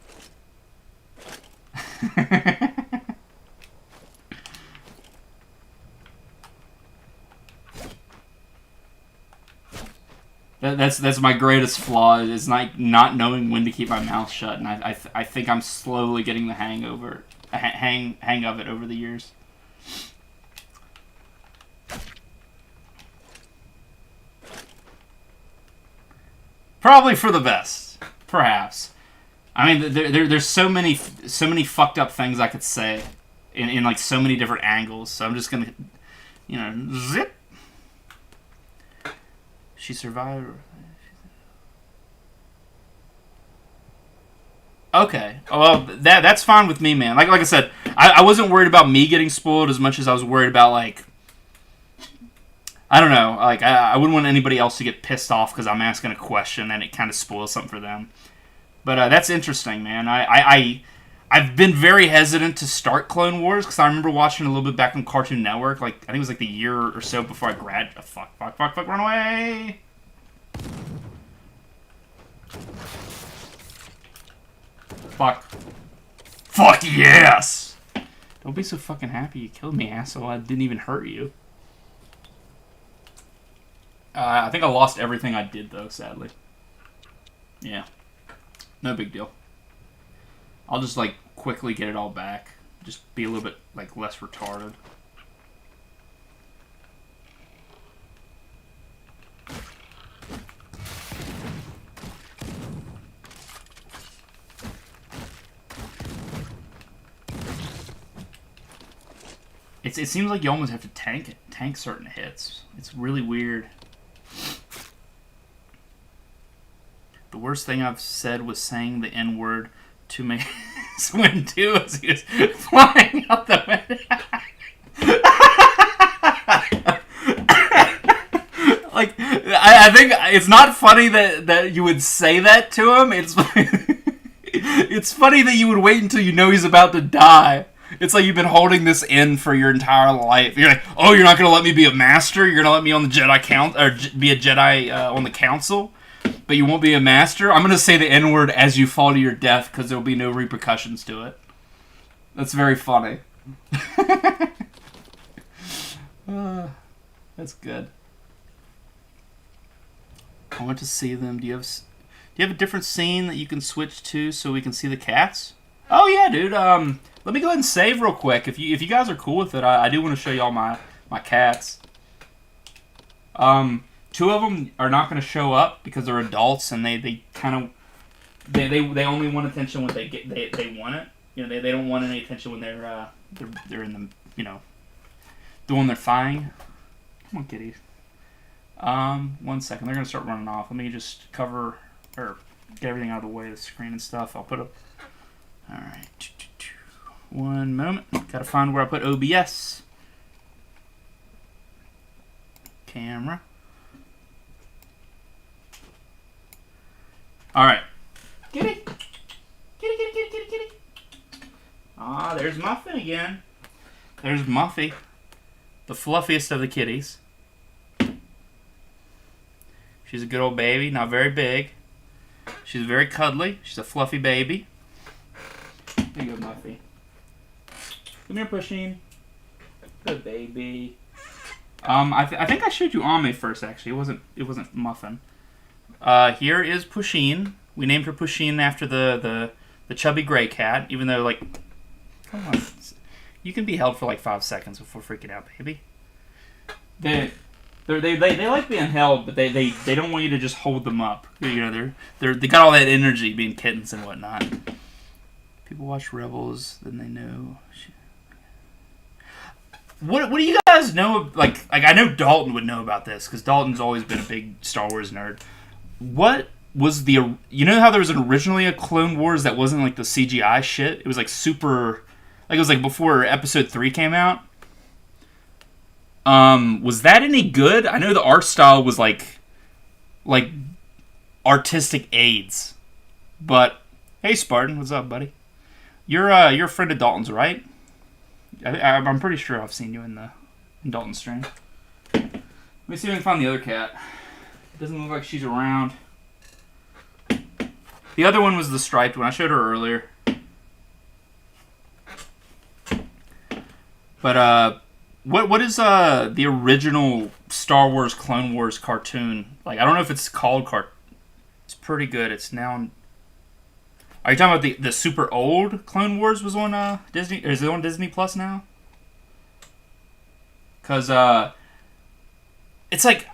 That's my greatest flaw, is not knowing when to keep my mouth shut, and I think I'm slowly getting the hang of it over the years. Probably for the best. Perhaps. I mean, there's so many fucked up things I could say in like so many different angles. So I'm just gonna, zip. She survived. Okay. Well, that's fine with me, man. Like I said, I wasn't worried about me getting spoiled as much as I was worried about, like, I don't know. Like, I wouldn't want anybody else to get pissed off because I'm asking a question and it kind of spoils something for them. But that's interesting, man. I've been very hesitant to start Clone Wars because I remember watching a little bit back on Cartoon Network. Like, I think it was like the year or so before I graduated. Fuck, run away! Fuck yes! Don't be so fucking happy you killed me, asshole. I didn't even hurt you. I think I lost everything I did, though, sadly. Yeah. No big deal. I'll just, like, quickly get it all back. Just be a little bit, like, less retarded. It seems like you almost have to tank certain hits. It's really weird. The worst thing I've said was saying the N-word to me when too as he was flying out the window. Like, I think it's not funny that you would say that to him. It's funny that you would wait until you know he's about to die. It's like you've been holding this in for your entire life. You're like, oh, you're not going to let me be a master? You're going to let me on the Jedi or be a Jedi on the council? But you won't be a master? I'm going to say the N-word as you fall to your death because there will be no repercussions to it. That's very funny. That's good. I want to see them. Do you have a different scene that you can switch to so we can see the cats? Oh yeah, dude. Let me go ahead and save real quick. If you guys are cool with it, I do want to show y'all my cats. Two of them are not going to show up because they're adults and they kind of they only want attention when they want it. They don't want any attention when they're in the doing their thing. Come on, kitties. 1 second. They're going to start running off. Let me just cover or get everything out of the way of the screen and stuff. I'll put up. All right. 1 moment. Gotta find where I put OBS. Camera. Alright. Kitty! Kitty. Ah, there's Muffin again. There's Muffy. The fluffiest of the kitties. She's a good old baby, not very big. She's very cuddly. She's a fluffy baby. There you go, Muffy. Come here, Pusheen. Good baby. I think I showed you Ame first. Actually, it wasn't Muffin. Here is Pusheen. We named her Pusheen after the chubby gray cat. Even though, like, come on, you can be held for like 5 seconds before freaking out, baby. They like being held, but they don't want you to just hold them up. They got all that energy being kittens and whatnot. People watch Rebels, then they know. What do you guys know? Like I know Dalton would know about this because Dalton's always been a big Star Wars nerd. What was how there was originally a Clone Wars that wasn't like the CGI shit? It was like super, like it was like before Episode 3 came out. Was that any good? I know the art style was like artistic aids, but hey Spartan, what's up, buddy? You're a friend of Dalton's, right? I'm pretty sure I've seen you in Dalton's stream. Let me see if I can find the other cat. It doesn't look like she's around. The other one was the striped one. I showed her earlier. But what is the original Star Wars Clone Wars cartoon? Like, I don't know if it's called It's pretty good. It's now. Are you talking about the super old Clone Wars was on Disney? Is it on Disney Plus now? Because it's like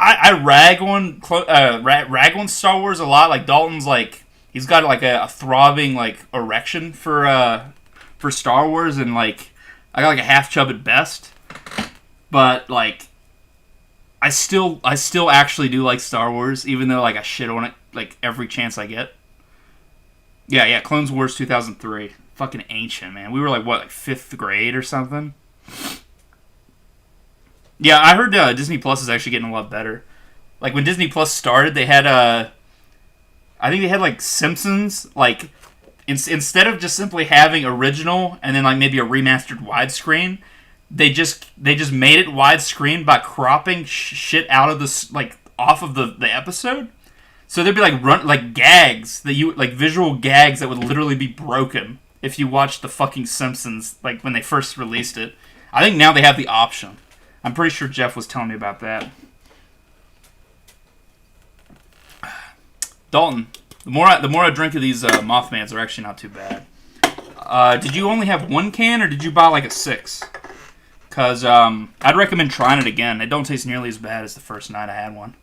I rag on Star Wars a lot. Like Dalton's like he's got like a throbbing like erection for Star Wars, and like I got like a half chub at best. But like I still actually do like Star Wars, even though like I shit on it like every chance I get. Yeah, Clone Wars 2003. Fucking ancient, man. We were like, what, like 5th grade or something? Yeah, I heard Disney Plus is actually getting a lot better. Like, when Disney Plus started, they had, I think they had, like, Simpsons. Like, instead of just simply having original and then, like, maybe a remastered widescreen, they just made it widescreen by cropping shit out of the, like, off of the episode. So there'd be like gags that you like visual gags that would literally be broken if you watched the fucking Simpsons like when they first released it. I think now they have the option. I'm pretty sure Jeff was telling me about that. Dalton, the more I drink of these Mothmans, they're actually not too bad. Did you only have one can or did you buy like a 6? Because I'd recommend trying it again. They don't taste nearly as bad as the first night I had one.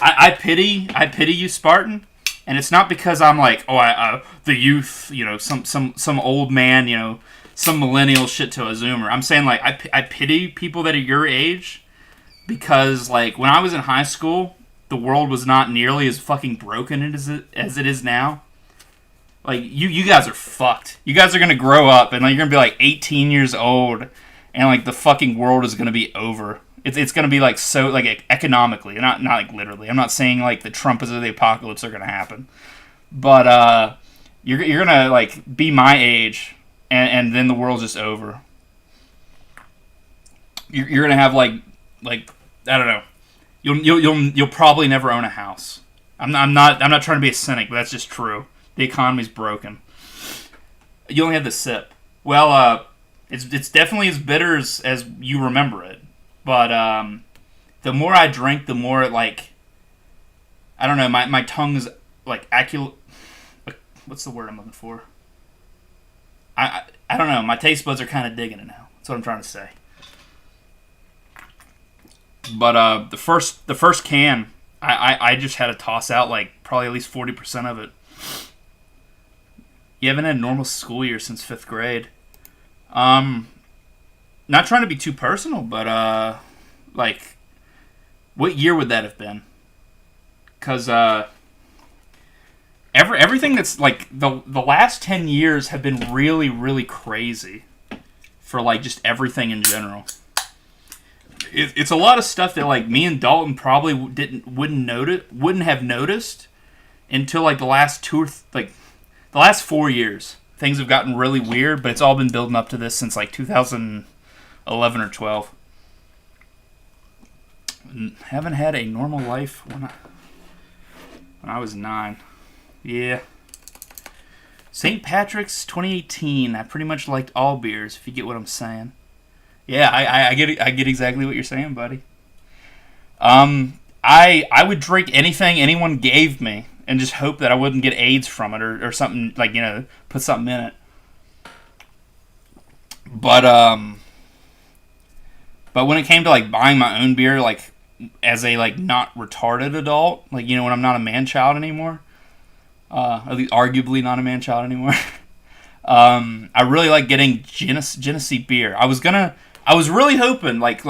I pity you, Spartan, and it's not because I'm like, the youth, you know, some old man, you know, some millennial shit to a Zoomer. I'm saying like I pity people that are your age because like when I was in high school, the world was not nearly as fucking broken as it is now. Like you guys are fucked. You guys are gonna grow up and like you're gonna be like 18 years old, and like the fucking world is gonna be over. It's going to be like so like economically, not like literally. I'm not saying like the Trumpers of the apocalypse are going to happen, but you're going to like be my age, and then the world's just over. You're going to have like I don't know. You'll probably never own a house. I'm not trying to be a cynic, but that's just true. The economy's broken. You only have the sip. Well, it's definitely as bitter as you remember it. But the more I drink, the more like I don't know. My tongue's like what's the word I'm looking for? I don't know. My taste buds are kind of digging it now. That's what I'm trying to say. But the first can, I just had to toss out like probably at least 40% of it. You haven't had a normal school year since 5th grade. Not trying to be too personal, but like, what year would that have been? Because everything that's like the last 10 years have been really, really crazy for like just everything in general. It's a lot of stuff that like me and Dalton probably wouldn't have noticed until like the last the last 4 years. Things have gotten really weird, but it's all been building up to this since like 2011 or 12. Haven't had a normal life when I was 9. Yeah. St. Patrick's 2018. I pretty much liked all beers, if you get what I'm saying. Yeah, I get exactly what you're saying, buddy. I would drink anything anyone gave me and just hope that I wouldn't get AIDS from it or something, like, you know, put something in it. But when it came to like buying my own beer, like as a like not retarded adult, like, you know, when I'm not a man child anymore, at least arguably not a man child anymore, I really like getting Genesee beer. I was really hoping like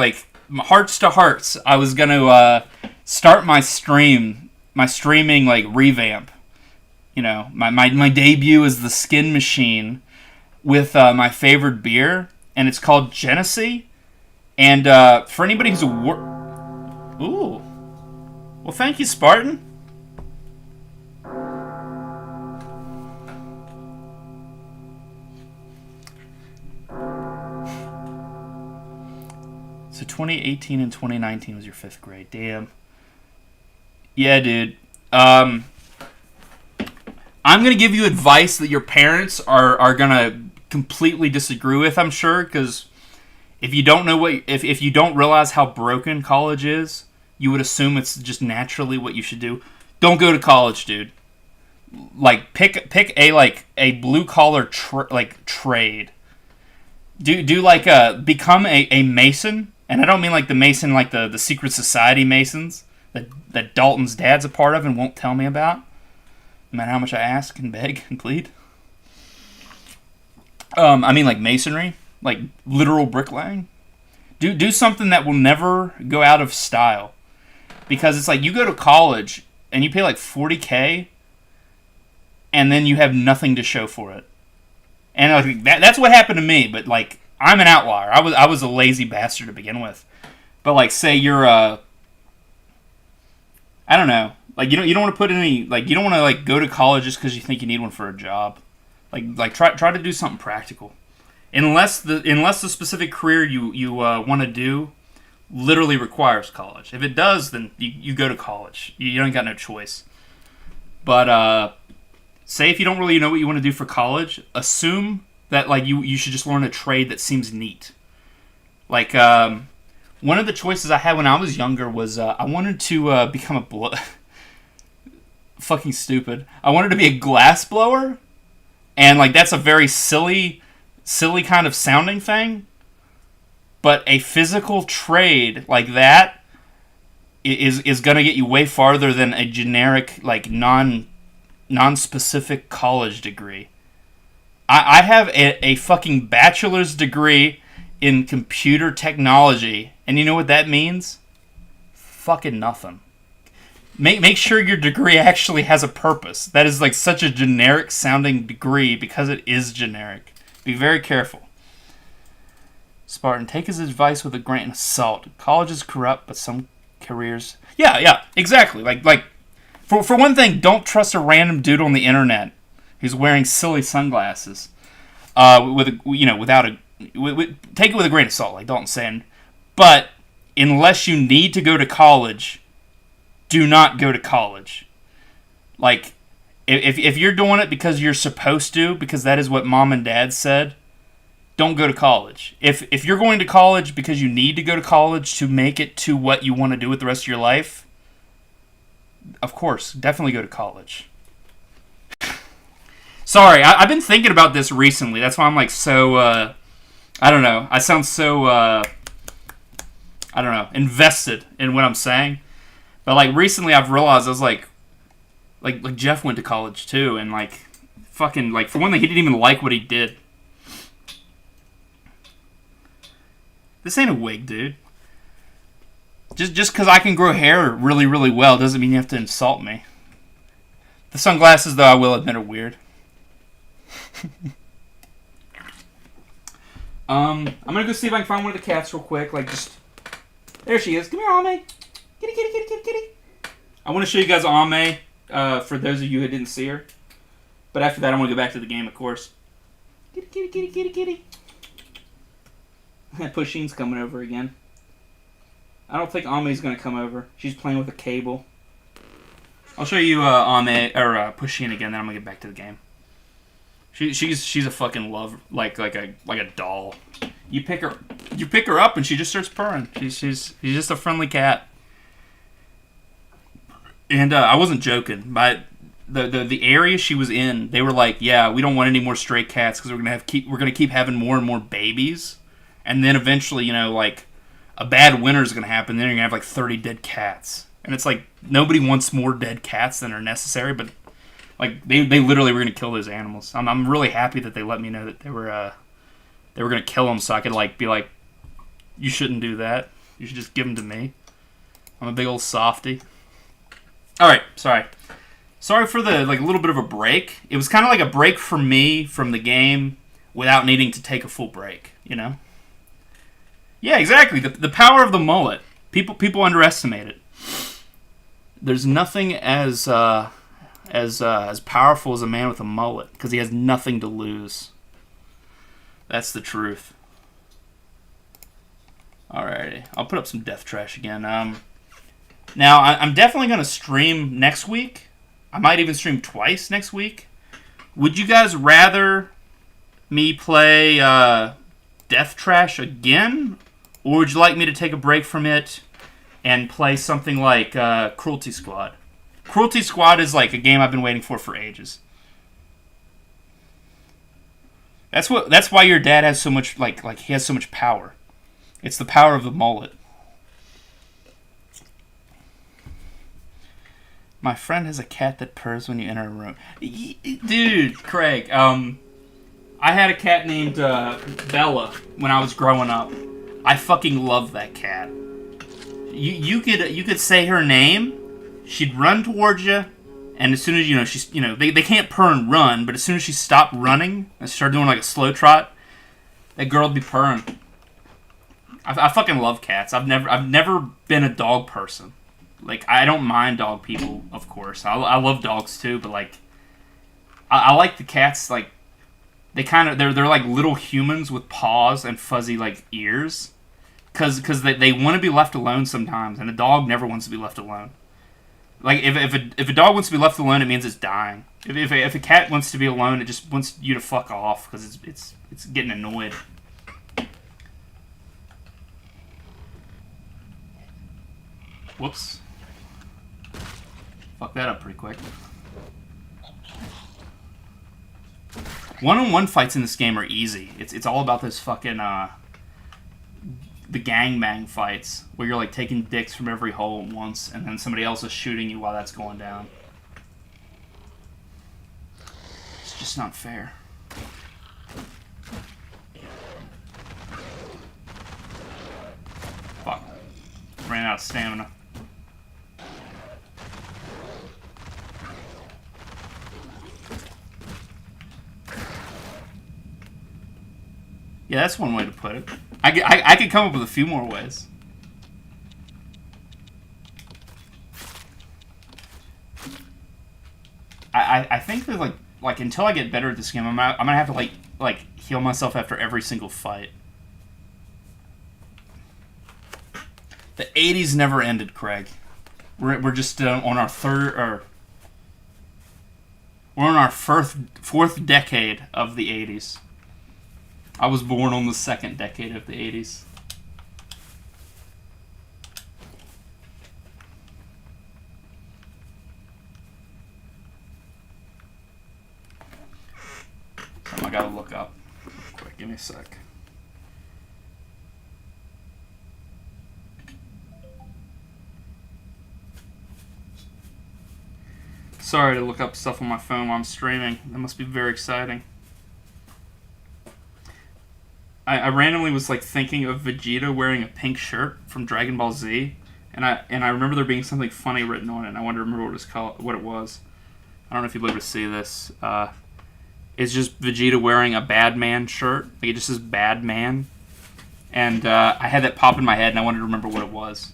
hearts to hearts, I was gonna start my streaming like revamp. You know, my debut as the Skin Machine with my favorite beer, and it's called Genesee. And for anybody who's ooh, well, thank you, Spartan. So 2018 and 2019 was your 5th grade. Damn. Yeah, dude. I'm gonna give you advice that your parents are gonna completely disagree with, I'm sure, because if you don't know if you don't realize how broken college is, you would assume it's just naturally what you should do. Don't go to college, dude. Like pick a blue collar trade. do like become a Mason, and I don't mean like the Mason like the secret society Masons that Dalton's dad's a part of and won't tell me about, no matter how much I ask and beg and plead. I mean like masonry, like literal bricklaying. Do something that will never go out of style, because it's like you go to college and you pay like $40K, and then you have nothing to show for it. And like that's what happened to me. But like I'm an outlier. I was a lazy bastard to begin with. But like say you're I don't know. Like you don't want to put any like you don't want to like go to college just because you think you need one for a job. Like try to do something practical. Unless the specific career you want to do literally requires college. If it does, then you go to college. You don't got no choice. But say if you don't really know what you want to do for college, assume that like you should just learn a trade that seems neat. Like one of the choices I had when I was younger was I wanted to become fucking stupid. I wanted to be a glass blower, and like that's a very silly kind of sounding thing. But a physical trade like that is going to get you way farther than a generic, like, non-specific college degree. I have a fucking bachelor's degree in computer technology, and you know what that means? Fucking nothing. Make sure your degree actually has a purpose. That is, like, such a generic sounding degree because it is generic. Be very careful. Spartan, take his advice with a grain of salt. College is corrupt, but some careers... Yeah, exactly. Like, for one thing, don't trust a random dude on the internet who's wearing silly sunglasses. Take it with a grain of salt, like Dalton's saying. But unless you need to go to college, do not go to college. Like, if you're doing it because you're supposed to, because that is what mom and dad said, don't go to college. If you're going to college because you need to go to college to make it to what you want to do with the rest of your life, of course, definitely go to college. Sorry, I've been thinking about this recently. That's why I'm like so, I don't know. I sound so, I don't know, invested in what I'm saying. But like recently I've realized I was like Jeff went to college too, and like fucking, like for one thing, he didn't even like what he did. This ain't a wig, dude. Just because I can grow hair really, really well doesn't mean you have to insult me. The sunglasses, though, I will admit are weird. I'm gonna go see if I can find one of the cats real quick. Like, just... There she is. Come here, Ame. Kitty, kitty, kitty, kitty, kitty. I want to show you guys Ame, for those of you who didn't see her. But after that, I want to go back to the game, of course. Kitty, kitty, kitty, kitty, kitty. Pusheen's coming over again. I don't think Ame's gonna come over. She's playing with a cable. I'll show you Ame or Pusheen again. Then I'm gonna get back to the game. She's a fucking love, like a doll. You pick her up and she just starts purring. She's just a friendly cat. And I wasn't joking. But the area she was in, they were like, yeah, we don't want any more stray cats because we're gonna keep having more and more babies. And then eventually, like, a bad winter is going to happen. Then you're going to have, like, 30 dead cats. And it's like, nobody wants more dead cats than are necessary. But, like, they literally were going to kill those animals. I'm really happy that they let me know that they were going to kill them so I could, like, be like, you shouldn't do that. You should just give them to me. I'm a big old softy. Alright, sorry. Sorry for the, like, little bit of a break. It was kind of like a break for me from the game without needing to take a full break, you know? Yeah, exactly. The power of the mullet. People underestimate it. There's nothing as powerful as a man with a mullet because he has nothing to lose. That's the truth. Alrighty, I'll put up some death trash again. Now I'm definitely gonna stream next week. I might even stream twice next week. Would you guys rather me play Death Trash again? Or would you like me to take a break from it and play something like Cruelty Squad? Cruelty Squad is like a game I've been waiting for ages. That's why your dad has so much like he has so much power. It's the power of the mullet. My friend has a cat that purrs when you enter a room. Dude, Craig, I had a cat named Bella when I was growing up. I fucking love that cat. You could say her name, she'd run towards you, and as soon as she's they can't purr and run, but as soon as she stopped running and started doing like a slow trot, that girl would be purring. I fucking love cats. I've never been a dog person. Like, I don't mind dog people, of course. I love dogs too, but like, I like the cats. Like, they're like little humans with paws and fuzzy like ears, cause they want to be left alone sometimes, and a dog never wants to be left alone. Like, if a dog wants to be left alone, it means it's dying. If a cat wants to be alone, it just wants you to fuck off because it's getting annoyed. Whoops. Fuck that up pretty quick. One-on-one fights in this game are easy. It's all about this fucking the gangbang fights where you're like taking dicks from every hole at once, and then somebody else is shooting you while that's going down. It's just not fair. Fuck. Ran out of stamina. Yeah, that's one way to put it. I could come up with a few more ways. I think that like until I get better at this game, I'm gonna have to like heal myself after every single fight. The 80s never ended, Craig. We're just on our we're on our fourth decade of the 80s. I was born on the second decade of the 80s. Something I gotta look up. Quick, give me a sec. Sorry to look up stuff on my phone while I'm streaming. That must be very exciting. I randomly was like thinking of Vegeta wearing a pink shirt from Dragon Ball Z, and I remember there being something funny written on it. And I wanted to remember what it was. I don't know if you'll be able to see this. It's just Vegeta wearing a Bad Man shirt. Like, it just says Bad Man, and I had that pop in my head, and I wanted to remember what it was.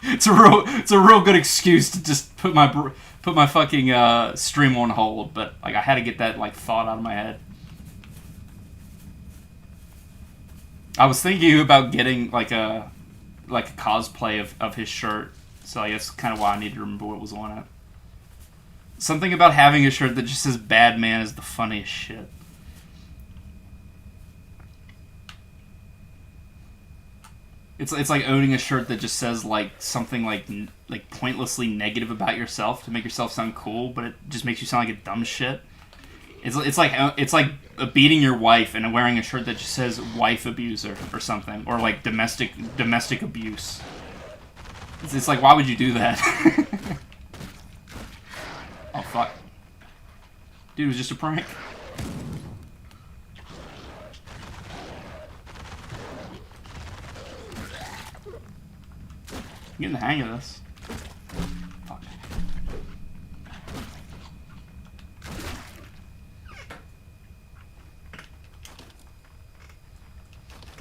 It's a real good excuse to just put my fucking stream on hold. But like, I had to get that like thought out of my head. I was thinking about getting like a cosplay of his shirt, so I guess kind of why I needed to remember what was on it. Something about having a shirt that just says "Bad Man" is the funniest shit. It's like owning a shirt that just says like something like pointlessly negative about yourself to make yourself sound cool, but it just makes you sound like a dumb shit. It's like beating your wife and wearing a shirt that just says "wife abuser" or something, or like domestic abuse. It's like, why would you do that? Oh fuck, dude, it was just a prank. I'm getting the hang of this. Fuck.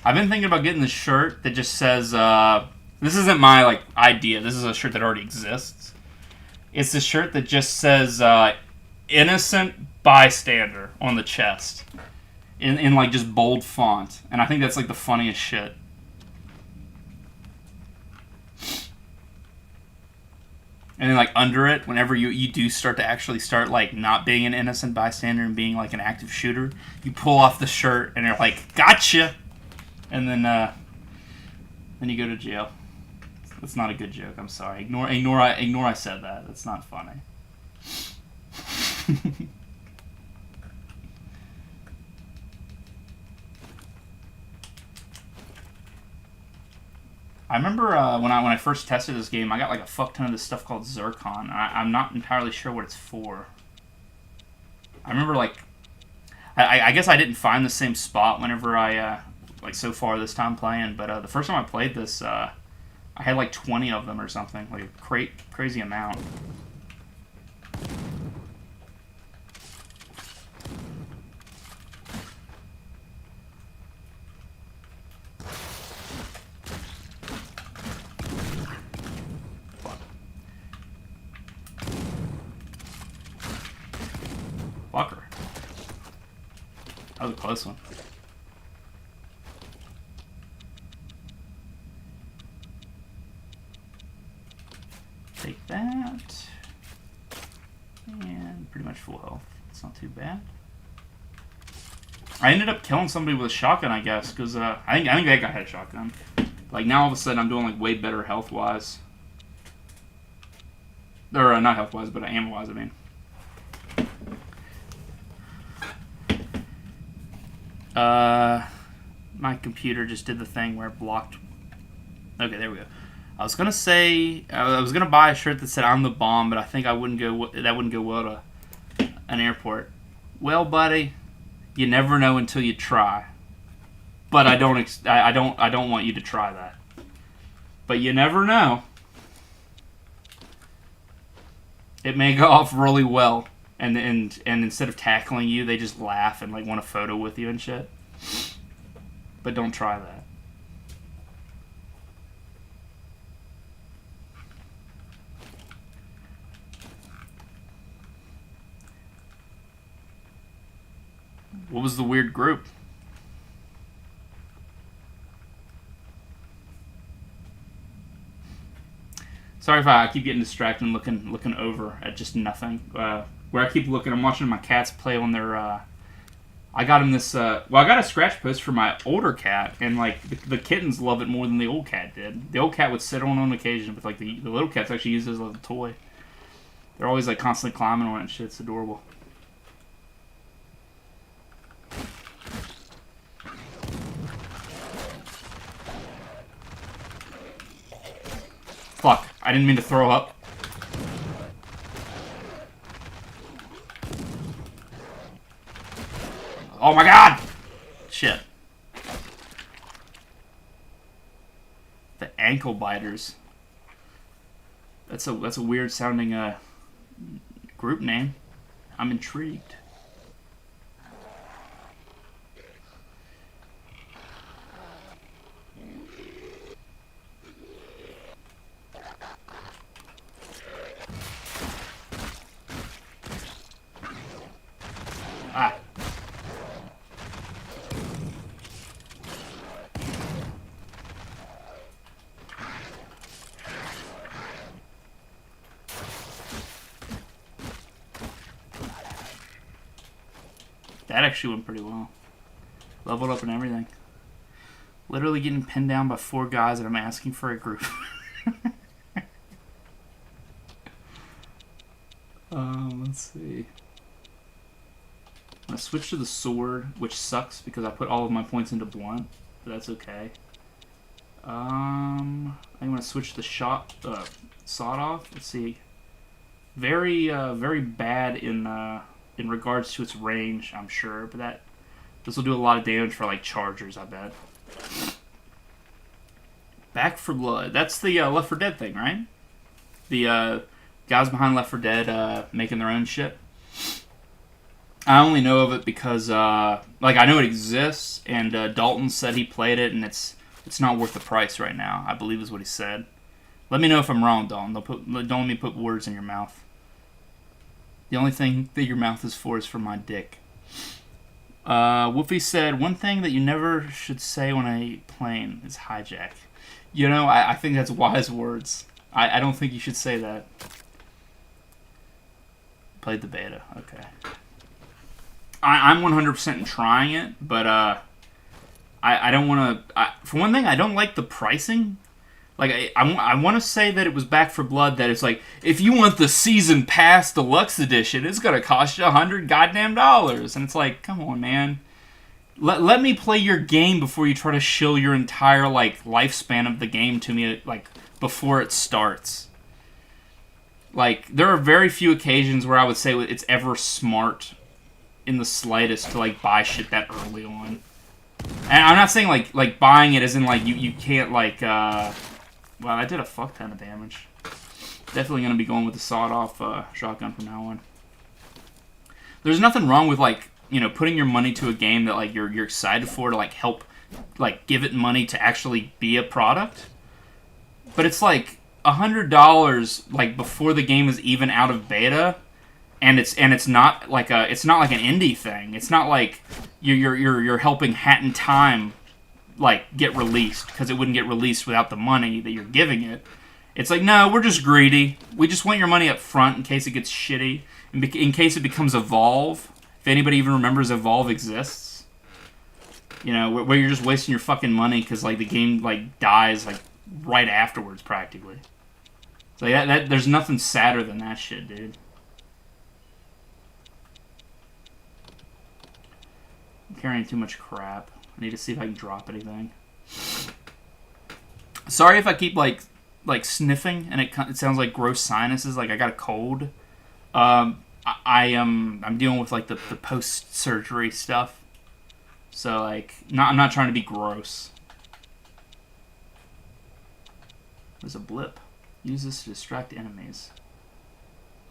I've been thinking about getting this shirt that just says, this isn't my, like, idea. This is a shirt that already exists. It's this shirt that just says, innocent bystander on the chest. In like, just bold font. And I think that's, like, the funniest shit. And then, like, under it, whenever you do start to actually start, like, not being an innocent bystander and being, like, an active shooter, you pull off the shirt and you're like, gotcha! And then you go to jail. That's not a good joke. I'm sorry. Ignore I said that. That's not funny. I remember when I first tested this game, I got like a fuck ton of this stuff called Zircon. I'm not entirely sure what it's for. I remember like, I guess I didn't find the same spot whenever I like so far this time playing, but the first time I played this, I had like 20 of them or something, like a crazy amount. Fucker. That was a close one. Take that. And pretty much full health. It's not too bad. I ended up killing somebody with a shotgun, I guess, because I think that guy had a shotgun. Like, now all of a sudden I'm doing like way better health-wise. Or, not health-wise, but ammo-wise, I mean. My computer just did the thing where it blocked. Okay, there we go. I was gonna say I was gonna buy a shirt that said "I'm the bomb," but I think I wouldn't go. That wouldn't go well to an airport. Well, buddy, you never know until you try. But I don't want you to try that. But you never know. It may go off really well, and instead of tackling you, they just laugh and like want a photo with you and shit. But don't try that. What was the weird group? Sorry if I keep getting distracted and looking over at just nothing. Where I keep looking, I'm watching my cats play on their. I got him this. Well, I got a scratch post for my older cat, and like the kittens love it more than the old cat did. The old cat would sit on occasion, but like the little cats actually use it as a toy. They're always like constantly climbing on it and shit. It's adorable. Fuck, I didn't mean to throw up. Oh my god! Shit. The ankle biters. That's a weird sounding group name. I'm intrigued. Ah. That actually went pretty well. Leveled up and everything. Literally getting pinned down by 4 guys and I'm asking for a group. Let's see. I'm going to switch to the sword, which sucks because I put all of my points into blunt, but that's okay. I'm going to switch the sawed off. Let's see. Very bad in regards to its range, I'm sure, but this will do a lot of damage for like chargers, I bet. Back for Blood. That's the Left 4 Dead thing, right? The guys behind Left 4 Dead making their own shit. I only know of it because like I know it exists, and Dalton said he played it, and it's not worth the price right now, I believe is what he said. Let me know if I'm wrong, Dalton. Don't let me put words in your mouth. The only thing that your mouth is for my dick. Wolfie said, one thing that you never should say on a plane is hijack. You know, I think that's wise words. I don't think you should say that. Played the beta. Okay. I'm 100% trying it, but I don't want to... For one thing, I don't like the pricing. Like, I want to say that it was Back for Blood, that it's like, if you want the Season Pass Deluxe Edition, it's going to cost you $100 goddamn dollars. And it's like, come on, man. Let me play your game before you try to shill your entire like lifespan of the game to me like before it starts. Like there are very few occasions where I would say it's ever smart in the slightest to like buy shit that early on. And I'm not saying like buying it as in like you can't like well, I did a fuck ton of damage. Definitely gonna be going with the sawed-off shotgun from now on. There's nothing wrong with like, you know, putting your money to a game that like you're excited for to like help like give it money to actually be a product. But it's like $100 like before the game is even out of beta, and it's not like an indie thing. It's not like you're helping Hat in Time like get released because it wouldn't get released without the money that you're giving it. It's like, no, we're just greedy. We just want your money up front in case it gets shitty, in case it becomes Evolve. If anybody even remembers Evolve exists, you know, where you're just wasting your fucking money because like the game like dies like right afterwards practically. So that there's nothing sadder than that shit, dude. I'm carrying too much crap. I need to see if I can drop anything. Sorry if I keep like sniffing and it sounds like gross sinuses, like I got a cold. I'm dealing with like the post surgery stuff, so like I'm not trying to be gross. There's a blip. Use this to distract enemies.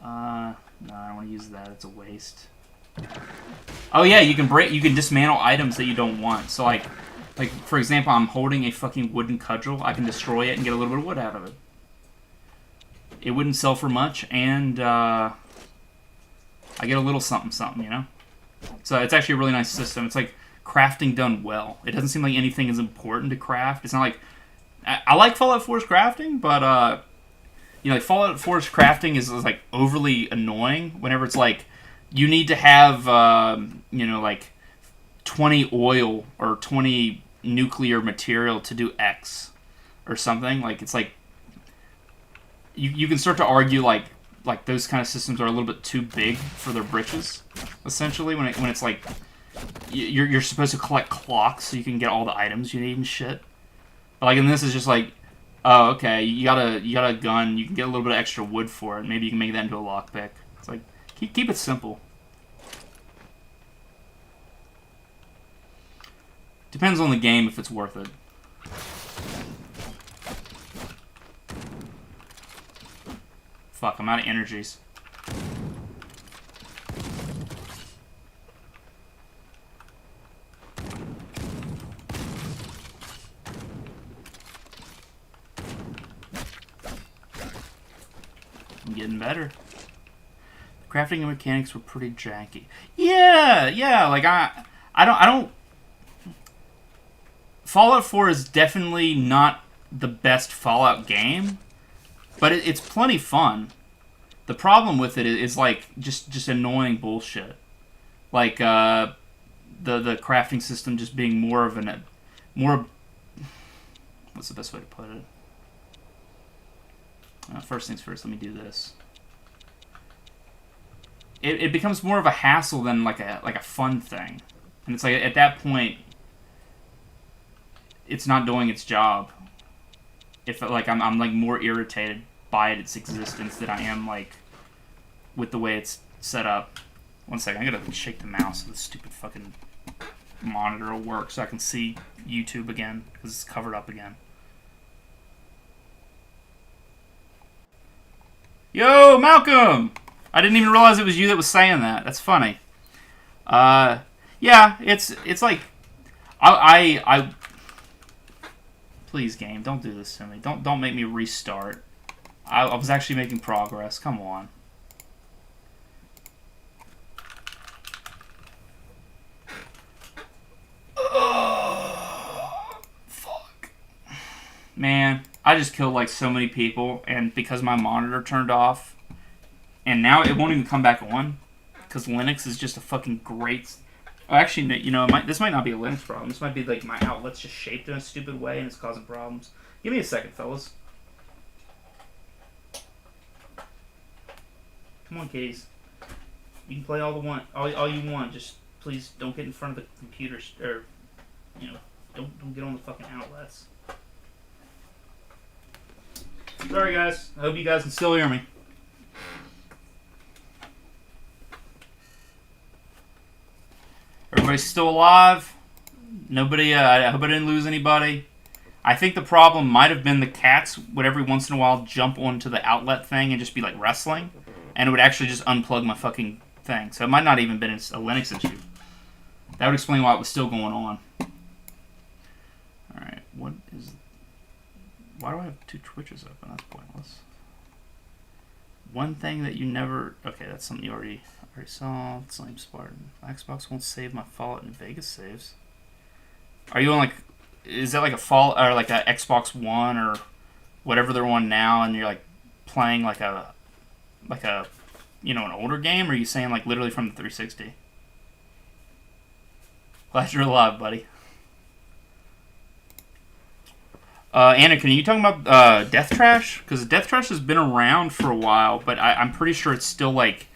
No, I don't want to use that. It's a waste. Oh yeah, you can dismantle items that you don't want. So like for example, I'm holding a fucking wooden cudgel. I can destroy it and get a little bit of wood out of it. It wouldn't sell for much, and I get a little something, you know? So it's actually a really nice system. It's like crafting done well. It doesn't seem like anything is important to craft. It's not like... I like Fallout 4's crafting, but, you know, like Fallout 4's crafting is like overly annoying whenever it's like, you need to have, you know, like 20 oil or 20 nuclear material to do X or something. Like, it's like, you can start to argue like those kind of systems are a little bit too big for their britches, essentially, when it's like, you're supposed to collect clocks so you can get all the items you need and shit. But like, and this is just like, oh, okay, you got a gun, you can get a little bit of extra wood for it, maybe you can make that into a lockpick. It's like, keep it simple. Depends on the game if it's worth it. Fuck, I'm out of energies. I'm getting better. The crafting mechanics were pretty janky. Yeah, like I don't Fallout 4 is definitely not the best Fallout game, but it's plenty fun. The problem with it is like just annoying bullshit. Like the crafting system just being more what's the best way to put it? First things first, let me do this. It becomes more of a hassle than like a fun thing. And it's like at that point it's not doing its job. If like I'm like more irritated by its existence than I am like with the way it's set up. One second, I gotta shake the mouse so this stupid fucking monitor will work so I can see YouTube again because it's covered up again. Yo, Malcolm! I didn't even realize it was you that was saying that. That's funny. Yeah, it's like I please, game, don't do this to me. Don't make me restart. I was actually making progress. Come on. Fuck. Man, I just killed like so many people, and because my monitor turned off, and now it won't even come back on, because Linux is just a fucking great... Oh, actually, you know, this might not be a Linux problem. This might be like my outlet's just shaped in a stupid way and it's causing problems. Give me a second, fellas. Come on, kitties. You can play all you want. Just please don't get in front of the computer, or, you know, don't get on the fucking outlets. Sorry, guys. I hope you guys can still hear me. Everybody's still alive. Nobody, I hope I didn't lose anybody. I think the problem might have been the cats would every once in a while jump onto the outlet thing and just be like wrestling, and it would actually just unplug my fucking thing. So it might not even been a Linux issue. That would explain why it was still going on. Alright, what is... Why do I have 2 Twitches open? That's pointless. One thing that you never... Okay, that's something you already saw. Slime Spartan. Xbox won't save my Fallout New Vegas saves. Are you on like... Is that like a Fall or like a Xbox One or whatever they're on now, and you're like playing like a you know, an older game, or are you saying like literally from the 360? Glad you're alive, buddy. Anakin, are you talking about Death Trash? Because Death Trash has been around for a while, but I'm pretty sure it's still like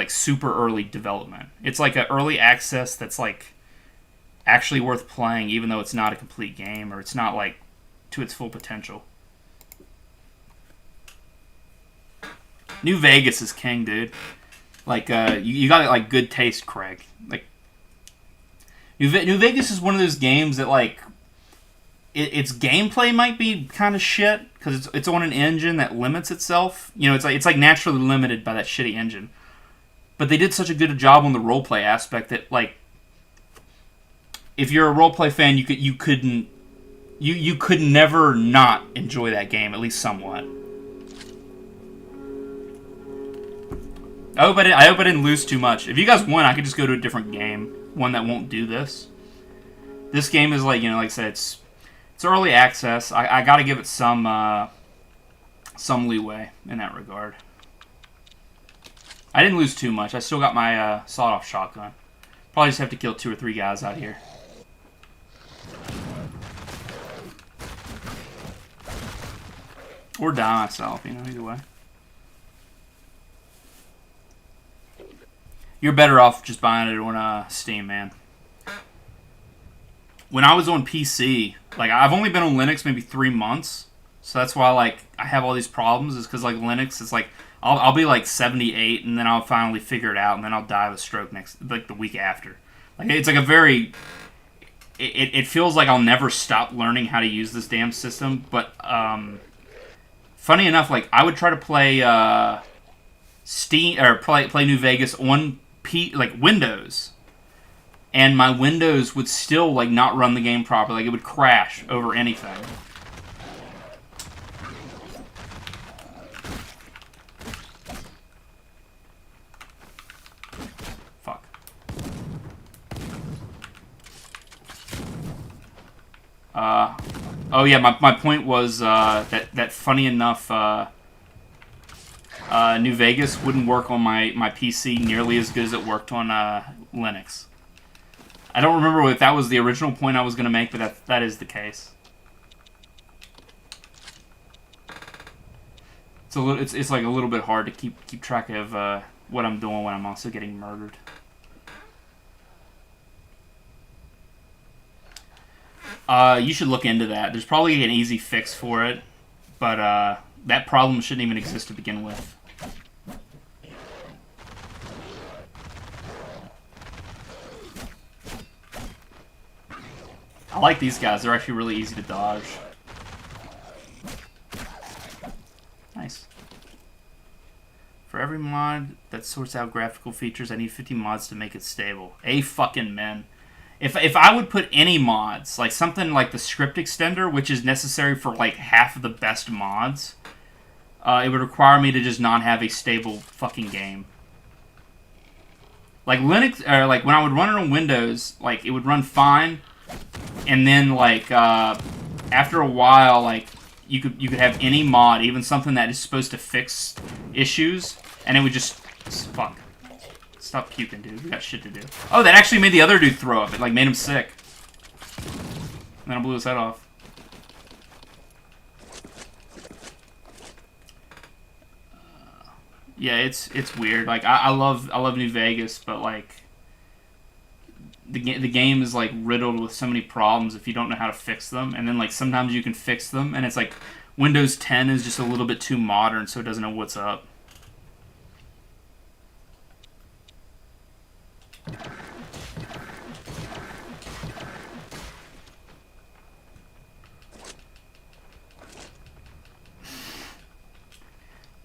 super early development. It's like an early access that's like actually worth playing, even though it's not a complete game, or it's not like to its full potential. New Vegas is king, dude. Like you got like good taste, Craig. Like New Vegas is one of those games that like its gameplay might be kind of shit because it's on an engine that limits itself. You know, it's like naturally limited by that shitty engine. But they did such a good job on the roleplay aspect that like, if you're a roleplay fan, you could never not enjoy that game, at least somewhat. I hope I didn't lose too much. If you guys won, I could just go to a different game, one that won't do this. This game is like, you know, like I said, it's early access. I got to give it some leeway in that regard. I didn't lose too much. I still got my sawed-off shotgun. Probably just have to kill 2 or 3 guys out here. Or die myself, you know, either way. You're better off just buying it on Steam, man. When I was on PC, like, I've only been on Linux maybe 3 months, so that's why, like, I have all these problems, is because, like, Linux is, like, I'll be, like, 78, and then I'll finally figure it out, and then I'll die of a stroke the week after. Like, it's, like, a very... It feels like I'll never stop learning how to use this damn system, but, funny enough, like, I would try to play, Steam, or play New Vegas on, Windows, and my Windows would still, like, not run the game properly. Like, it would crash over anything. Fuck. Oh yeah, my point was, that funny enough, New Vegas wouldn't work on my PC nearly as good as it worked on, Linux. I don't remember if that was the original point I was going to make, but that is the case. It's like a little bit hard to keep track of what I'm doing when I'm also getting murdered. You should look into that. There's probably an easy fix for it, but that problem shouldn't even exist to begin with. I like these guys. They're actually really easy to dodge. Nice. For every mod that sorts out graphical features, I need 50 mods to make it stable. A fucking men. If I would put any mods, like something like the script extender, which is necessary for like half of the best mods, it would require me to just not have a stable fucking game. Like Linux, or like when I would run it on Windows, like it would run fine. And then, like, after a while, like, you could have any mod, even something that is supposed to fix issues, and it would just... Fuck. Stop puking, dude. We got shit to do. Oh, that actually made the other dude throw up. It, like, made him sick. And then I blew his head off. Yeah, it's weird. Like, I love New Vegas, but, like... the game is like riddled with so many problems if you don't know how to fix them, and then like sometimes you can fix them, and it's like Windows 10 is just a little bit too modern, so it doesn't know what's up.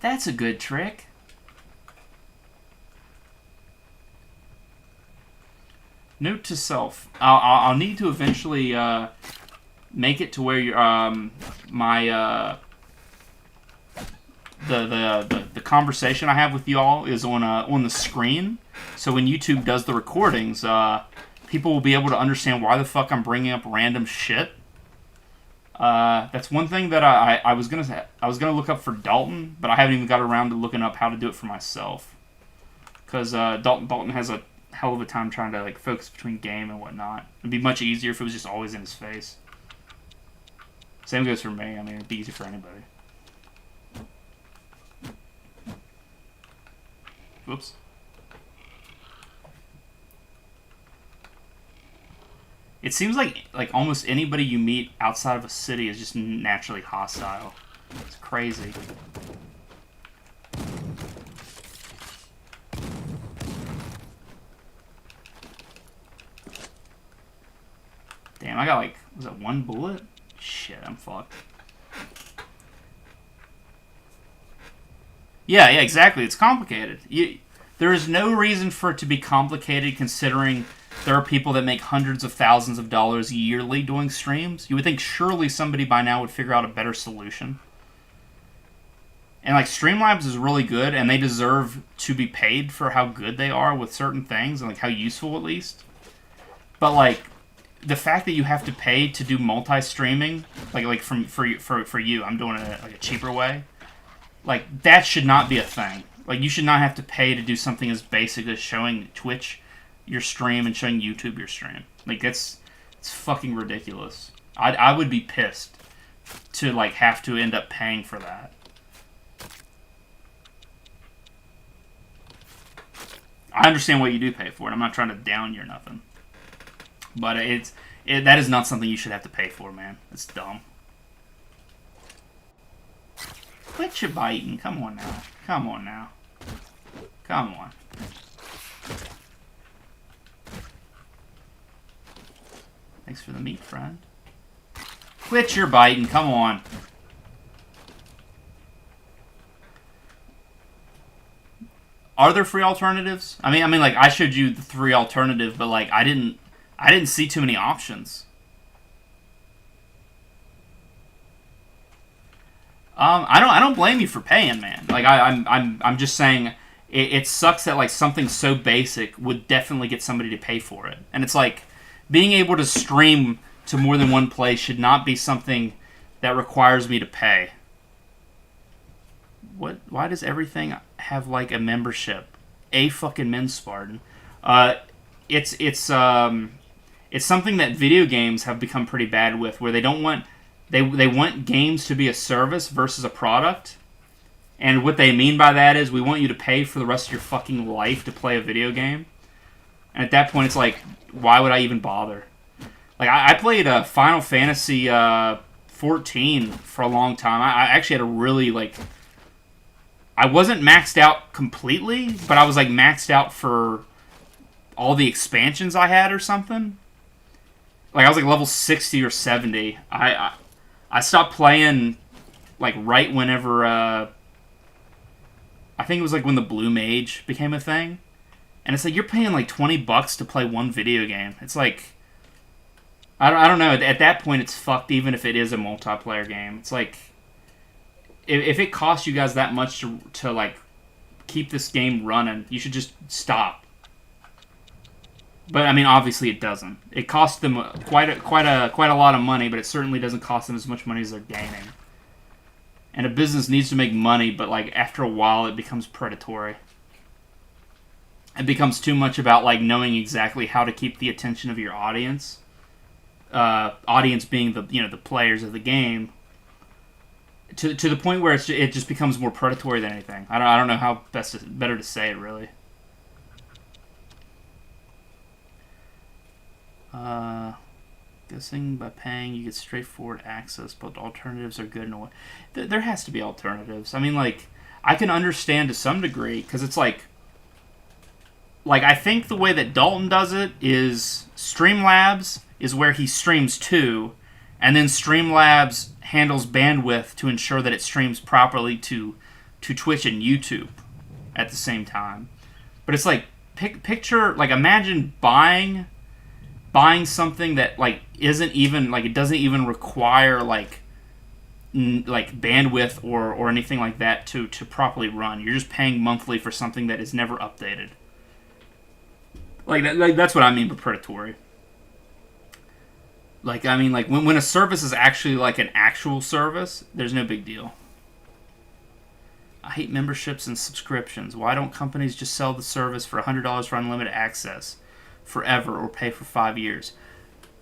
That's a good trick. Note to self: I'll need to eventually make it to where you're the conversation I have with y'all is on the screen. So when YouTube does the recordings, people will be able to understand why the fuck I'm bringing up random shit. That's one thing that I was gonna look up for Dalton, but I haven't even got around to looking up how to do it for myself. Because Dalton has a hell of a time trying to like focus between game and whatnot. It'd be much easier if it was just always in his face. Same goes for me. I mean, it'd be easy for anybody. Whoops. It seems like almost anybody you meet outside of a city is just naturally hostile. It's crazy. Damn, I got like, was that one bullet? Shit, I'm fucked. Yeah, exactly. It's complicated. There is no reason for it to be complicated considering there are people that make hundreds of thousands of dollars yearly doing streams. You would think surely somebody by now would figure out a better solution. And like Streamlabs is really good, and they deserve to be paid for how good they are with certain things, and like how useful at least. But like the fact that you have to pay to do multi-streaming, like for you, I'm doing it like a cheaper way. Like that should not be a thing. Like you should not have to pay to do something as basic as showing Twitch your stream and showing YouTube your stream. Like it's fucking ridiculous. I would be pissed to like have to end up paying for that. I understand what you do pay for it. I'm not trying to down you or nothing. But that is not something you should have to pay for, man. It's dumb. Quit your biting. Come on now. Come on now. Come on. Thanks for the meat, friend. Quit your biting. Come on. Are there free alternatives? I mean, like I showed you the 3 alternative, but like I didn't see too many options. I don't blame you for paying, man. Like I'm just saying it sucks that like something so basic would definitely get somebody to pay for it. And it's like being able to stream to more than one place should not be something that requires me to pay. Why does everything have like a membership? A fucking men Spartan. It's something that video games have become pretty bad with, where they don't want they want games to be a service versus a product. And what they mean by that is we want you to pay for the rest of your fucking life to play a video game. And at that point, it's like, why would I even bother? Like I played Final Fantasy 14 for a long time. I actually had a really like. I wasn't maxed out completely, but I was like maxed out for all the expansions I had or something. Like I was like level 60 or 70. I stopped playing like right whenever I think it was like when the Blue Mage became a thing. And it's like you're paying like $20 to play one video game. It's like I don't know. At that point it's fucked even if it is a multiplayer game. It's like if it costs you guys that much to like keep this game running, you should just stop. But I mean, obviously it doesn't. It costs them quite a lot of money, but it certainly doesn't cost them as much money as they're gaining. And a business needs to make money, but like after a while, it becomes predatory. It becomes too much about like knowing exactly how to keep the attention of your audience. Audience being the players of the game. To the point where it just becomes more predatory than anything. I don't know how better to say it really. Guessing by paying you get straightforward access, but alternatives are good in a way. There has to be alternatives. I mean, like, I can understand to some degree, because it's like I think the way that Dalton does it is Streamlabs is where he streams to, and then Streamlabs handles bandwidth to ensure that it streams properly to Twitch and YouTube at the same time. But it's like picture, like, imagine buying something that, like, isn't even, like, it doesn't even require like bandwidth or anything like that to properly run. You're just paying monthly for something that is never updated. Like that's what I mean by predatory. Like, I mean, like, when a service is actually like an actual service, there's no big deal. I hate memberships and subscriptions. Why don't companies just sell the service for $100 for unlimited access forever or pay for 5 years?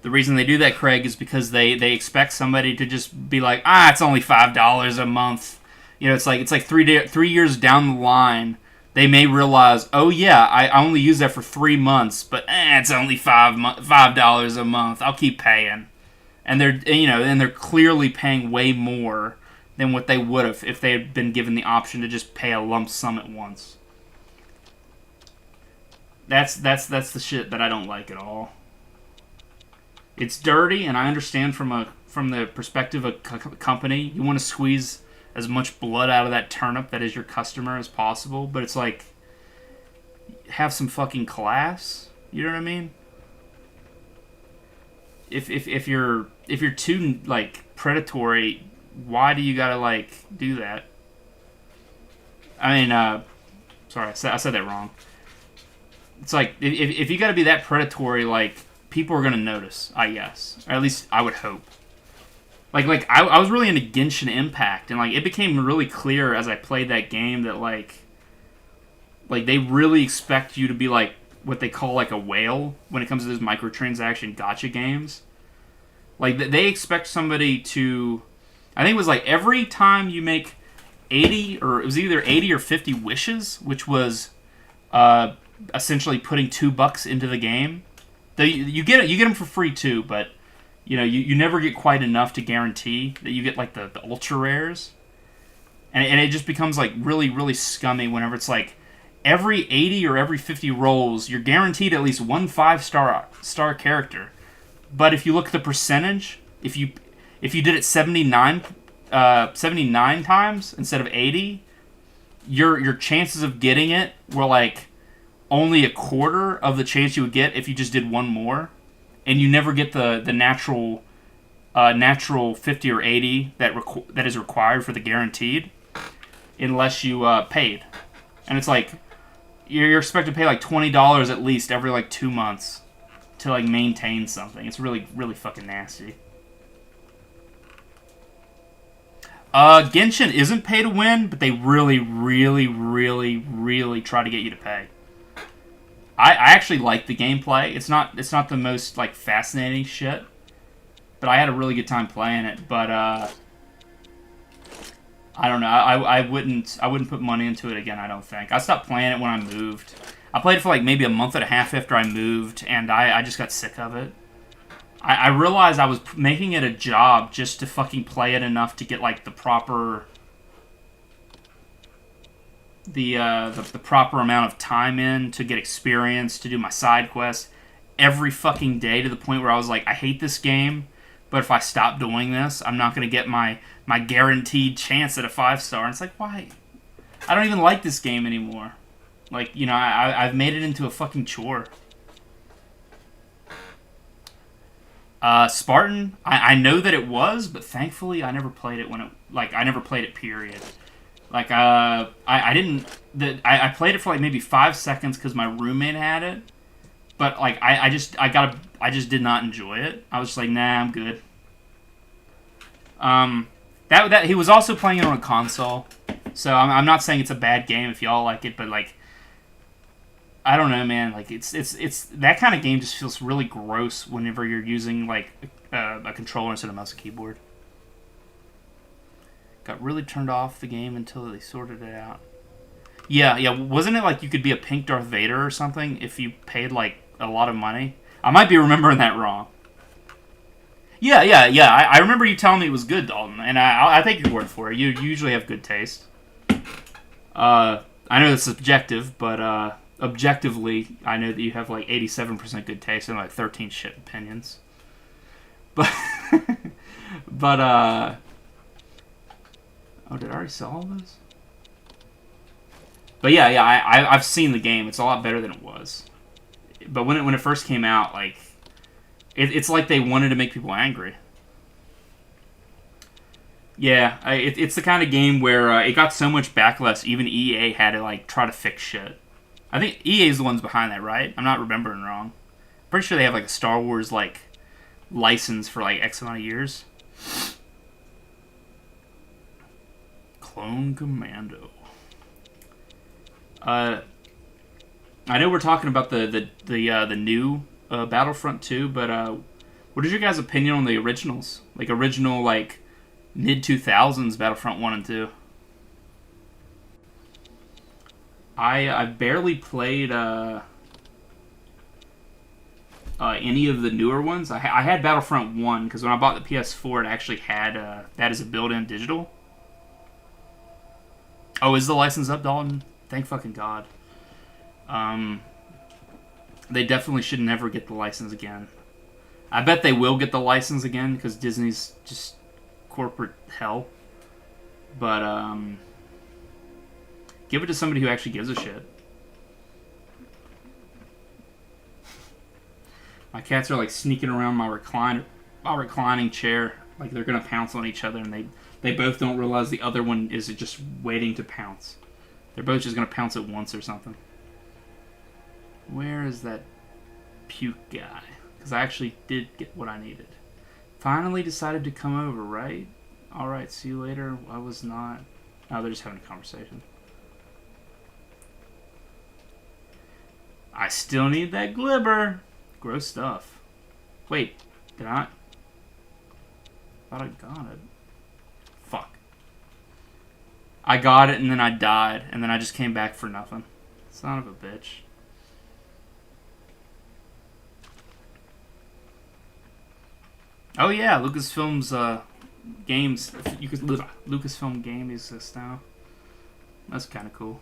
The reason they do that, Craig, is because they expect somebody to just be like, it's only $5 a month. You know, it's like 3 years down the line, they may realize, oh yeah, I only use that for 3 months, but it's only $5 a month. I'll keep paying, and they're clearly paying way more than what they would have if they had been given the option to just pay a lump sum at once. That's the shit that I don't like at all. It's dirty, and I understand from the perspective of a company, you want to squeeze as much blood out of that turnip that is your customer as possible, but it's like, have some fucking class. You know what I mean? If you're too, like, predatory, why do you gotta, like, do that? I mean, sorry, I said that wrong. It's like, if you gotta be that predatory, like, people are gonna notice, I guess. Or at least I would hope. Like I was really into Genshin Impact, and, like, it became really clear as I played that game that, like they really expect you to be, like, what they call, like, a whale when it comes to those microtransaction gacha games. Like, they expect somebody to, I think it was, like, every time you make 80, or it was either 80 or 50 wishes, which was essentially putting $2 into the game. You get them for free too, but you never get quite enough to guarantee that you get, like, the ultra rares, and it just becomes, like, really, really scummy whenever it's like every 80 or every 50 rolls you're guaranteed at least one 5-star character. But if you look at the percentage, if you did it 79 times instead of 80, your chances of getting it were, like, only a quarter of the chance you would get if you just did one more. And you never get the natural 50 or 80 that is required for the guaranteed, unless you paid. And it's like you're expected to pay, like, $20 at least every, like, 2 months to, like, maintain something. It's really, really fucking nasty. Genshin isn't pay to win, but they really, really, really, really try to get you to pay. I actually like the gameplay. It's not the most, like, fascinating shit, but I had a really good time playing it. But I don't know. I wouldn't put money into it again. I don't think. I stopped playing it when I moved. I played it for, like, maybe a month and a half after I moved, and I just got sick of it. I realized I was making it a job just to fucking play it enough to get, like, the proper the proper amount of time in to get experience, to do my side quests every fucking day, to the point where I was like, I hate this game, but if I stop doing this, I'm not going to get my guaranteed chance at a 5-star. And it's like, why? I don't even like this game anymore. Like, I've made it into a fucking chore. Spartan, I know that it was, but thankfully I never played it I never played it, period. Like, I played it for, like, maybe 5 seconds because my roommate had it, but, like, I just did not enjoy it. I was just like, nah, I'm good. That he was also playing it on a console, so I'm not saying it's a bad game if y'all like it, but, like, I don't know, man. Like, it's that kind of game just feels really gross whenever you're using, like, a controller instead of mouse and keyboard. Got really turned off the game until they sorted it out. Yeah. Wasn't it like you could be a pink Darth Vader or something if you paid, like, a lot of money? I might be remembering that wrong. Yeah. I remember you telling me it was good, Dalton, and I take your word for it. You usually have good taste. I know that's subjective, but objectively, I know that you have like 87% good taste and like 13 shit opinions. But, oh, did I already sell all those? But yeah, I've seen the game. It's a lot better than it was. But when it first came out, like, it's like they wanted to make people angry. Yeah, it's the kind of game where it got so much backlash, even EA had to like try to fix shit. I think EA is the ones behind that, right? I'm not remembering wrong. Pretty sure they have like a Star Wars like license for like X amount of years. Clone Commando. I know we're talking about the new Battlefront 2, but what is your guys' opinion on the originals? Like original like mid-2000s Battlefront 1 and 2. I barely played any of the newer ones. I had Battlefront 1 because when I bought the PS4, it actually had that as a built-in digital. Oh, is the license up, Dalton? Thank fucking God. They definitely should never get the license again. I bet they will get the license again because Disney's just corporate hell. But give it to somebody who actually gives a shit. My cats are like sneaking around my reclining chair, like they're gonna pounce on each other, and they both don't realize the other one is just waiting to pounce. They're both just gonna pounce at once or something. Where is that puke guy? Because I actually did get what I needed. Finally decided to come over, right? Alright, see you later. I was not. Oh, they're just having a conversation. I still need that glibber. Gross stuff. Wait, did I? Thought I got it. Fuck. I got it and then I died, and then I just came back for nothing. Son of a bitch. Oh yeah, Lucasfilm's games. You could Lucasfilm game exists now. That's kind of cool.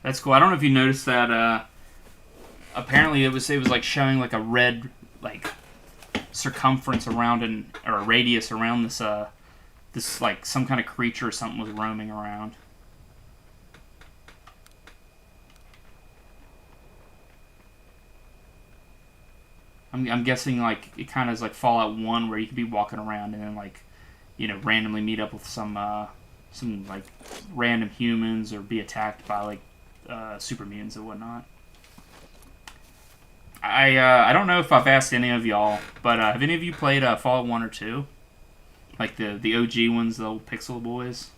That's cool. I don't know if you noticed that. Apparently, it was like showing like a red like circumference around or a radius around this this like some kind of creature or something was roaming around. I'm guessing like it kind of is like Fallout 1 where you could be walking around and then like randomly meet up with some like random humans or be attacked by like super mutants and whatnot. I don't know if I've asked any of y'all, but have any of you played Fallout 1 or 2? Like the OG ones, the old Pixel boys?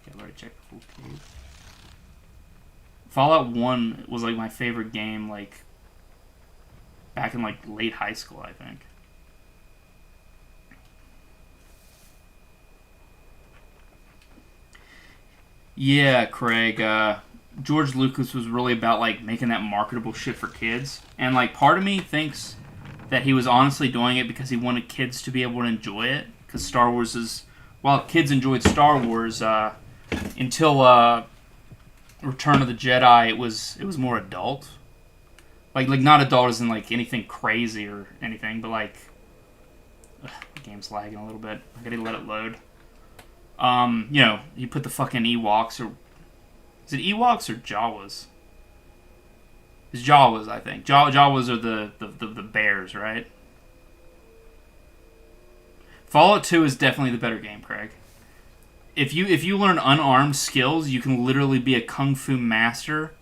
Okay, I've already checked the full cave. Fallout 1 was like my favorite game, like back in like late high school, I think. Yeah, Craig. George Lucas was really about like making that marketable shit for kids, and like part of me thinks that he was honestly doing it because he wanted kids to be able to enjoy it. Because Star Wars is, while kids enjoyed Star Wars until Return of the Jedi, it was more adult. Like not adult as in like anything crazy or anything, but like the game's lagging a little bit. I gotta let it load. You put the fucking Ewoks or is it Ewoks or Jawas? It's Jawas, I think. Jawas are the bears, right? Fallout 2 is definitely the better game, Craig. If you learn unarmed skills, you can literally be a kung fu master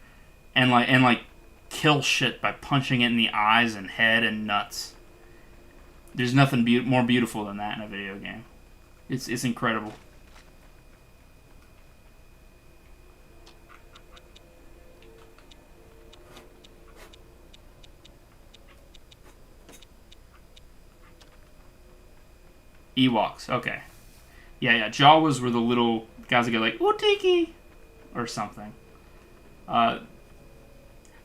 and like kill shit by punching it in the eyes and head and nuts. There's nothing more beautiful than that in a video game. It's incredible. Ewoks. Okay. Yeah. Jawas were the little guys that go like, "Ooh, tiki," or something.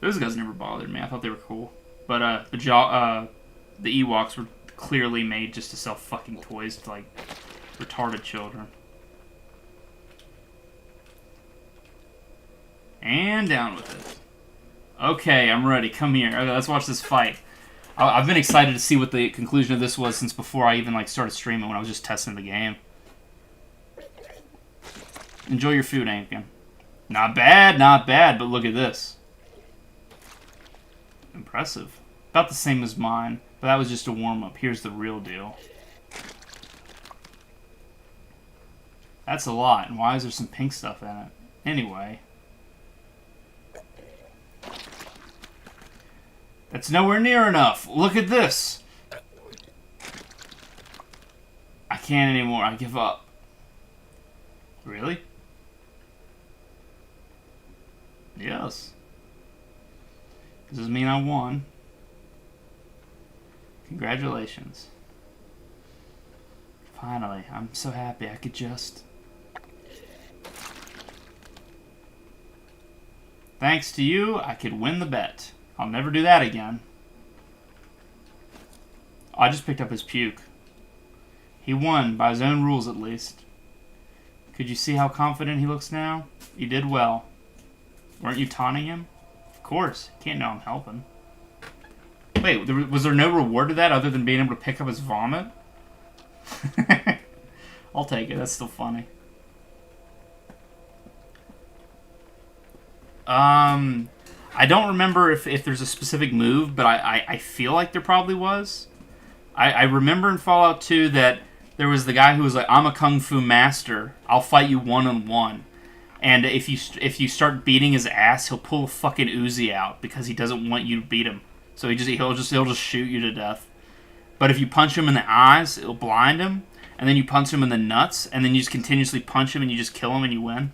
Those guys never bothered me. I thought they were cool. But the Ewoks were clearly made just to sell fucking toys to like retarded children. And down with it. Okay, I'm ready. Come here. Okay, let's watch this fight. I've been excited to see what the conclusion of this was since before I even like started streaming, when I was just testing the game. Enjoy your food, Anakin. Not bad, but look at this. Impressive. About the same as mine, but that was just a warm-up. Here's the real deal. That's a lot, and why is there some pink stuff in it? Anyway. That's nowhere near enough. Look at this. I can't anymore. I give up. Really? Yes. Does this mean I won? Congratulations. Finally, I'm so happy I could just... Thanks to you, I could win the bet. I'll never do that again. I just picked up his puke. He won, by his own rules at least. Could you see how confident he looks now? You did well. Weren't you taunting him? Of course. He can't know I'm helping. Wait, was there no reward to that other than being able to pick up his vomit? I'll take it. That's still funny. I don't remember if there's a specific move, but I feel like there probably was. I remember in Fallout 2 that there was the guy who was like, I'm a kung fu master. I'll fight you one-on-one. And if you start beating his ass, he'll pull a fucking Uzi out because he doesn't want you to beat him. So he'll just shoot you to death. But if you punch him in the eyes, it'll blind him. And then you punch him in the nuts, and then you just continuously punch him and you just kill him and you win.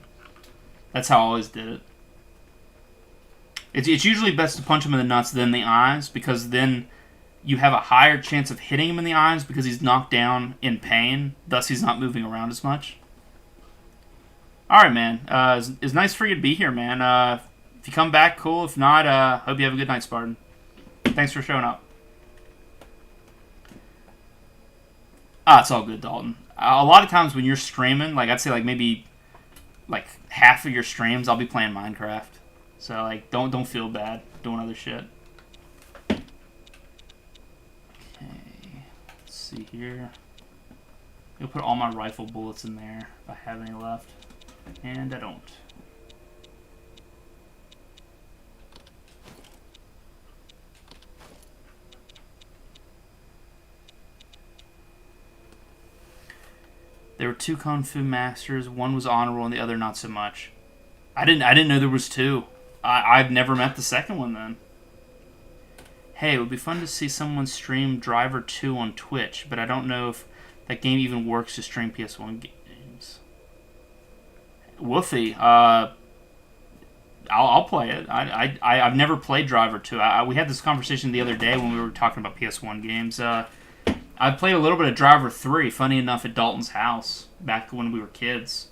That's how I always did it. It's usually best to punch him in the nuts than the eyes, because then you have a higher chance of hitting him in the eyes because he's knocked down in pain. Thus, he's not moving around as much. Alright, man. It's nice for you to be here, man. If you come back, cool. If not, hope you have a good night, Spartan. Thanks for showing up. It's all good, Dalton. A lot of times when you're streaming, like I'd say like maybe like half of your streams, I'll be playing Minecraft. So like don't feel bad doing other shit. Okay. Let's see here. I'll put all my rifle bullets in there if I have any left. And I don't. There were two Kung Fu Masters. One was honorable and the other not so much. I didn't know there was two. I've never met the second one then. Hey, it would be fun to see someone stream Driver 2 on Twitch, but I don't know if that game even works to stream PS1 games. Woofy, I'll play it. I've never played Driver 2. We had this conversation the other day when we were talking about PS1 games. I played a little bit of Driver 3, funny enough, at Dalton's house back when we were kids.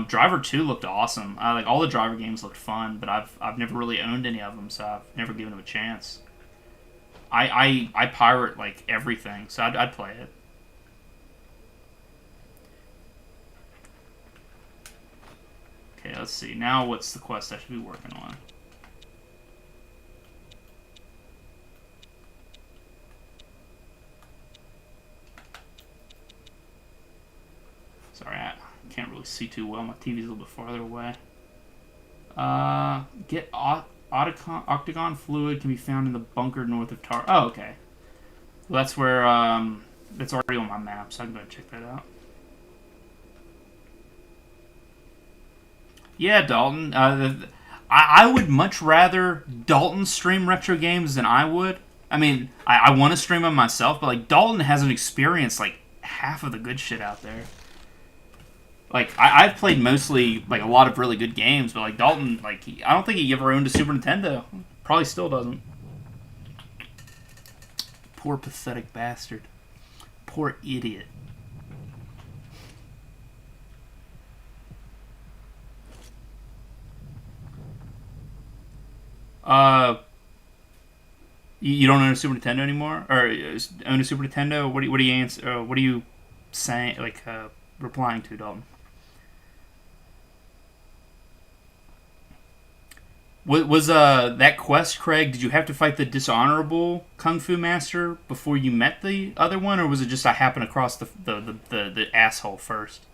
Driver 2 looked awesome. Like all the Driver games looked fun, but I've never really owned any of them, so I've never given them a chance. I pirate like everything, so I'd play it. Okay, let's see. Now what's the quest I should be working on? Sorry, I can't really see too well. My TV's a little bit farther away. Get octagon fluid can be found in the bunker north of Tar. Oh, okay. Well, that's where that's already on my map, so I can go and check that out. Yeah, Dalton. I would much rather Dalton stream retro games than I would. I mean, I want to stream them myself, but like Dalton hasn't experienced like half of the good shit out there. Like, I've played mostly, like, a lot of really good games, but, like, Dalton, like, I don't think he ever owned a Super Nintendo. Probably still doesn't. Poor pathetic bastard. Poor idiot. Uh, you don't own a Super Nintendo anymore, or own a Super Nintendo? What do you answer? What are you saying? Like replying to, Dalton? Was that quest, Craig? Did you have to fight the dishonorable Kung Fu Master before you met the other one, or was it just I happened across the asshole first?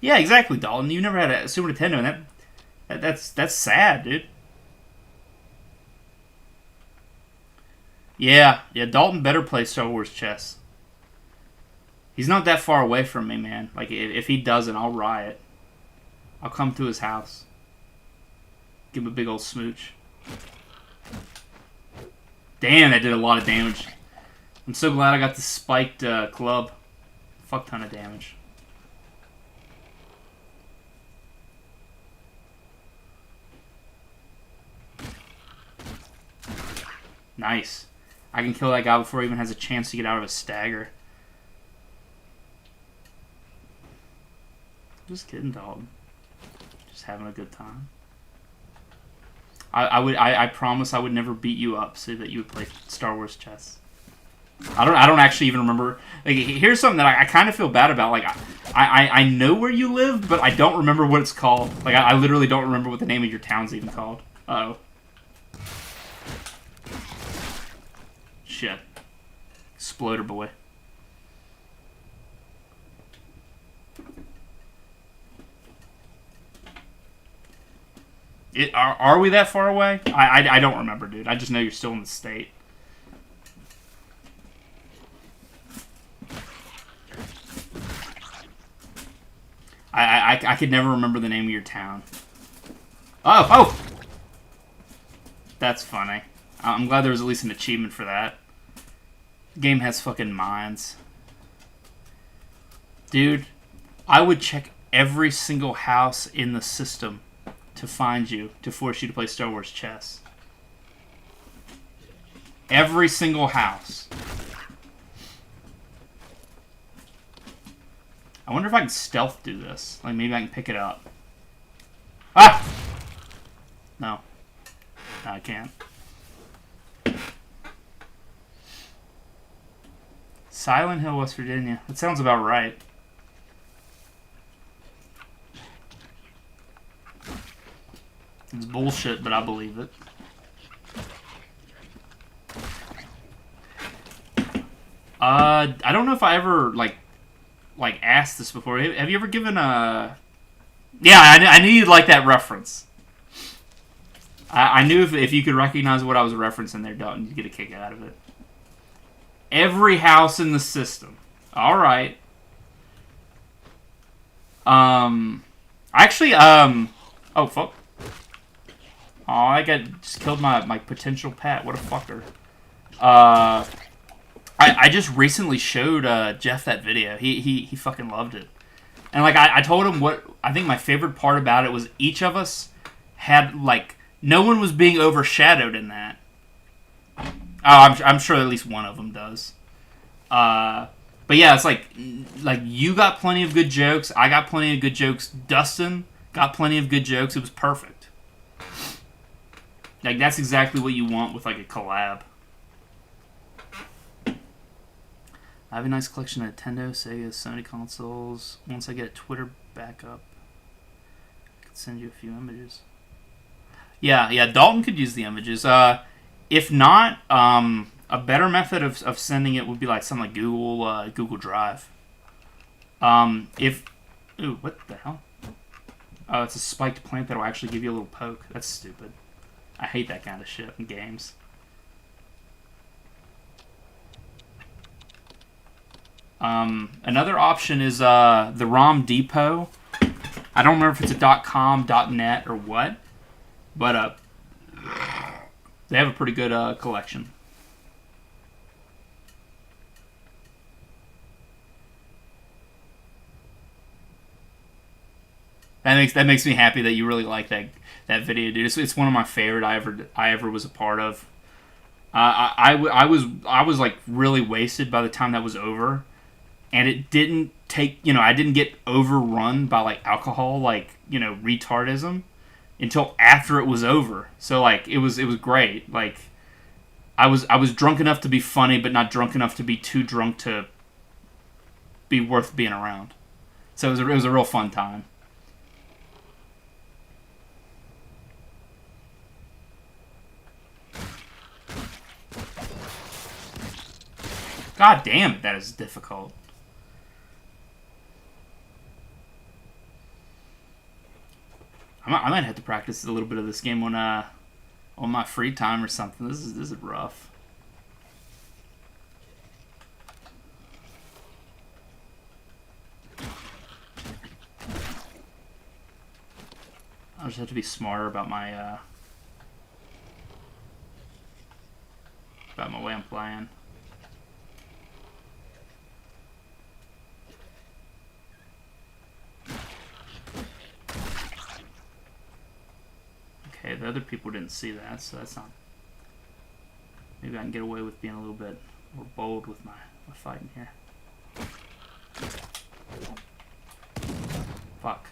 Yeah, exactly, Dalton. You never had a Super Nintendo, and that's sad, dude. Yeah, Dalton better play Star Wars chess. He's not that far away from me, man. Like if he doesn't, I'll riot. I'll come to his house. Give him a big old smooch. Damn, that did a lot of damage. I'm so glad I got the spiked club. Fuck ton of damage. Nice. I can kill that guy before he even has a chance to get out of a stagger. Just kidding, dog. Just having a good time. I promise I would never beat you up so that you would play Star Wars chess. I don't actually even remember. Like, here's something that I kind of feel bad about. Like I know where you live, but I don't remember what it's called. Like I literally don't remember what the name of your town's even called. Uh-oh. Shit. Exploder boy. Are we that far away? I don't remember, dude. I just know you're still in the state. I could never remember the name of your town. Oh! That's funny. I'm glad there was at least an achievement for that. The game has fucking minds. Dude, I would check every single house in the system to find you, to force you to play Star Wars chess. Every single house. I wonder if I can stealth do this. Like, maybe I can pick it up. Ah! No. No, I can't. Silent Hill, West Virginia. That sounds about right. It's bullshit, but I believe it. I don't know if I ever, like asked this before. Have you ever given a... Yeah, I knew you'd like that reference. I knew if you could recognize what I was referencing there, Dalton, you'd get a kick out of it. Every house in the system. Alright. Actually, oh, fuck. Oh, I just killed my potential pet. What a fucker. I just recently showed Jeff that video. He fucking loved it. And like I told him what I think my favorite part about it was each of us had like no one was being overshadowed in that. Oh, I'm sure at least one of them does. But yeah, it's like you got plenty of good jokes. I got plenty of good jokes. Dustin got plenty of good jokes. It was perfect. Like that's exactly what you want with like a collab. I have a nice collection of Nintendo, Sega, Sony consoles. Once I get Twitter back up, I could send you a few images. Yeah, Dalton could use the images. If not, a better method of sending it would be like something like Google Drive. Ooh, what the hell? Oh, it's a spiked plant that'll actually give you a little poke. That's stupid. I hate that kind of shit in games. Another option is the ROM Depot. I don't remember if it's a .com, .net, or what, but they have a pretty good collection. That makes me happy that you really like that video, dude. It's one of my favorite I ever was a part of. I was like really wasted by the time that was over. And it didn't take, I didn't get overrun by, like, alcohol, like, retardism. until after it was over. So like it was great. Like I was drunk enough to be funny, but not drunk enough to be too drunk to be worth being around. So it was a real fun time. God damn it, that is difficult. I might have to practice a little bit of this game on my free time or something. This is rough. I just have to be smarter about my way I'm playing. Okay, the other people didn't see that, so that's not... Maybe I can get away with being a little bit more bold with my fighting here. Fuck.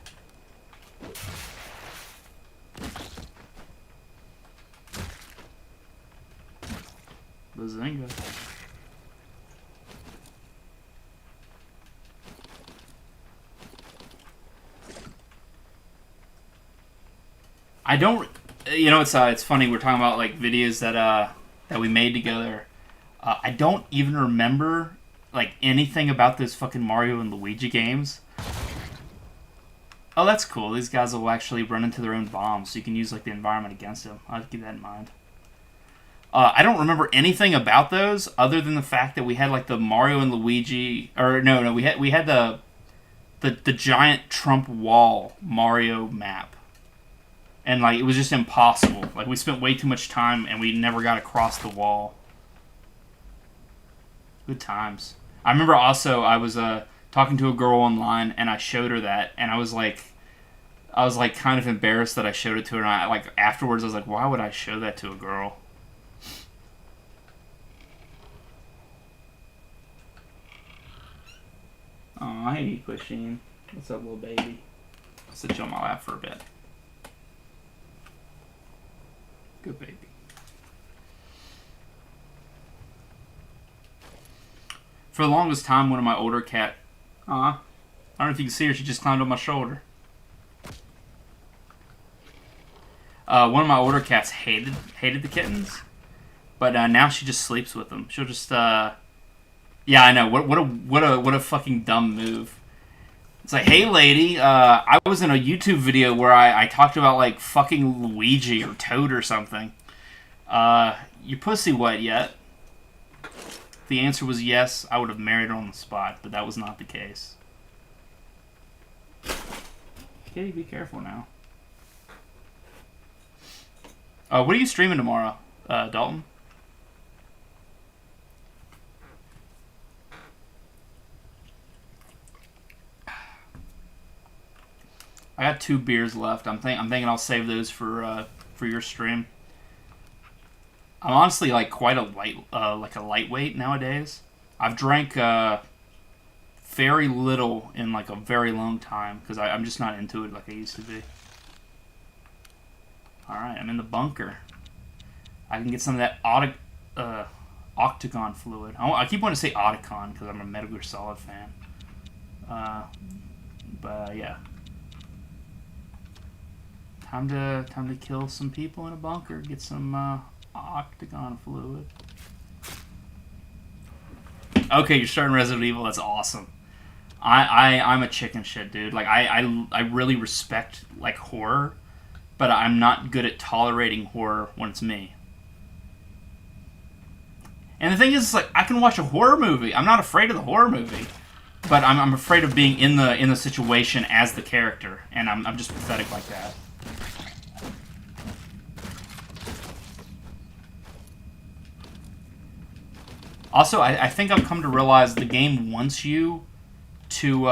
Bazinga. I don't... You know, it's funny, we're talking about, like, videos that we made together. I don't even remember, like, anything about those fucking Mario and Luigi games. Oh, that's cool. These guys will actually run into their own bombs, so you can use, like, the environment against them. I'll keep that in mind. I don't remember anything about those, other than the fact that we had, like, the Mario and Luigi... Or, no, we had the giant Trump wall Mario map. And, like, it was just impossible. Like, we spent way too much time, and we never got across the wall. Good times. I remember also, I was talking to a girl online, and I showed her that, and I was like, kind of embarrassed that I showed it to her, and I, like, afterwards, I was like, why would I show that to a girl? Aw, hey, Quishine. What's up, little baby? I'll sit you on my lap for a bit. Good baby. For the longest time, one of my older cat... I don't know if you can see her, she just climbed on my shoulder. One of my older cats hated the kittens, but now she just sleeps with them. She'll just... Yeah, I know. What a fucking dumb move. It's like, hey, lady, I was in a YouTube video where I talked about, like, fucking Luigi or Toad or something. Your pussy wet yet? If the answer was yes, I would have married her on the spot, but that was not the case. Okay, be careful now. What are you streaming tomorrow, Dalton? I got 2 beers left. I'm thinking I'll save those for your stream. I'm honestly like quite a lightweight nowadays. I've drank very little in like a very long time because I'm just not into it like I used to be. All right, I'm in the bunker. I can get some of that octagon fluid. I keep wanting to say Otacon because I'm a Metal Gear Solid fan. But yeah. Time to kill some people in a bunker. Get some octagon fluid. Okay, you're starting Resident Evil. That's awesome. I'm a chicken shit, dude. Like I really respect like horror, but I'm not good at tolerating horror when it's me. And the thing is, like, I can watch a horror movie. I'm not afraid of the horror movie, but I'm afraid of being in the situation as the character, and I'm just pathetic like that. Also, I think I've come to realize the game wants you to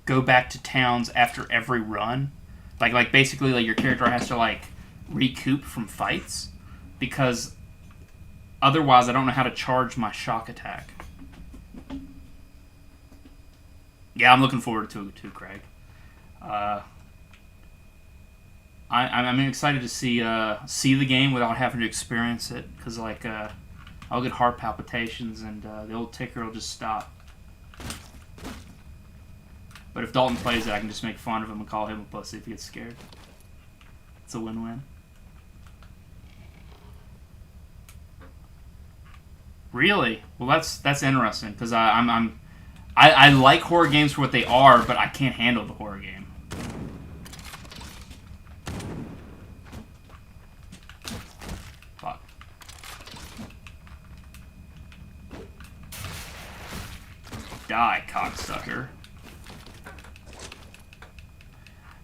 go back to towns after every run. Like basically, like your character has to like recoup from fights because otherwise I don't know how to charge my shock attack. Yeah, I'm looking forward to it too, Craig. I'm excited to see the game without having to experience it, because like I'll get heart palpitations and the old ticker will just stop. But if Dalton plays it, I can just make fun of him and call him a pussy if he gets scared. It's a win-win. Really? Well, that's interesting, because I like horror games for what they are, but I can't handle the horror game. Fuck. Die, cocksucker.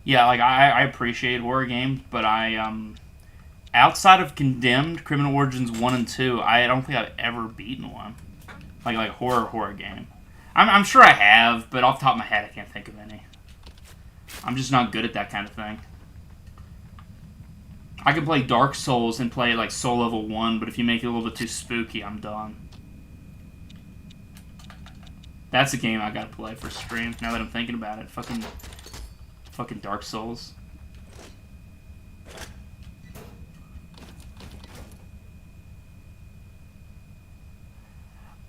Yeah, like I appreciate horror games, but outside of Condemned, Criminal Origins 1 and 2, I don't think I've ever beaten one. Like horror game. I'm sure I have, but off the top of my head, I can't think of any. I'm just not good at that kind of thing. I can play Dark Souls and play like Soul Level 1, but if you make it a little bit too spooky, I'm done. That's a game I gotta play for stream, now that I'm thinking about it. Fucking Dark Souls.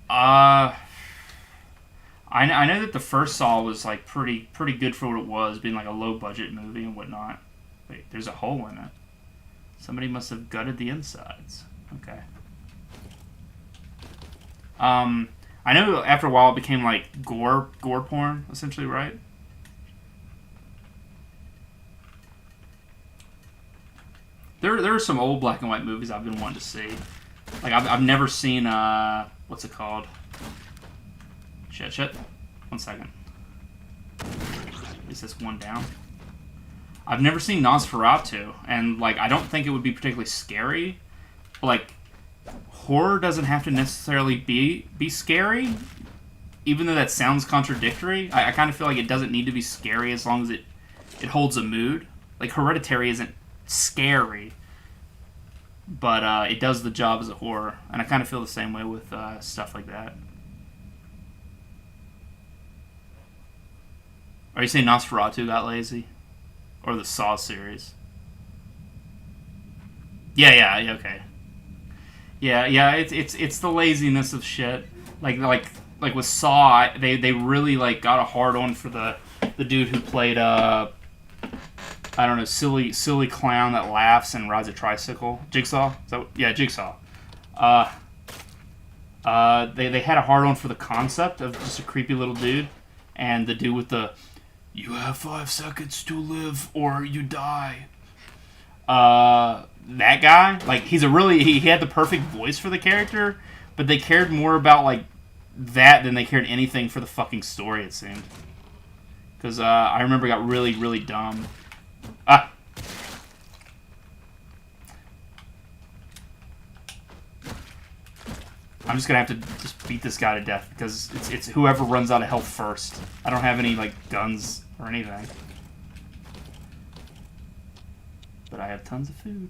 I know that the first Saw was like pretty good for what it was, being like a low budget movie and whatnot. Wait, there's a hole in it. Somebody must have gutted the insides. Okay. I know after a while it became like gore porn, essentially, right? There are some old black and white movies I've been wanting to see. Like I've never seen what's it called? Shit. 1 second. At least that's one down. I've never seen Nosferatu, and like I don't think it would be particularly scary. But, like, horror doesn't have to necessarily be scary, even though that sounds contradictory. I kind of feel like it doesn't need to be scary as long as it holds a mood. Like Hereditary isn't scary, but it does the job as a horror, and I kind of feel the same way with stuff like that. Are you saying Nosferatu got lazy? Or the Saw series? Yeah, okay. Yeah, it's the laziness of shit. Like with Saw, they really like got a hard on for the dude who played I don't know, silly clown that laughs and rides a tricycle. Jigsaw? Yeah, Jigsaw. They had a hard on for the concept of just a creepy little dude, and the dude with the "you have 5 seconds to live or you die." That guy, like, he had the perfect voice for the character, but they cared more about like that than they cared anything for the fucking story, it seemed. Because I remember it got really dumb. I'm just gonna have to just beat this guy to death because it's whoever runs out of health first. I don't have any like guns or anything, but I have tons of food.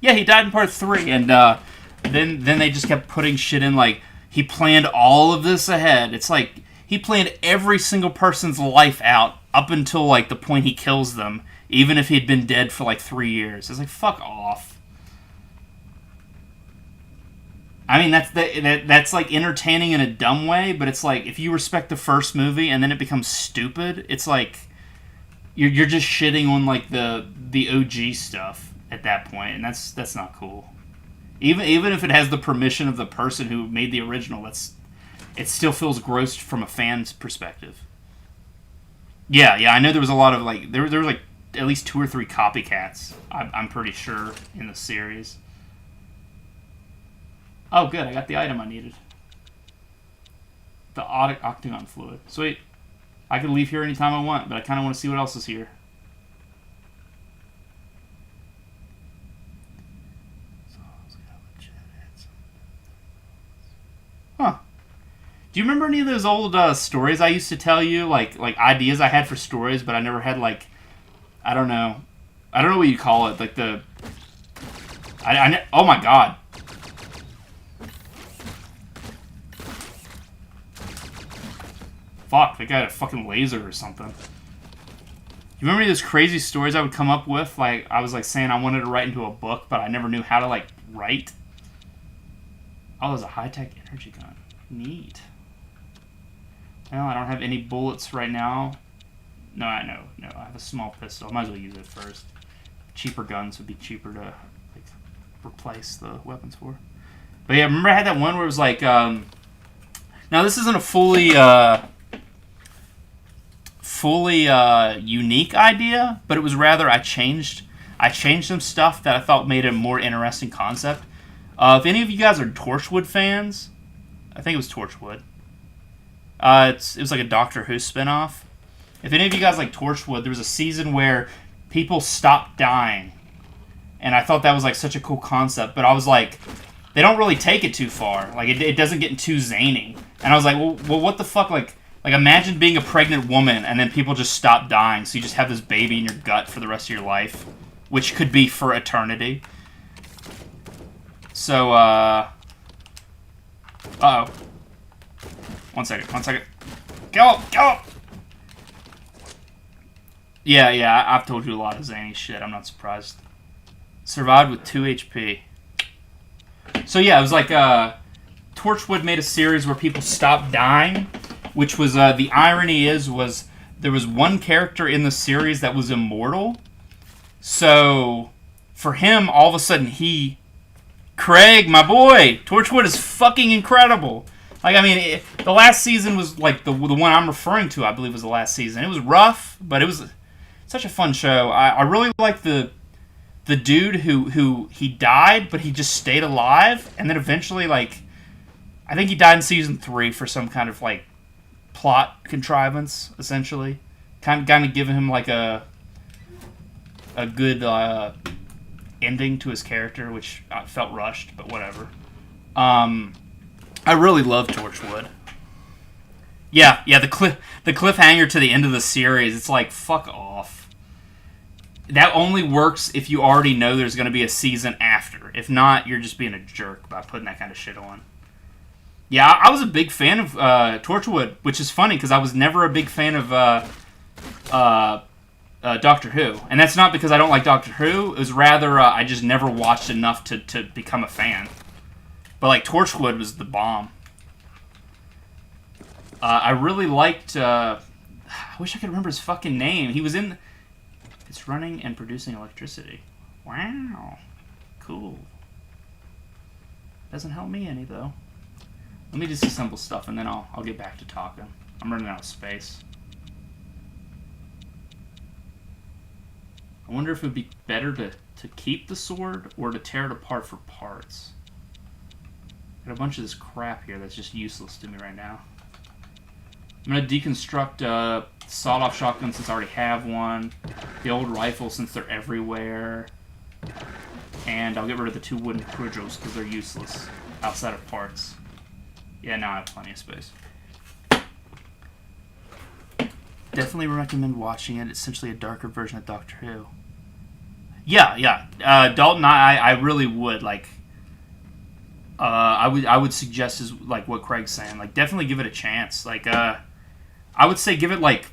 Yeah, he died in part 3, and then they just kept putting shit in like he planned all of this ahead. It's like he planned every single person's life out up until like the point he kills them, even if he'd been dead for like 3 years. It's like, fuck off. I mean, that's like entertaining in a dumb way, but it's like if you respect the first movie and then it becomes stupid, it's like you're just shitting on like the OG stuff at that point, and that's not cool. Even if it has the permission of the person who made the original, it still feels gross from a fan's perspective. Yeah, I know there was a lot of like there was like at least 2 or 3 copycats. I'm pretty sure in the series. Oh, good. I got the item I needed. The octagon fluid. Sweet. I can leave here anytime I want, but I kind of want to see what else is here. Huh. Do you remember any of those old stories I used to tell you? Like ideas I had for stories, but I never had like... I don't know what you call it. Like the... oh my god. Fuck, that guy had a fucking laser or something. you remember those crazy stories I would come up with? Like, I was, like, saying I wanted to write into a book, but I never knew how to, like, write. Oh, there's a high-tech energy gun. Neat. Well, I don't have any bullets right now. No, I know. No, I have a small pistol. I might as well use it first. Cheaper guns would be cheaper to, like, replace the weapons for. But yeah, remember I had that one where it was like, now this isn't a fully unique idea, but it was rather I changed some stuff that I thought made a more interesting concept. If any of you guys are Torchwood fans, I think it was Torchwood. It was like a Doctor Who spinoff. If any of you guys like Torchwood, there was a season where people stopped dying, and I thought that was like such a cool concept. But I was like, they don't really take it too far. Like it doesn't get too zany. And I was like, well, what the fuck? Like imagine being a pregnant woman and then people just stop dying, so you just have this baby in your gut for the rest of your life, which could be for eternity. So, uh-oh. One second. Go! Yeah, I've told you a lot of zany shit. I'm not surprised. Survived with 2 HP. So yeah, it was like, Torchwood made a series where people stopped dying, which was, the irony was there was one character in the series that was immortal. So, for him, all of a sudden Craig, my boy, Torchwood is fucking incredible. Like, I mean, the last season was, like, the one I'm referring to, I believe was the last season. It was rough, but it was such a fun show. I really liked the dude who he died, but he just stayed alive, and then eventually, like, I think he died in season 3 for some kind of, like, plot contrivance, essentially. Kind of giving him, like, a good, ending to his character, which felt rushed, but whatever. I really love Torchwood. Yeah, the cliffhanger to the end of the series, it's like, fuck off. That only works if you already know there's going to be a season after. If not, you're just being a jerk by putting that kind of shit on. Yeah, I was a big fan of Torchwood, which is funny, because I was never a big fan of Doctor Who. And that's not because I don't like Doctor Who. It was rather I just never watched enough to become a fan. But, like, Torchwood was the bomb. I really liked... I wish I could remember his fucking name. He was in... It's running and producing electricity. Wow. Cool. Doesn't help me any, though. Let me disassemble stuff, and then I'll get back to talking. I'm running out of space. I wonder if it would be better to keep the sword or to tear it apart for parts. Got a bunch of this crap here that's just useless to me right now. I'm going to deconstruct sawed-off shotgun since I already have one. The old rifle since they're everywhere. And I'll get rid of the 2 wooden cudgels because they're useless outside of parts. Yeah, now I have plenty of space. Definitely recommend watching it. It's essentially a darker version of Doctor Who. Yeah. Dalton, I really would. Like, I would suggest is like what Craig's saying. Like, definitely give it a chance. Like, I would say give it like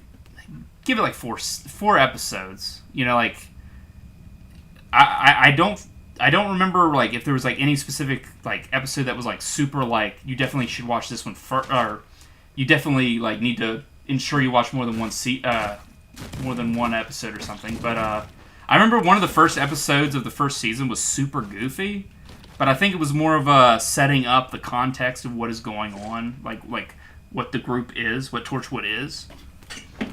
4 episodes. You know, like, I don't remember like if there was like any specific like episode that was like super like you definitely should watch this one first, or you definitely like need to ensure you watch more than one episode or something. But I remember one of the first episodes of the first season was super goofy, but I think it was more of a setting up the context of what is going on, like what the group is, what Torchwood is.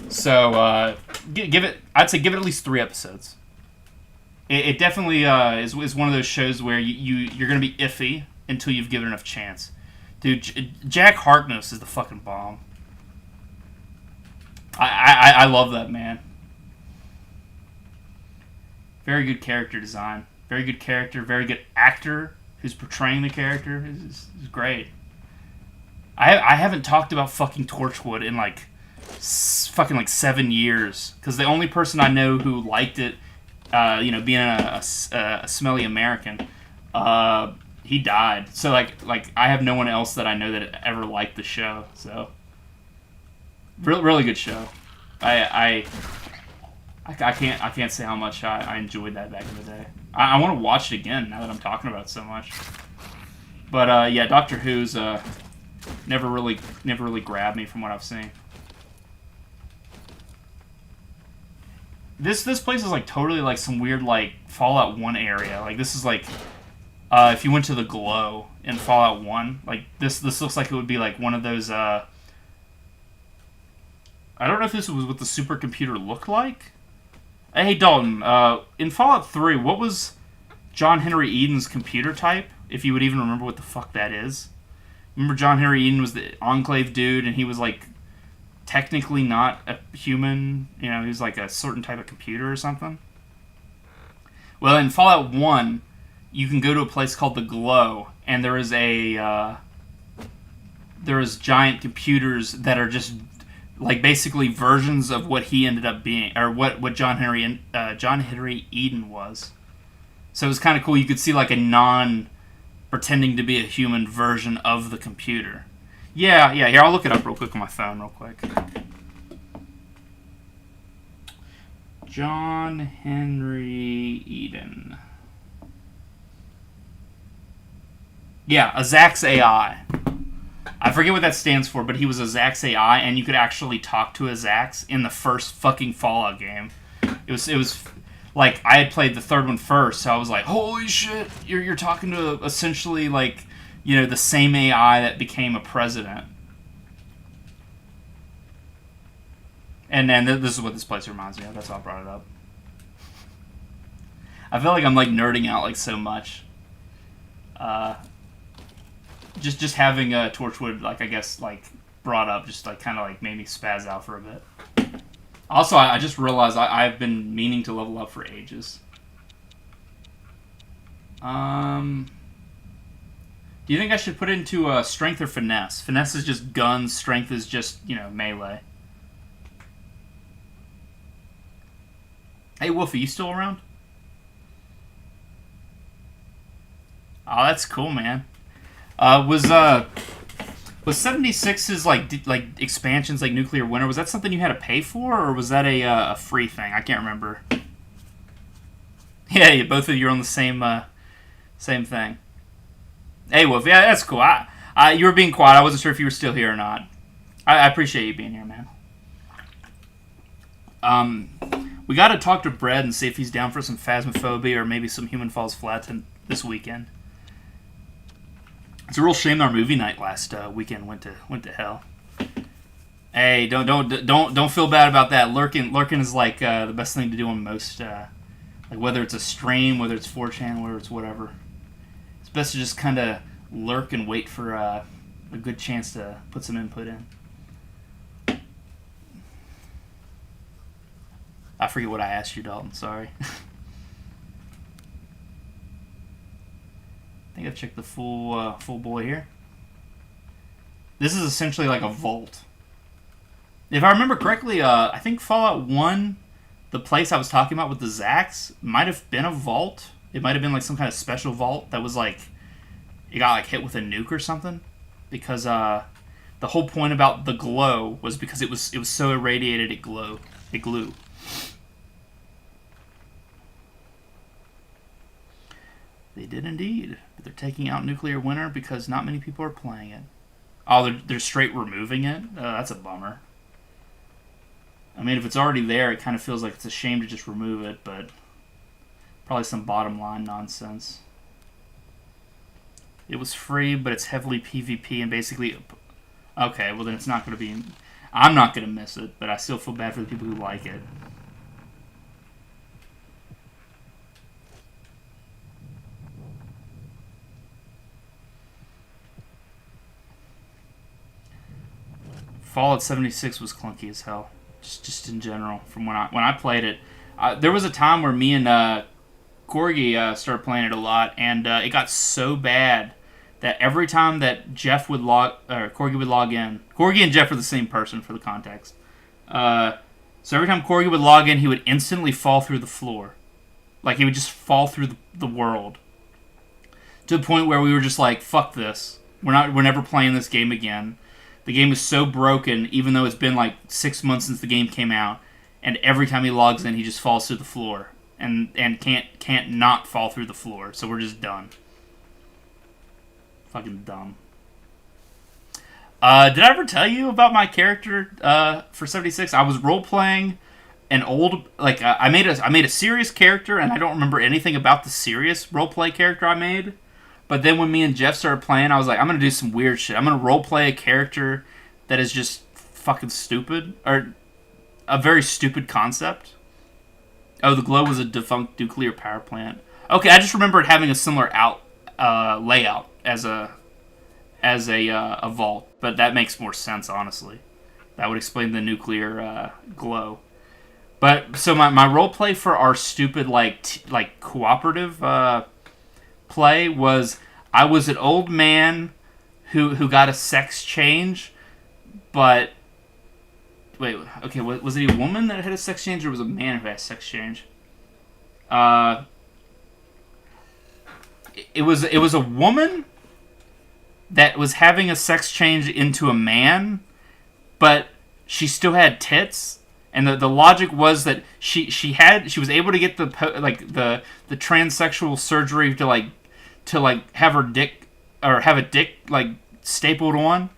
So I'd say give it at least 3 episodes. It definitely is one of those shows where you're going to be iffy until you've given it enough chance. Dude, Jack Harkness is the fucking bomb. I love that man. Very good character design. Very good character. Very good actor who's portraying the character. Is great. I haven't talked about fucking Torchwood in like fucking like 7 years because the only person I know who liked it, being a smelly American, he died. So like I have no one else that I know that ever liked the show. So really good show. I I can't say how much I enjoyed that back in the day. I want to watch it again now that I'm talking about it so much. But yeah, Doctor Who's never really grabbed me from what I've seen. This place is like totally like some weird like Fallout 1 area. Like this is like if you went to the Glow in Fallout 1, like this looks like it would be like one of those I don't know if this was what the supercomputer looked like. Hey Dalton, in Fallout 3, what was John Henry Eden's computer type? If you would even remember what the fuck that is. Remember John Henry Eden was the Enclave dude, and he was like technically not a human. You know, he was like a certain type of computer or something. Well, in Fallout 1, you can go to a place called the Glow, and there is giant computers that are just like basically versions of what he ended up being, or what John Henry Eden was. So it was kind of cool. You could see like a pretending to be a human version of the computer. Yeah. Here, I'll look it up real quick on my phone, real quick. John Henry Eden. Yeah, a Zax AI. I forget what that stands for, but he was a Zax AI, and you could actually talk to a Zax in the first fucking Fallout game. It was like I had played the third one first, so I was like, holy shit, you're talking to essentially like, you know, the same AI that became a president. And then this is what this place reminds me of. That's why I brought it up. I feel like I'm like nerding out like so much. Just having a Torchwood, like I guess, like brought up, just like kind of like made me spaz out for a bit. Also, I just realized I've been meaning to level up for ages. Do you think I should put it into strength or finesse? Finesse is just guns. Strength is just, you know, melee. Hey, Wolfie, you still around? Oh, that's cool, man. Was 76's like expansions like Nuclear Winter? Was that something you had to pay for, or was that a free thing? I can't remember. Yeah, both of you are on the same thing. Hey, Wolf, yeah, that's cool. You were being quiet. I wasn't sure if you were still here or not. I appreciate you being here, man. We got to talk to Brad and see if he's down for some Phasmophobia or maybe some Human Falls Flat this weekend. It's a real shame our movie night last weekend went to hell. Hey, don't feel bad about that. Lurking is like the best thing to do on most, like whether it's a stream, whether it's 4chan, whether it's whatever. It's best to just kind of lurk and wait for a good chance to put some input in. I forget what I asked you, Dalton. Sorry. I think I've checked the full boy here. This is essentially like a vault. If I remember correctly, I think Fallout 1, the place I was talking about with the Zax, might have been a vault. It might have been like some kind of special vault that was like, it got like hit with a nuke or something. Because the whole point about the glow was because it was so irradiated it glowed. It glue. They did indeed. But they're taking out Nuclear Winter because not many people are playing it. Oh, they're straight removing it? That's a bummer. I mean, if it's already there, it kind of feels like it's a shame to just remove it, but probably some bottom line nonsense. It was free, but it's heavily PvP and basically... Okay, well then it's not going to be... I'm not going to miss it, but I still feel bad for the people who like it. Fallout 76 was clunky as hell, just in general. From when I played it, there was a time where me and Corgi started playing it a lot, and it got so bad that every time that Corgi would log in, Corgi and Jeff are the same person for the context. So every time Corgi would log in, he would instantly fall through the floor, like he would just fall through the world, to the point where we were just like, "Fuck this! We're never playing this game again." The game is so broken, even though it's been like 6 months since the game came out, and every time he logs in, he just falls through the floor, and can't not fall through the floor. So we're just done. Fucking dumb. Did I ever tell you about my character for 76? I was role playing an old I made a serious character, and I don't remember anything about the serious role play character I made. But then when me and Jeff started playing, I was like, I'm gonna do some weird shit. I'm gonna role play a character that is just fucking stupid, or a very stupid concept. Oh, the glow was a defunct nuclear power plant. Okay, I just remembered having a similar layout as a vault, but that makes more sense, honestly. That would explain the nuclear glow. But so my role play for our stupid cooperative play was I was an old man who got a sex change, but wait, okay, was it a woman that had a sex change, or was it a man who had a sex change? It was a woman that was having a sex change into a man, but she still had tits, and the logic was that she was able to get the transsexual surgery to have her dick, or have a dick stapled on,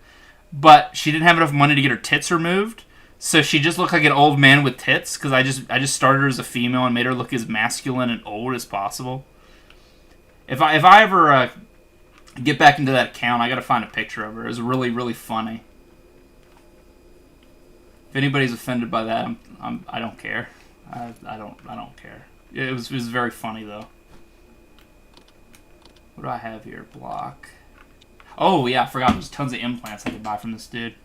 but she didn't have enough money to get her tits removed, so she just looked like an old man with tits, because I just started her as a female and made her look as masculine and old as possible. If I ever get back into that account, I gotta find a picture of her. It was really, really funny. If anybody's offended by that, I don't care. I don't care. It was very funny though. What do I have here? Block. Oh yeah, I forgot. There's tons of implants I could buy from this dude.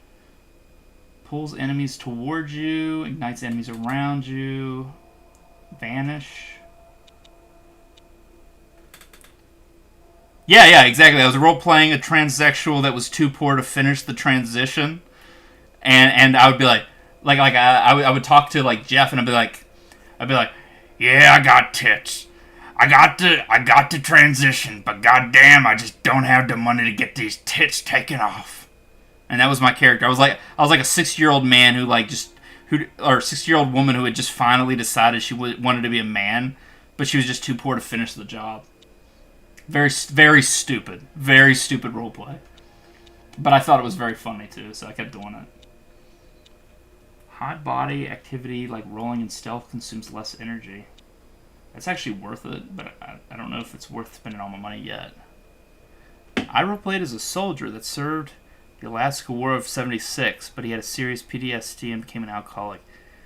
Pulls enemies towards you, ignites enemies around you, vanish. Yeah, exactly. I was role-playing a transsexual that was too poor to finish the transition, and I would be I would talk to Jeff, and I'd be like, yeah, I got tits. I got the transition, but goddamn, I just don't have the money to get these tits taken off. And that was my character. I was like a 60-year-old man or 60-year-old woman who had just finally decided she wanted to be a man, but she was just too poor to finish the job. Very, very stupid roleplay. But I thought it was very funny too, so I kept doing it. High body activity like rolling and stealth consumes less energy. That's actually worth it, but I don't know if it's worth spending all my money yet. I roleplayed as a soldier that served the Alaska War of '76, but he had a serious PTSD and became an alcoholic.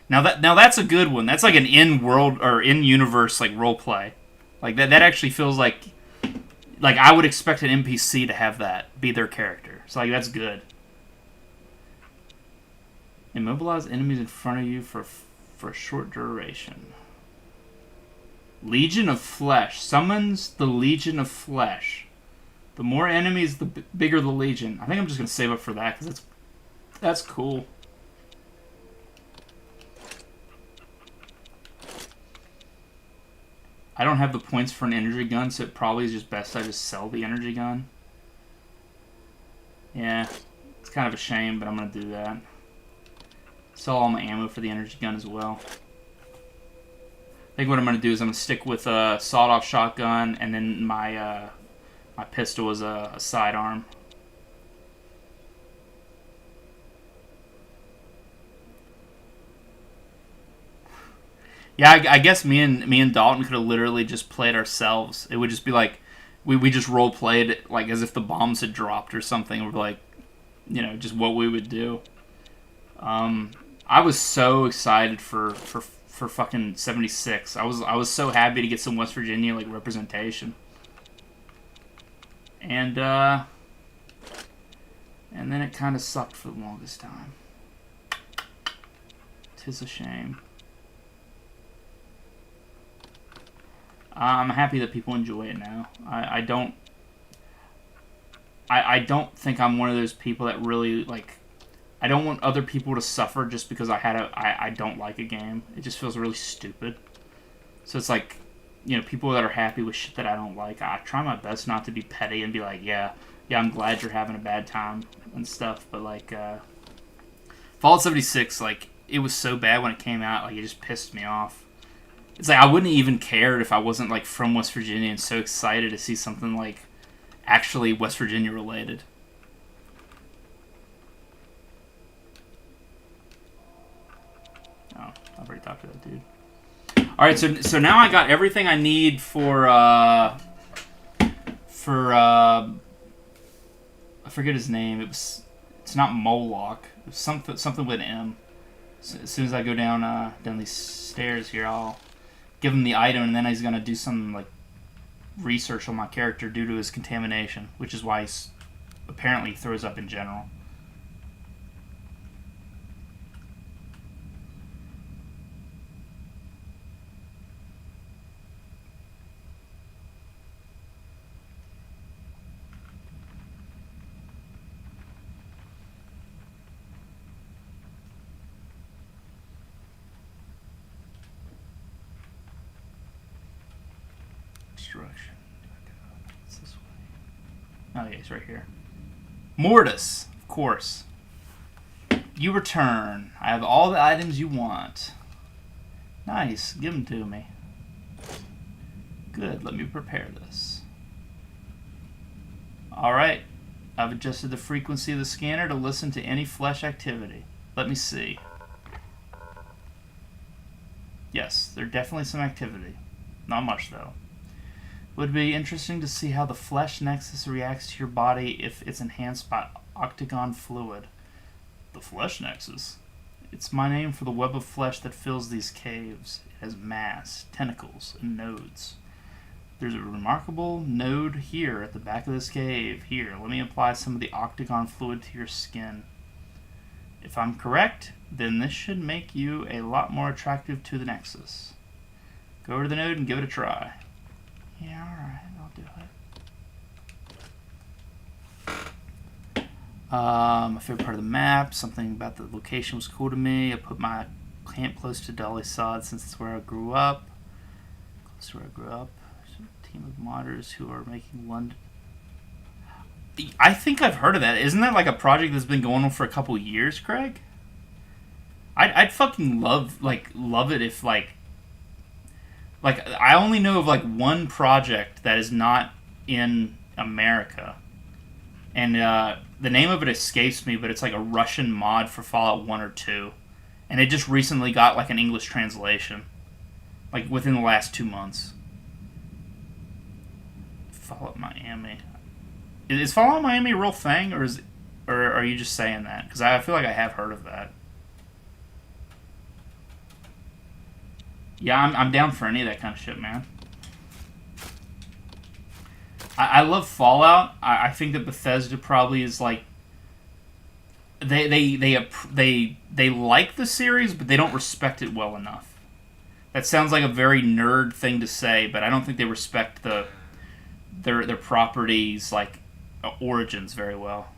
Now that's a good one. That's like an in-world or in-universe roleplay. That actually feels like I would expect an NPC to have that be their character. So that's good. Immobilize enemies in front of you for a short duration. Legion of Flesh. Summons the Legion of Flesh. The more enemies, the bigger the Legion. I think I'm just going to save up for that, because that's cool. I don't have the points for an energy gun, so it probably is just best I just sell the energy gun. Yeah, it's kind of a shame, but I'm going to do that. Sell all my ammo for the energy gun as well. I think what I'm going to do is I'm going to stick with a sawed-off shotgun, and then my pistol is a sidearm. Yeah, I guess me and Dalton could have literally just played ourselves. It would just be like we just role played it as if the bombs had dropped or something. Or just what we would do. I was so excited for fucking 76. I was so happy to get some West Virginia representation. And then it kind of sucked for the longest time. 'Tis a shame. I'm happy that people enjoy it now. I don't think I'm one of those people that really I don't want other people to suffer just because I don't like a game. It just feels really stupid. So it's people that are happy with shit that I don't like, I try my best not to be petty and be like, yeah, I'm glad you're having a bad time and stuff. But Fallout 76, it was so bad when it came out. Like, it just pissed me off. It's like I wouldn't even care if I wasn't like from West Virginia and so excited to see something like actually West Virginia related. Oh, I've already talked to that dude. All right, so now I got everything I need for I forget his name. It's not Moloch. It's something with an M. So as soon as I go down these stairs here, I'll give him the item, and then he's gonna do some like research on my character due to his contamination, which is why he's apparently throws up in general. Direction. What's this way? Oh yeah, he's right here. Mortis, of course. You return. I have all the items you want. Nice. Give them to me. Good. Let me prepare this. Alright. I've adjusted the frequency of the scanner to listen to any flesh activity. Let me see. Yes, there's definitely some activity. Not much, though. Would be interesting to see how the flesh nexus reacts to your body if it's enhanced by octagon fluid. The flesh nexus? It's my name for the web of flesh that fills these caves. It has mass, tentacles, and nodes. There's a remarkable node here at the back of this cave. Here, let me apply some of the octagon fluid to your skin. If I'm correct, then this should make you a lot more attractive to the nexus. Go over to the node and give it a try. Yeah, alright, I'll do it. My favorite part of the map, something about the location was cool to me. I put my camp close to Dolly Sod since it's where I grew up. Close to where I grew up. There's a team of modders who are making London. I think I've heard of that. Isn't that like a project that's been going on for a couple years, Craig? I'd fucking love it if like I only know of like one project that is not in America, and the name of it escapes me, but it's like a Russian mod for Fallout 1 or 2, and it just recently got like an English translation, like within the last 2 months. Fallout Miami. Is Fallout Miami a real thing, or are you just saying that? Because I feel like I have heard of that. Yeah, I'm down for any of that kind of shit, man. I love Fallout. I think that Bethesda probably is like they like the series, but they don't respect it well enough. That sounds like a very nerd thing to say, but I don't think they respect their properties like origins very well.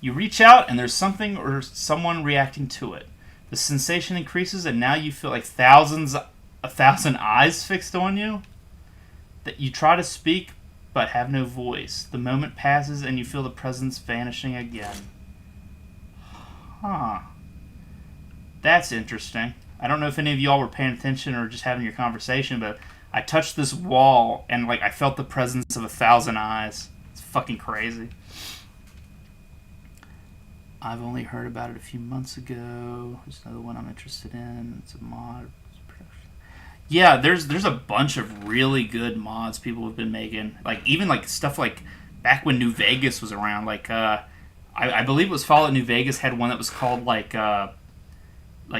You reach out and there's something or someone reacting to it. The sensation increases, and now you feel like a thousand eyes fixed on you. That you try to speak, but have no voice. The moment passes, and you feel the presence vanishing again. Huh. That's interesting. I don't know if any of y'all were paying attention or just having your conversation, but I touched this wall, and like I felt the presence of 1,000 eyes. It's fucking crazy. I've only heard about it a few months ago. There's another one I'm interested in. It's a mod. Yeah, there's a bunch of really good mods people have been making. Like even like stuff like back when New Vegas was around. Like I believe it was Fallout New Vegas had one that was called like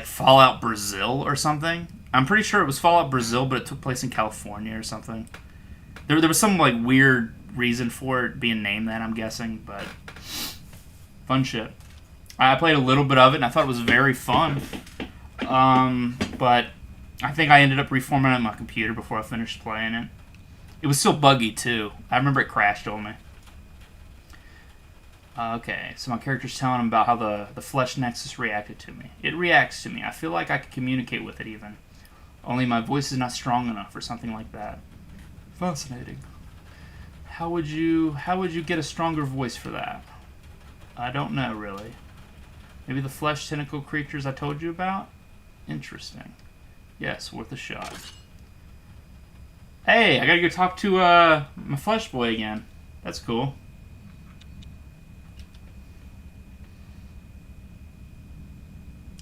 Fallout Brazil or something. I'm pretty sure it was Fallout Brazil, but it took place in California or something. There was some like weird reason for it being named that, I'm guessing, but fun shit. I played a little bit of it, and I thought it was very fun. But I think I ended up reformatting my computer before I finished playing it. It was still buggy, too. I remember it crashed on me. Okay, so my character's telling him about how the flesh nexus reacted to me. It reacts to me. I feel like I could communicate with it, even. Only my voice is not strong enough or something like that. Fascinating. How would you get a stronger voice for that? I don't know, really. Maybe the flesh tentacle creatures I told you about? Interesting. Yes, worth a shot. Hey, I gotta go talk to my flesh boy again. That's cool.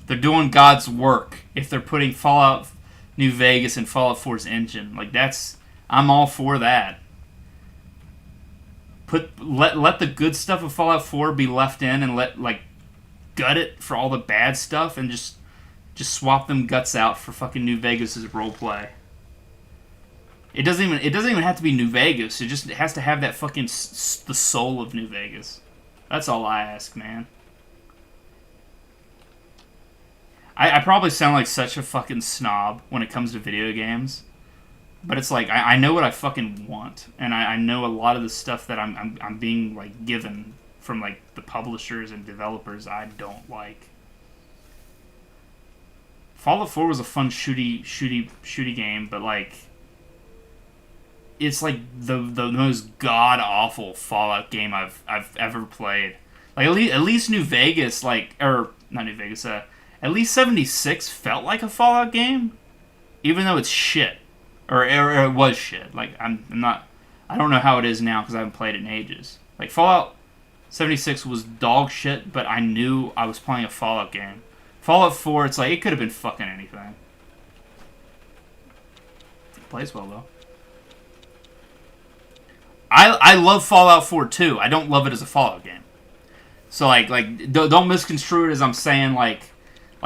They're doing God's work if they're putting Fallout New Vegas in Fallout 4's engine. Like, that's... I'm all for that. Let the good stuff of Fallout 4 be left in and gut it for all the bad stuff and just swap them guts out for fucking New Vegas' roleplay. It doesn't even have to be New Vegas. It has to have that fucking the soul of New Vegas. That's all I ask, man. I probably sound like such a fucking snob when it comes to video games, but it's like I know what I fucking want, and I know a lot of the stuff that I'm being like given from like the publishers and developers I don't like. Fallout 4 was a fun shooty game, but like it's like the most god awful Fallout game I've ever played. Like at least New Vegas, or not New Vegas, at least 76 felt like a Fallout game, even though it's shit, or it was shit. Like I'm not, I don't know how it is now because I haven't played it in ages. Like Fallout 76 was dog shit, but I knew I was playing a Fallout game. Fallout 4, it's like it could have been fucking anything. It plays well though. I love Fallout 4 too. I don't love it as a Fallout game. So like don't misconstrue it as I'm saying like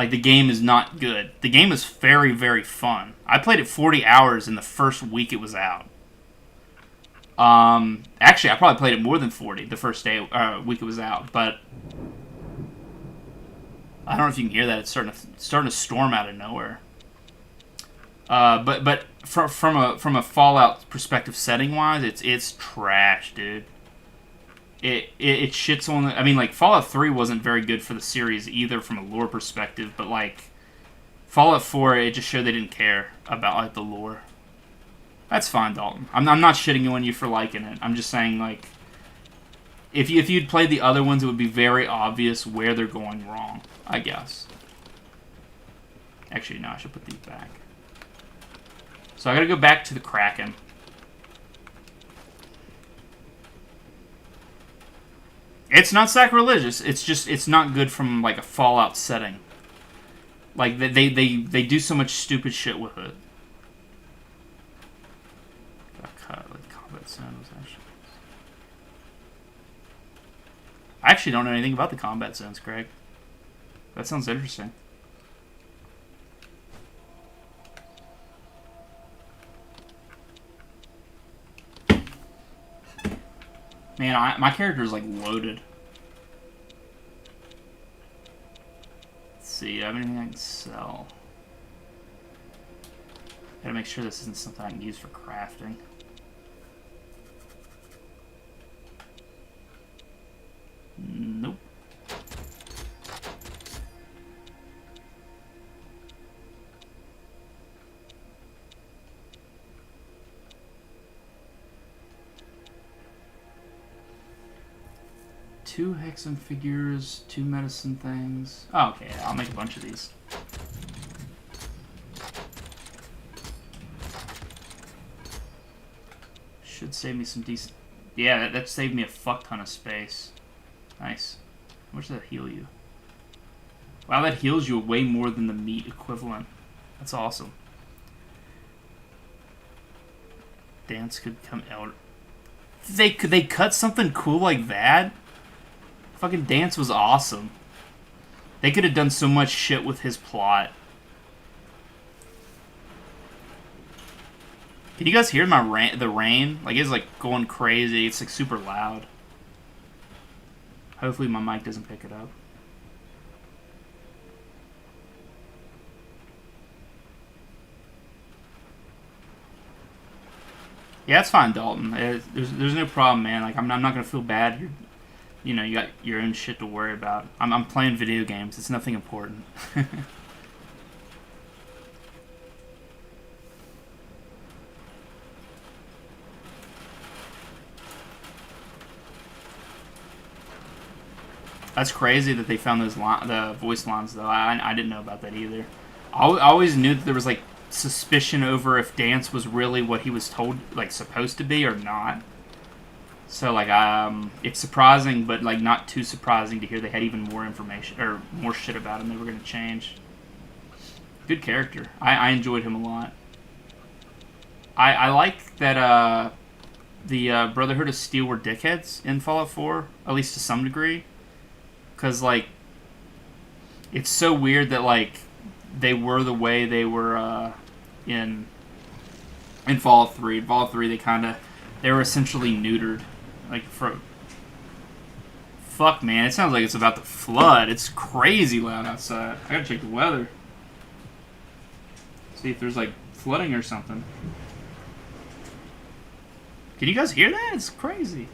the game is not good. The game is very, very fun. I played it 40 hours in the first week it was out. Actually, I probably played it more than 40 the first week it was out. But I don't know if you can hear that. It's starting to storm out of nowhere. But from a Fallout perspective, setting wise, it's trash, dude. It shits on the... I mean, like, Fallout 3 wasn't very good for the series either from a lore perspective, but, like, Fallout 4, it just showed they didn't care about, like, the lore. That's fine, Dalton. I'm not shitting on you for liking it. I'm just saying, like, if you'd played the other ones, it would be very obvious where they're going wrong, I guess. Actually, no, I should put these back. So I gotta go back to the Kraken. It's not sacrilegious. It's just it's not good from like a Fallout setting. Like they do so much stupid shit with it. Got cut like combat zones actually. I actually don't know anything about the combat zones, Craig. That sounds interesting. Man, my character is like loaded. Let's see, do I have anything I can sell? Gotta make sure this isn't something I can use for crafting. Nope. Two hexen figures, 2 medicine things. Oh, okay, I'll make a bunch of these. Should save me some decent... Yeah, that saved me a fuck ton of space. Nice. How much does that heal you? Wow, that heals you way more than the meat equivalent. That's awesome. Dance could become elder. Could they cut something cool like that? Fucking Dance was awesome. They could have done so much shit with his plot. Can you guys hear the rain? Like, it's like going crazy. It's like super loud. Hopefully my mic doesn't pick it up. Yeah, it's fine, Dalton. There's no problem, man. Like, I'm not gonna feel bad. You know, you got your own shit to worry about. I'm playing video games. It's nothing important. That's crazy that they found those the voice lines, though. I didn't know about that either. I always knew that there was, like, suspicion over if Dance was really what he was told, like, supposed to be or not. So, like, it's surprising, but, like, not too surprising to hear they had even more information, or more shit about him they were going to change. Good character. I enjoyed him a lot. I like that, the Brotherhood of Steel were dickheads in Fallout 4, at least to some degree. Because, like, it's so weird that, like, they were the way they were in Fallout 3. In Fallout 3, they were essentially neutered. Like, fuck, man, it sounds like it's about to flood. It's crazy loud outside. I gotta check the weather. See if there's, like, flooding or something. Can you guys hear that? It's crazy.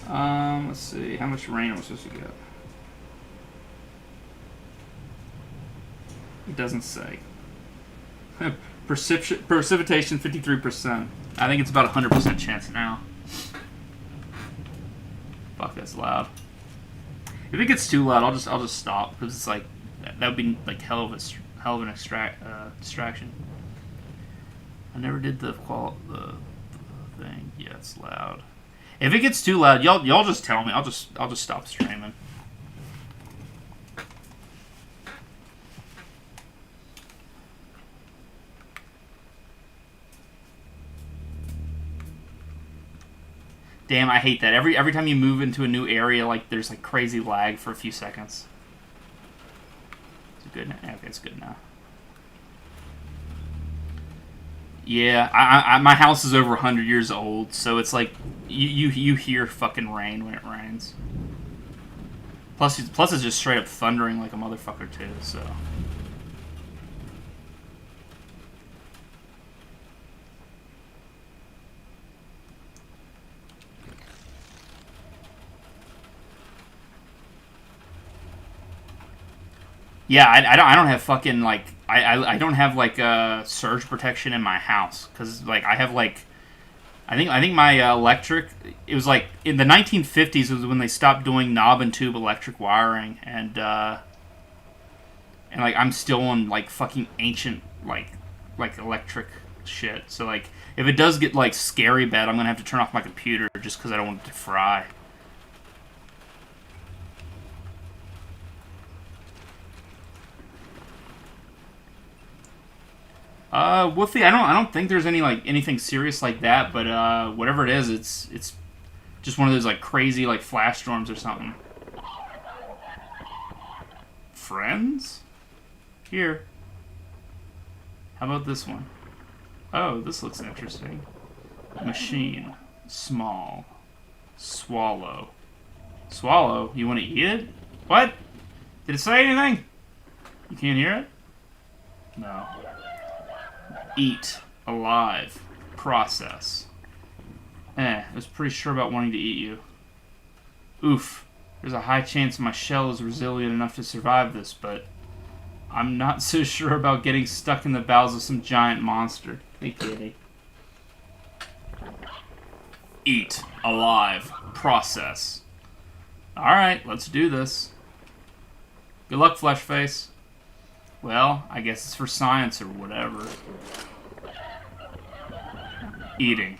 Let's see. How much rain am I supposed to get? It doesn't say. Precipitation 53%. I think it's about 100% chance now. Fuck, that's loud. If it gets too loud, I'll just stop, because it's like that would be like hell of an distraction. I never did the thing. Yeah, it's loud. If it gets too loud, y'all just tell me. I'll just stop streaming. Damn, I hate that. Every time you move into a new area, like, there's, like, crazy lag for a few seconds. Is it good now? Okay, it's good now. Yeah, my house is over 100 years old, so it's like, you hear fucking rain when it rains. Plus it's just straight up thundering like a motherfucker, too, so... Yeah, I don't have fucking, like, I don't have, like, surge protection in my house, because, like, I have, like, I think my electric, it was, like, in the 1950s was when they stopped doing knob and tube electric wiring, and like, I'm still on, like, fucking ancient, like electric shit, so, like, if it does get, like, scary bad, I'm gonna have to turn off my computer, just because I don't want it to fry. Wolfie, I don't think there's anything serious like that, but whatever it is, it's just one of those like crazy like flash storms or something. Friends? Here. How about this one? Oh, this looks interesting. Machine. Small. Swallow. Swallow? You want to eat it? What? Did it say anything? You can't hear it? No. Eat. Alive. Process. I was pretty sure about wanting to eat you. Oof. There's a high chance my shell is resilient enough to survive this, but I'm not so sure about getting stuck in the bowels of some giant monster. Hey, kitty. Eat. Alive. Process. Alright, let's do this. Good luck, Fleshface. Well, I guess it's for science or whatever. Eating.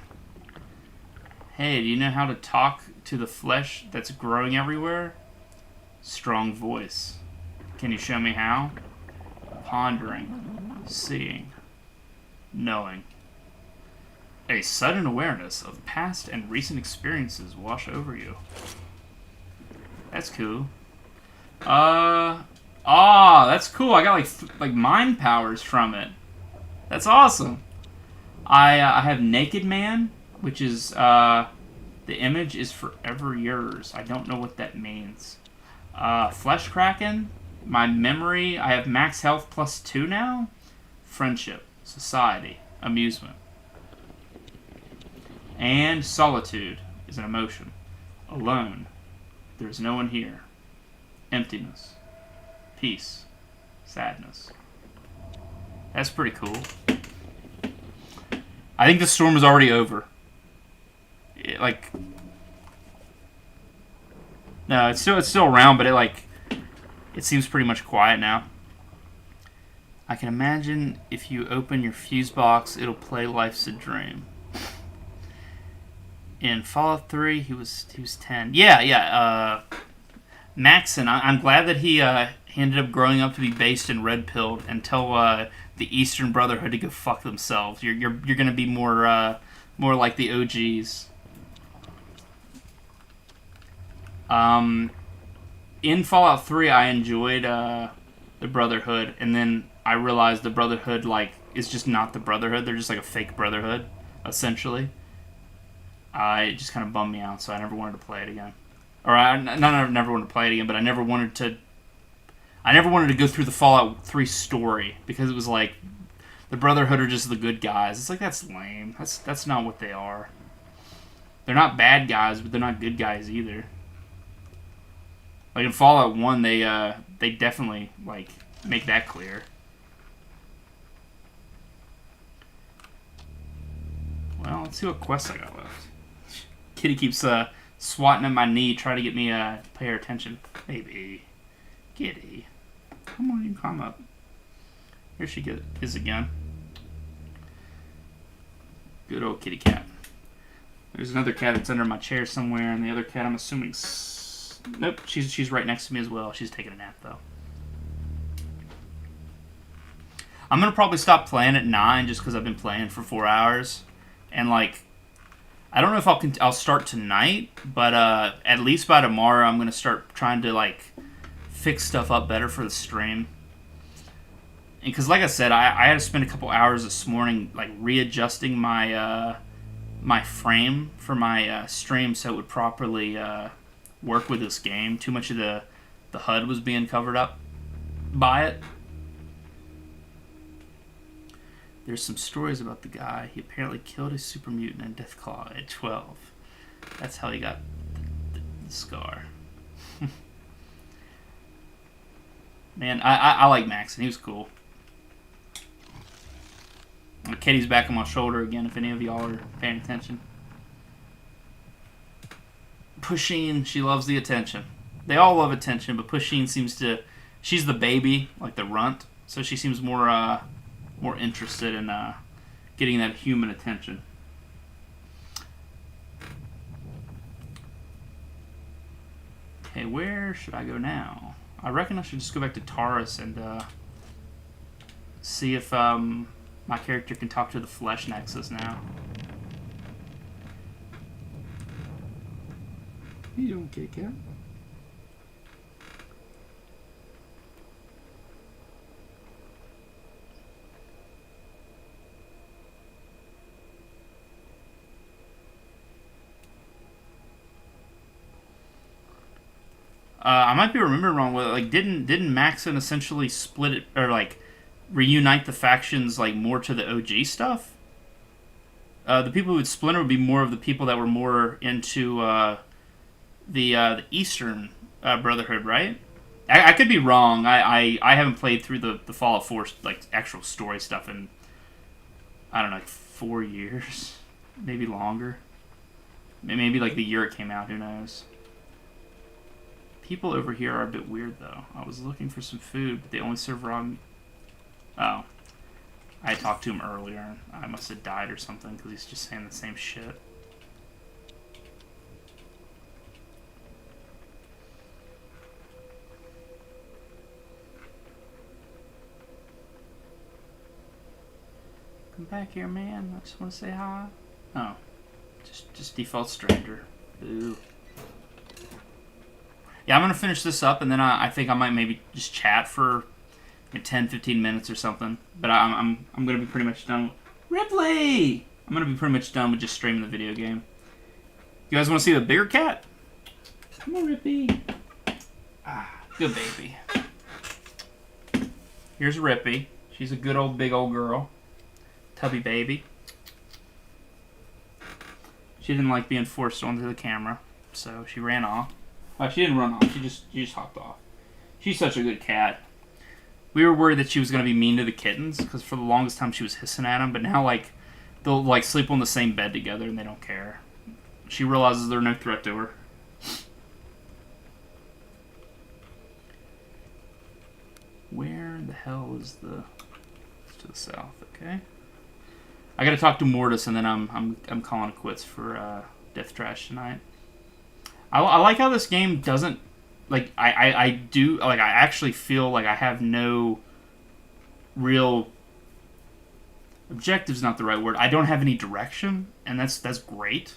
Hey, do you know how to talk to the flesh that's growing everywhere? Strong voice. Can you show me how? Pondering. Seeing. Knowing. A sudden awareness of past and recent experiences wash over you. That's cool. That's cool. I got like mind powers from it. That's awesome. I have Naked Man, which is the image is forever yours. I don't know what that means. Flesh Kraken, my memory. I have max health +2 now. Friendship, society, amusement, and solitude is an emotion. Alone, there's no one here. Emptiness. Peace. Sadness. That's pretty cool. I think the storm is already over. No, it's still around, but it seems pretty much quiet now. I can imagine if you open your fuse box, it'll play Life's a Dream. In Fallout 3, he was 10. Yeah. Maxon, I'm glad that he ended up growing up to be based in Red Pilled and tell the Eastern Brotherhood to go fuck themselves. You're gonna be more like the OGs. In Fallout 3, I enjoyed the Brotherhood, and then I realized the Brotherhood is just not the Brotherhood. They're just like a fake Brotherhood, essentially. It just kind of bummed me out, so I never wanted to play it again. Or I never wanted to play it again, but I never wanted to go through the Fallout 3 story because it was like the Brotherhood are just the good guys. It's like, that's lame. That's not what they are. They're not bad guys, but they're not good guys either. Like in Fallout 1, they definitely make that clear. Well, let's see what quests I got left. Kitty keeps swatting at my knee, trying to get me to pay her attention. Baby. Kitty. Come on, you can climb up. Here she is again. Good old kitty cat. There's another cat that's under my chair somewhere, and the other cat, I'm assuming... Nope, she's right next to me as well. She's taking a nap, though. I'm going to probably stop playing at 9 just because I've been playing for 4 hours. And, I don't know if I'll start tonight, but at least by tomorrow I'm going to start trying to, fix stuff up better for the stream. Because, like I said, I had to spend a couple hours this morning, readjusting my my frame for my stream so it would properly work with this game. Too much of the HUD was being covered up by it. There's some stories about the guy. He apparently killed a super mutant in Deathclaw at 12. That's how he got the scar. Man, I like Maxon. He was cool. Kitty's back on my shoulder again, if any of y'all are paying attention. Pusheen, she loves the attention. They all love attention, but Pusheen seems to... She's the baby, the runt, so she seems more interested in getting that human attention. Okay, where should I go now? I reckon I should just go back to Taurus and see if my character can talk to the Flesh Nexus now. How you doing, kitty cat? I might be remembering wrong. Didn't Maxon essentially split it or reunite the factions more to the OG stuff? The people who would splinter would be more of the people that were more into the Eastern Brotherhood, right? I could be wrong. I haven't played through the Fallout 4 actual story stuff in I don't know 4 years, maybe longer. Maybe the year it came out. Who knows? People over here are a bit weird, though. I was looking for some food, but they only serve raw meat. Oh. I talked to him earlier, and I must have died or something, because he's just saying the same shit. Come back here, man. I just want to say hi. Oh. Just default stranger. Ooh. Yeah, I'm going to finish this up, and then I think I might maybe just chat for 10-15 minutes or something. But I'm going to be pretty much done. Ripley! I'm going to be pretty much done with just streaming the video game. You guys want to see the bigger cat? Come on, Rippy. Ah, good baby. Here's Rippy. She's a good old big old girl. Tubby baby. She didn't like being forced onto the camera, so she ran off. She didn't run off. She just hopped off. She's such a good cat. We were worried that she was going to be mean to the kittens, because for the longest time she was hissing at them, but now, they'll, sleep on the same bed together, and they don't care. She realizes they're no threat to her. Where the hell is the... It's to the south, okay. I gotta talk to Mortis, and then I'm calling it quits for Death Trash tonight. I like how this game doesn't... Like, I do... Like, I actually feel like I have no real... Objective's not the right word. I don't have any direction, and that's great.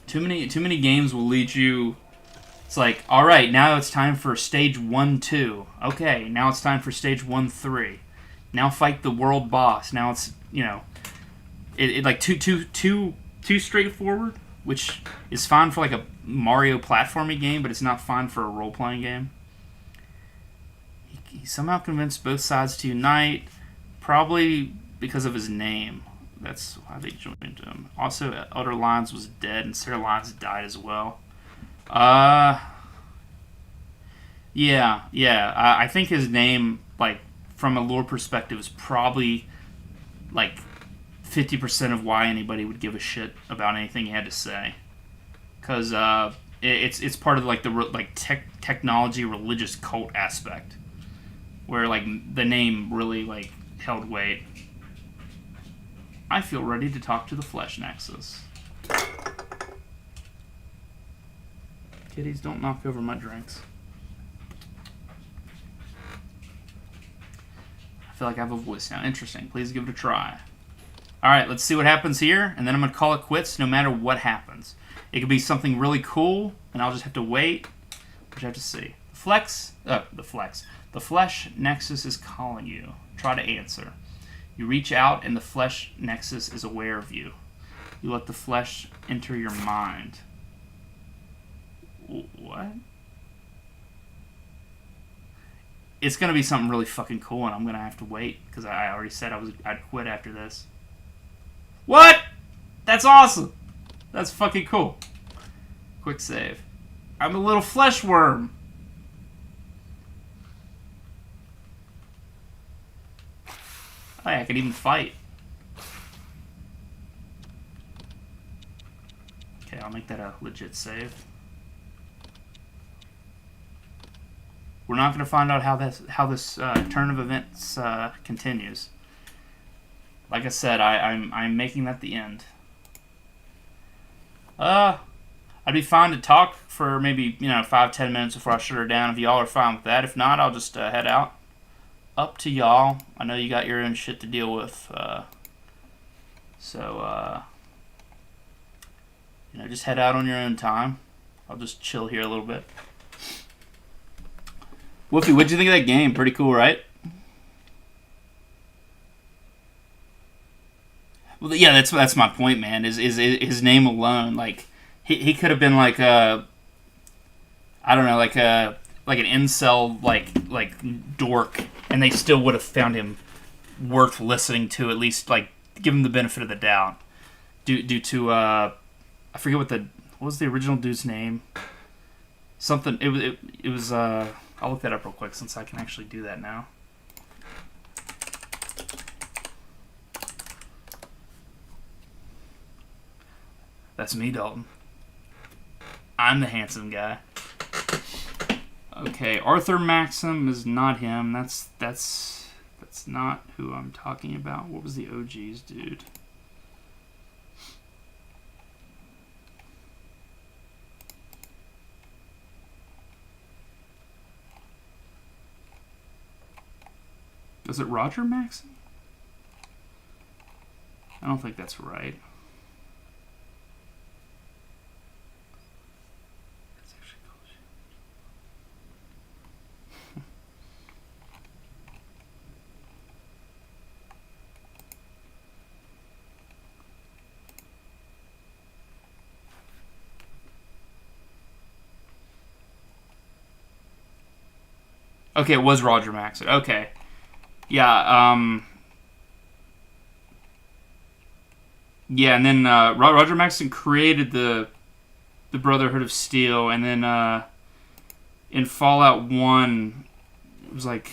Too many games will lead you... It's like, alright, now it's time for stage 1-2. Okay, now it's time for stage 1-3. Now fight the world boss. Now it's, you know... It like too straightforward, which is fine for like a Mario platforming game, but it's not fine for a role-playing game. He somehow convinced both sides to unite, probably because of his name. That's why they joined him. Also, Elder Lyons was dead, and Sarah Lyons died as well. Yeah. I think his name, like, from a lore perspective, is probably, like, 50% of why anybody would give a shit about anything he had to say, because it's part of like the technology religious cult aspect, where like the name really like held weight. I feel ready to talk to the Flesh Nexus. Kitties, don't knock over my drinks. I feel like I have a voice now. Interesting. Please give it a try. Alright, let's see what happens here, and then I'm going to call it quits no matter what happens. It could be something really cool, and I'll just have to wait, which I have to see. The Flesh Nexus is calling you. Try to answer. You reach out, and the Flesh Nexus is aware of you. You let the flesh enter your mind. What? It's going to be something really fucking cool, and I'm going to have to wait, because I already said I'd quit after this. What? That's awesome. That's fucking cool. Quick save. I'm a little flesh worm. Oh yeah, I can even fight. Okay, I'll make that a legit save. We're not going to find out how this turn of events continues. Like I said, I'm making that the end. I'd be fine to talk for maybe 5-10 minutes before I shut her down. If y'all are fine with that, if not, I'll just head out. Up to y'all. I know you got your own shit to deal with, so just head out on your own time. I'll just chill here a little bit. Woofy, what'd you think of that game? Pretty cool, right? Well, yeah, that's my point, man. Is his name alone? Like, he could have been like a, I don't know, like an incel like dork, and they still would have found him worth listening to. At least like give him the benefit of the doubt. Due to I forget what was the original dude's name. Something it was I'll look that up real quick since I can actually do that now. That's me, Dalton. I'm the handsome guy. Okay, Arthur Maxim is not him. That's not who I'm talking about. What was the OG's dude? Is it Roger Maxim? I don't think that's right. Okay, it was Roger Maxson. Okay. Yeah, yeah, and then Roger Maxson created the Brotherhood of Steel, and then in Fallout 1, it was like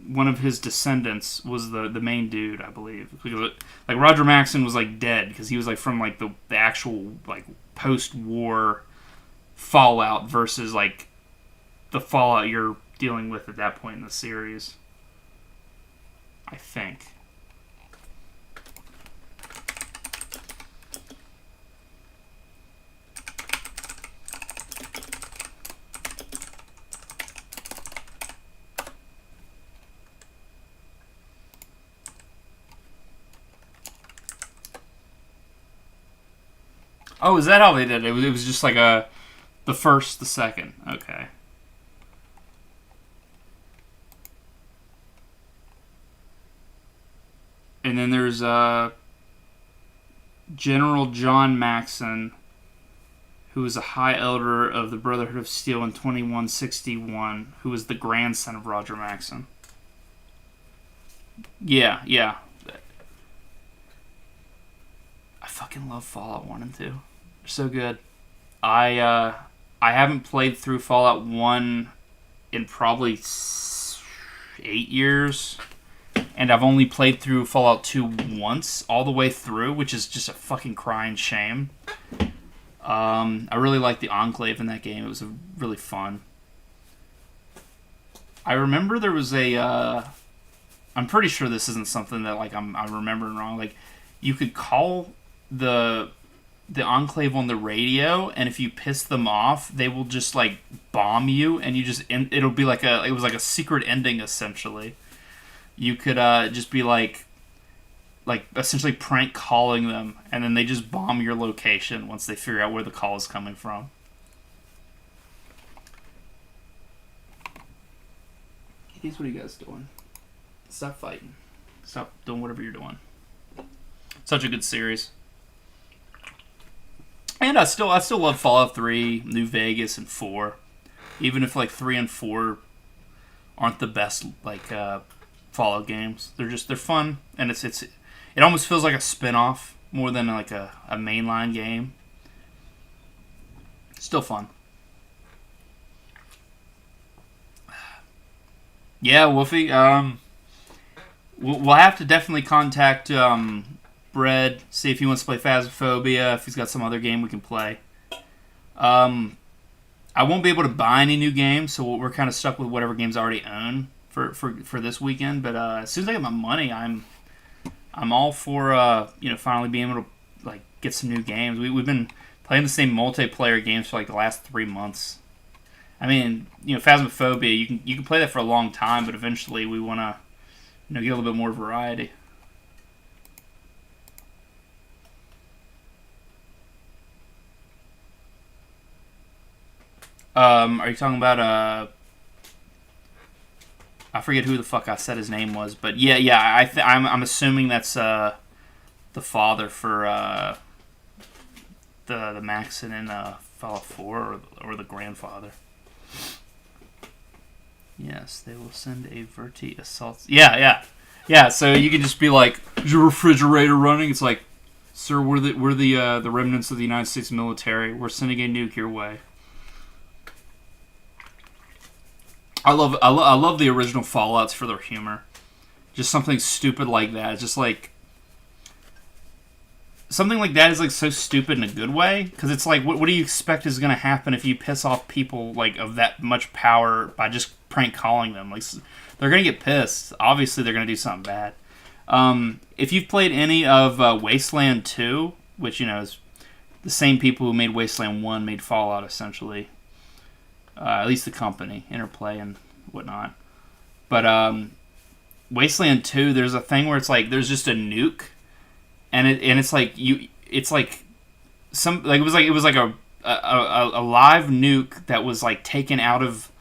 one of his descendants was the main dude, I believe. Because like Roger Maxson was like dead because he was like from like the actual like post-war Fallout versus like the Fallout you're dealing with at that point in the series. I think. Oh, is that how they did it? It was just like the first, the second. Okay. And then there's General John Maxon, who was a High Elder of the Brotherhood of Steel in 2161, who was the grandson of Roger Maxon. Yeah. I fucking love Fallout 1 and 2. They're so good. I haven't played through Fallout 1 in probably 8 years. And I've only played through Fallout 2 once, all the way through, which is just a fucking crying shame. I really liked the Enclave in that game. It was really fun. I remember there was I'm pretty sure this isn't something that like I'm remembering wrong. Like, you could call the Enclave on the radio, and if you piss them off, they will just like bomb you, and it'll be like it was like a secret ending essentially. You could just be like essentially prank calling them, and then they just bomb your location once they figure out where the call is coming from. What are you guys doing? Stop fighting. Stop doing whatever you're doing. Such a good series. And I still love Fallout 3, New Vegas, and 4. Even if like 3 and 4 aren't the best like Fallout games, they're fun, and it almost feels like a spin-off more than like a mainline game. Still fun. Yeah, Wolfie. We'll have to definitely contact Bread, see if he wants to play Phasmophobia, if he's got some other game we can play. I won't be able to buy any new games, so we're kind of stuck with whatever games I already own for this weekend. But as soon as I get my money, I'm all for finally being able to like get some new games. We've been playing the same multiplayer games for like the last 3 months. I mean, Phasmophobia, you can play that for a long time, but eventually we want to get a little bit more variety. Are you talking about I forget who the fuck I said his name was, but yeah. I'm assuming that's the father for the Maxon in Fallout 4, or the grandfather. Yes, they will send a Verti assault. Yeah. So you can just be like, "Is your refrigerator running?" It's like, "Sir, we're the remnants of the United States military. We're sending a nuke your way." I love the original Fallouts for their humor. Just something stupid like that. It's just like something like that is like so stupid in a good way, because it's like, what do you expect is going to happen if you piss off people like of that much power by just prank calling them? Like, they're going to get pissed. Obviously, they're going to do something bad. If you've played any of Wasteland 2, which is the same people who made Wasteland 1 made Fallout essentially. At least the company, Interplay and whatnot. But Wasteland 2, there's a thing where it's like there's just a nuke, and it's like it was like a live nuke that was like taken out of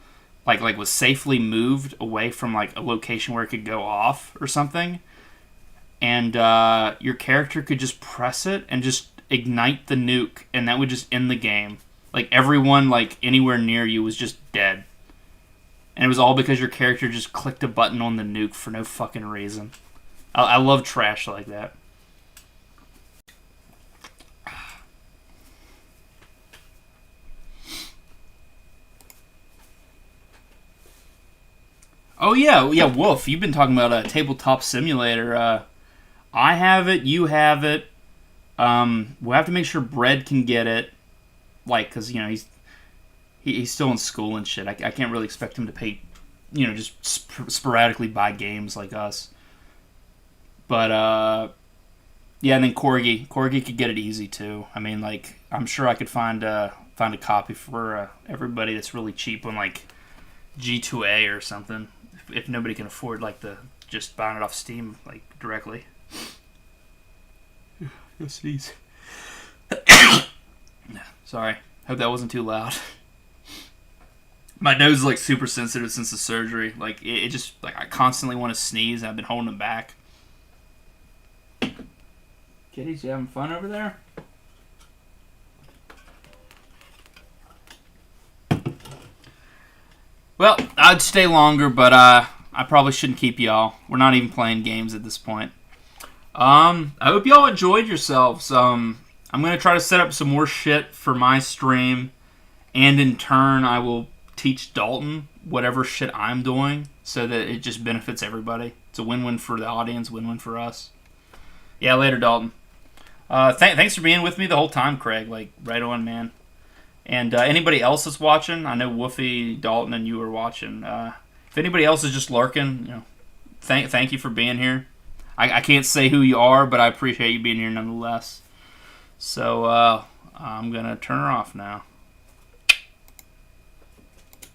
like was safely moved away from like a location where it could go off or something, and your character could just press it and just ignite the nuke, and that would just end the game. Like, everyone, like, anywhere near you was just dead. And it was all because your character just clicked a button on the nuke for no fucking reason. I love trash like that. Oh, yeah, Wolf, you've been talking about a tabletop simulator. I have it, you have it. We'll have to make sure Bread can get it. Like, because, he's still in school and shit. I can't really expect him to pay, just sporadically buy games like us. But yeah, and then Corgi could get it easy too. I mean, like, I'm sure I could find a copy for everybody that's really cheap on like G2A or something. If nobody can afford like the just buying it off Steam like directly. Go sneeze. Sorry, hope that wasn't too loud. My nose is like super sensitive since the surgery. Like it just like I constantly want to sneeze. And I've been holding them back. Kitties, you having fun over there? Well, I'd stay longer, but I probably shouldn't keep y'all. We're not even playing games at this point. I hope y'all enjoyed yourselves. I'm gonna try to set up some more shit for my stream, and in turn, I will teach Dalton whatever shit I'm doing, so that it just benefits everybody. It's a win-win for the audience, win-win for us. Yeah, later, Dalton. Thanks for being with me the whole time, Craig. Like, right on, man. And anybody else that's watching, I know Woofy, Dalton, and you are watching. If anybody else is just lurking, thank you for being here. I can't say who you are, but I appreciate you being here nonetheless. So I'm gonna turn her off now.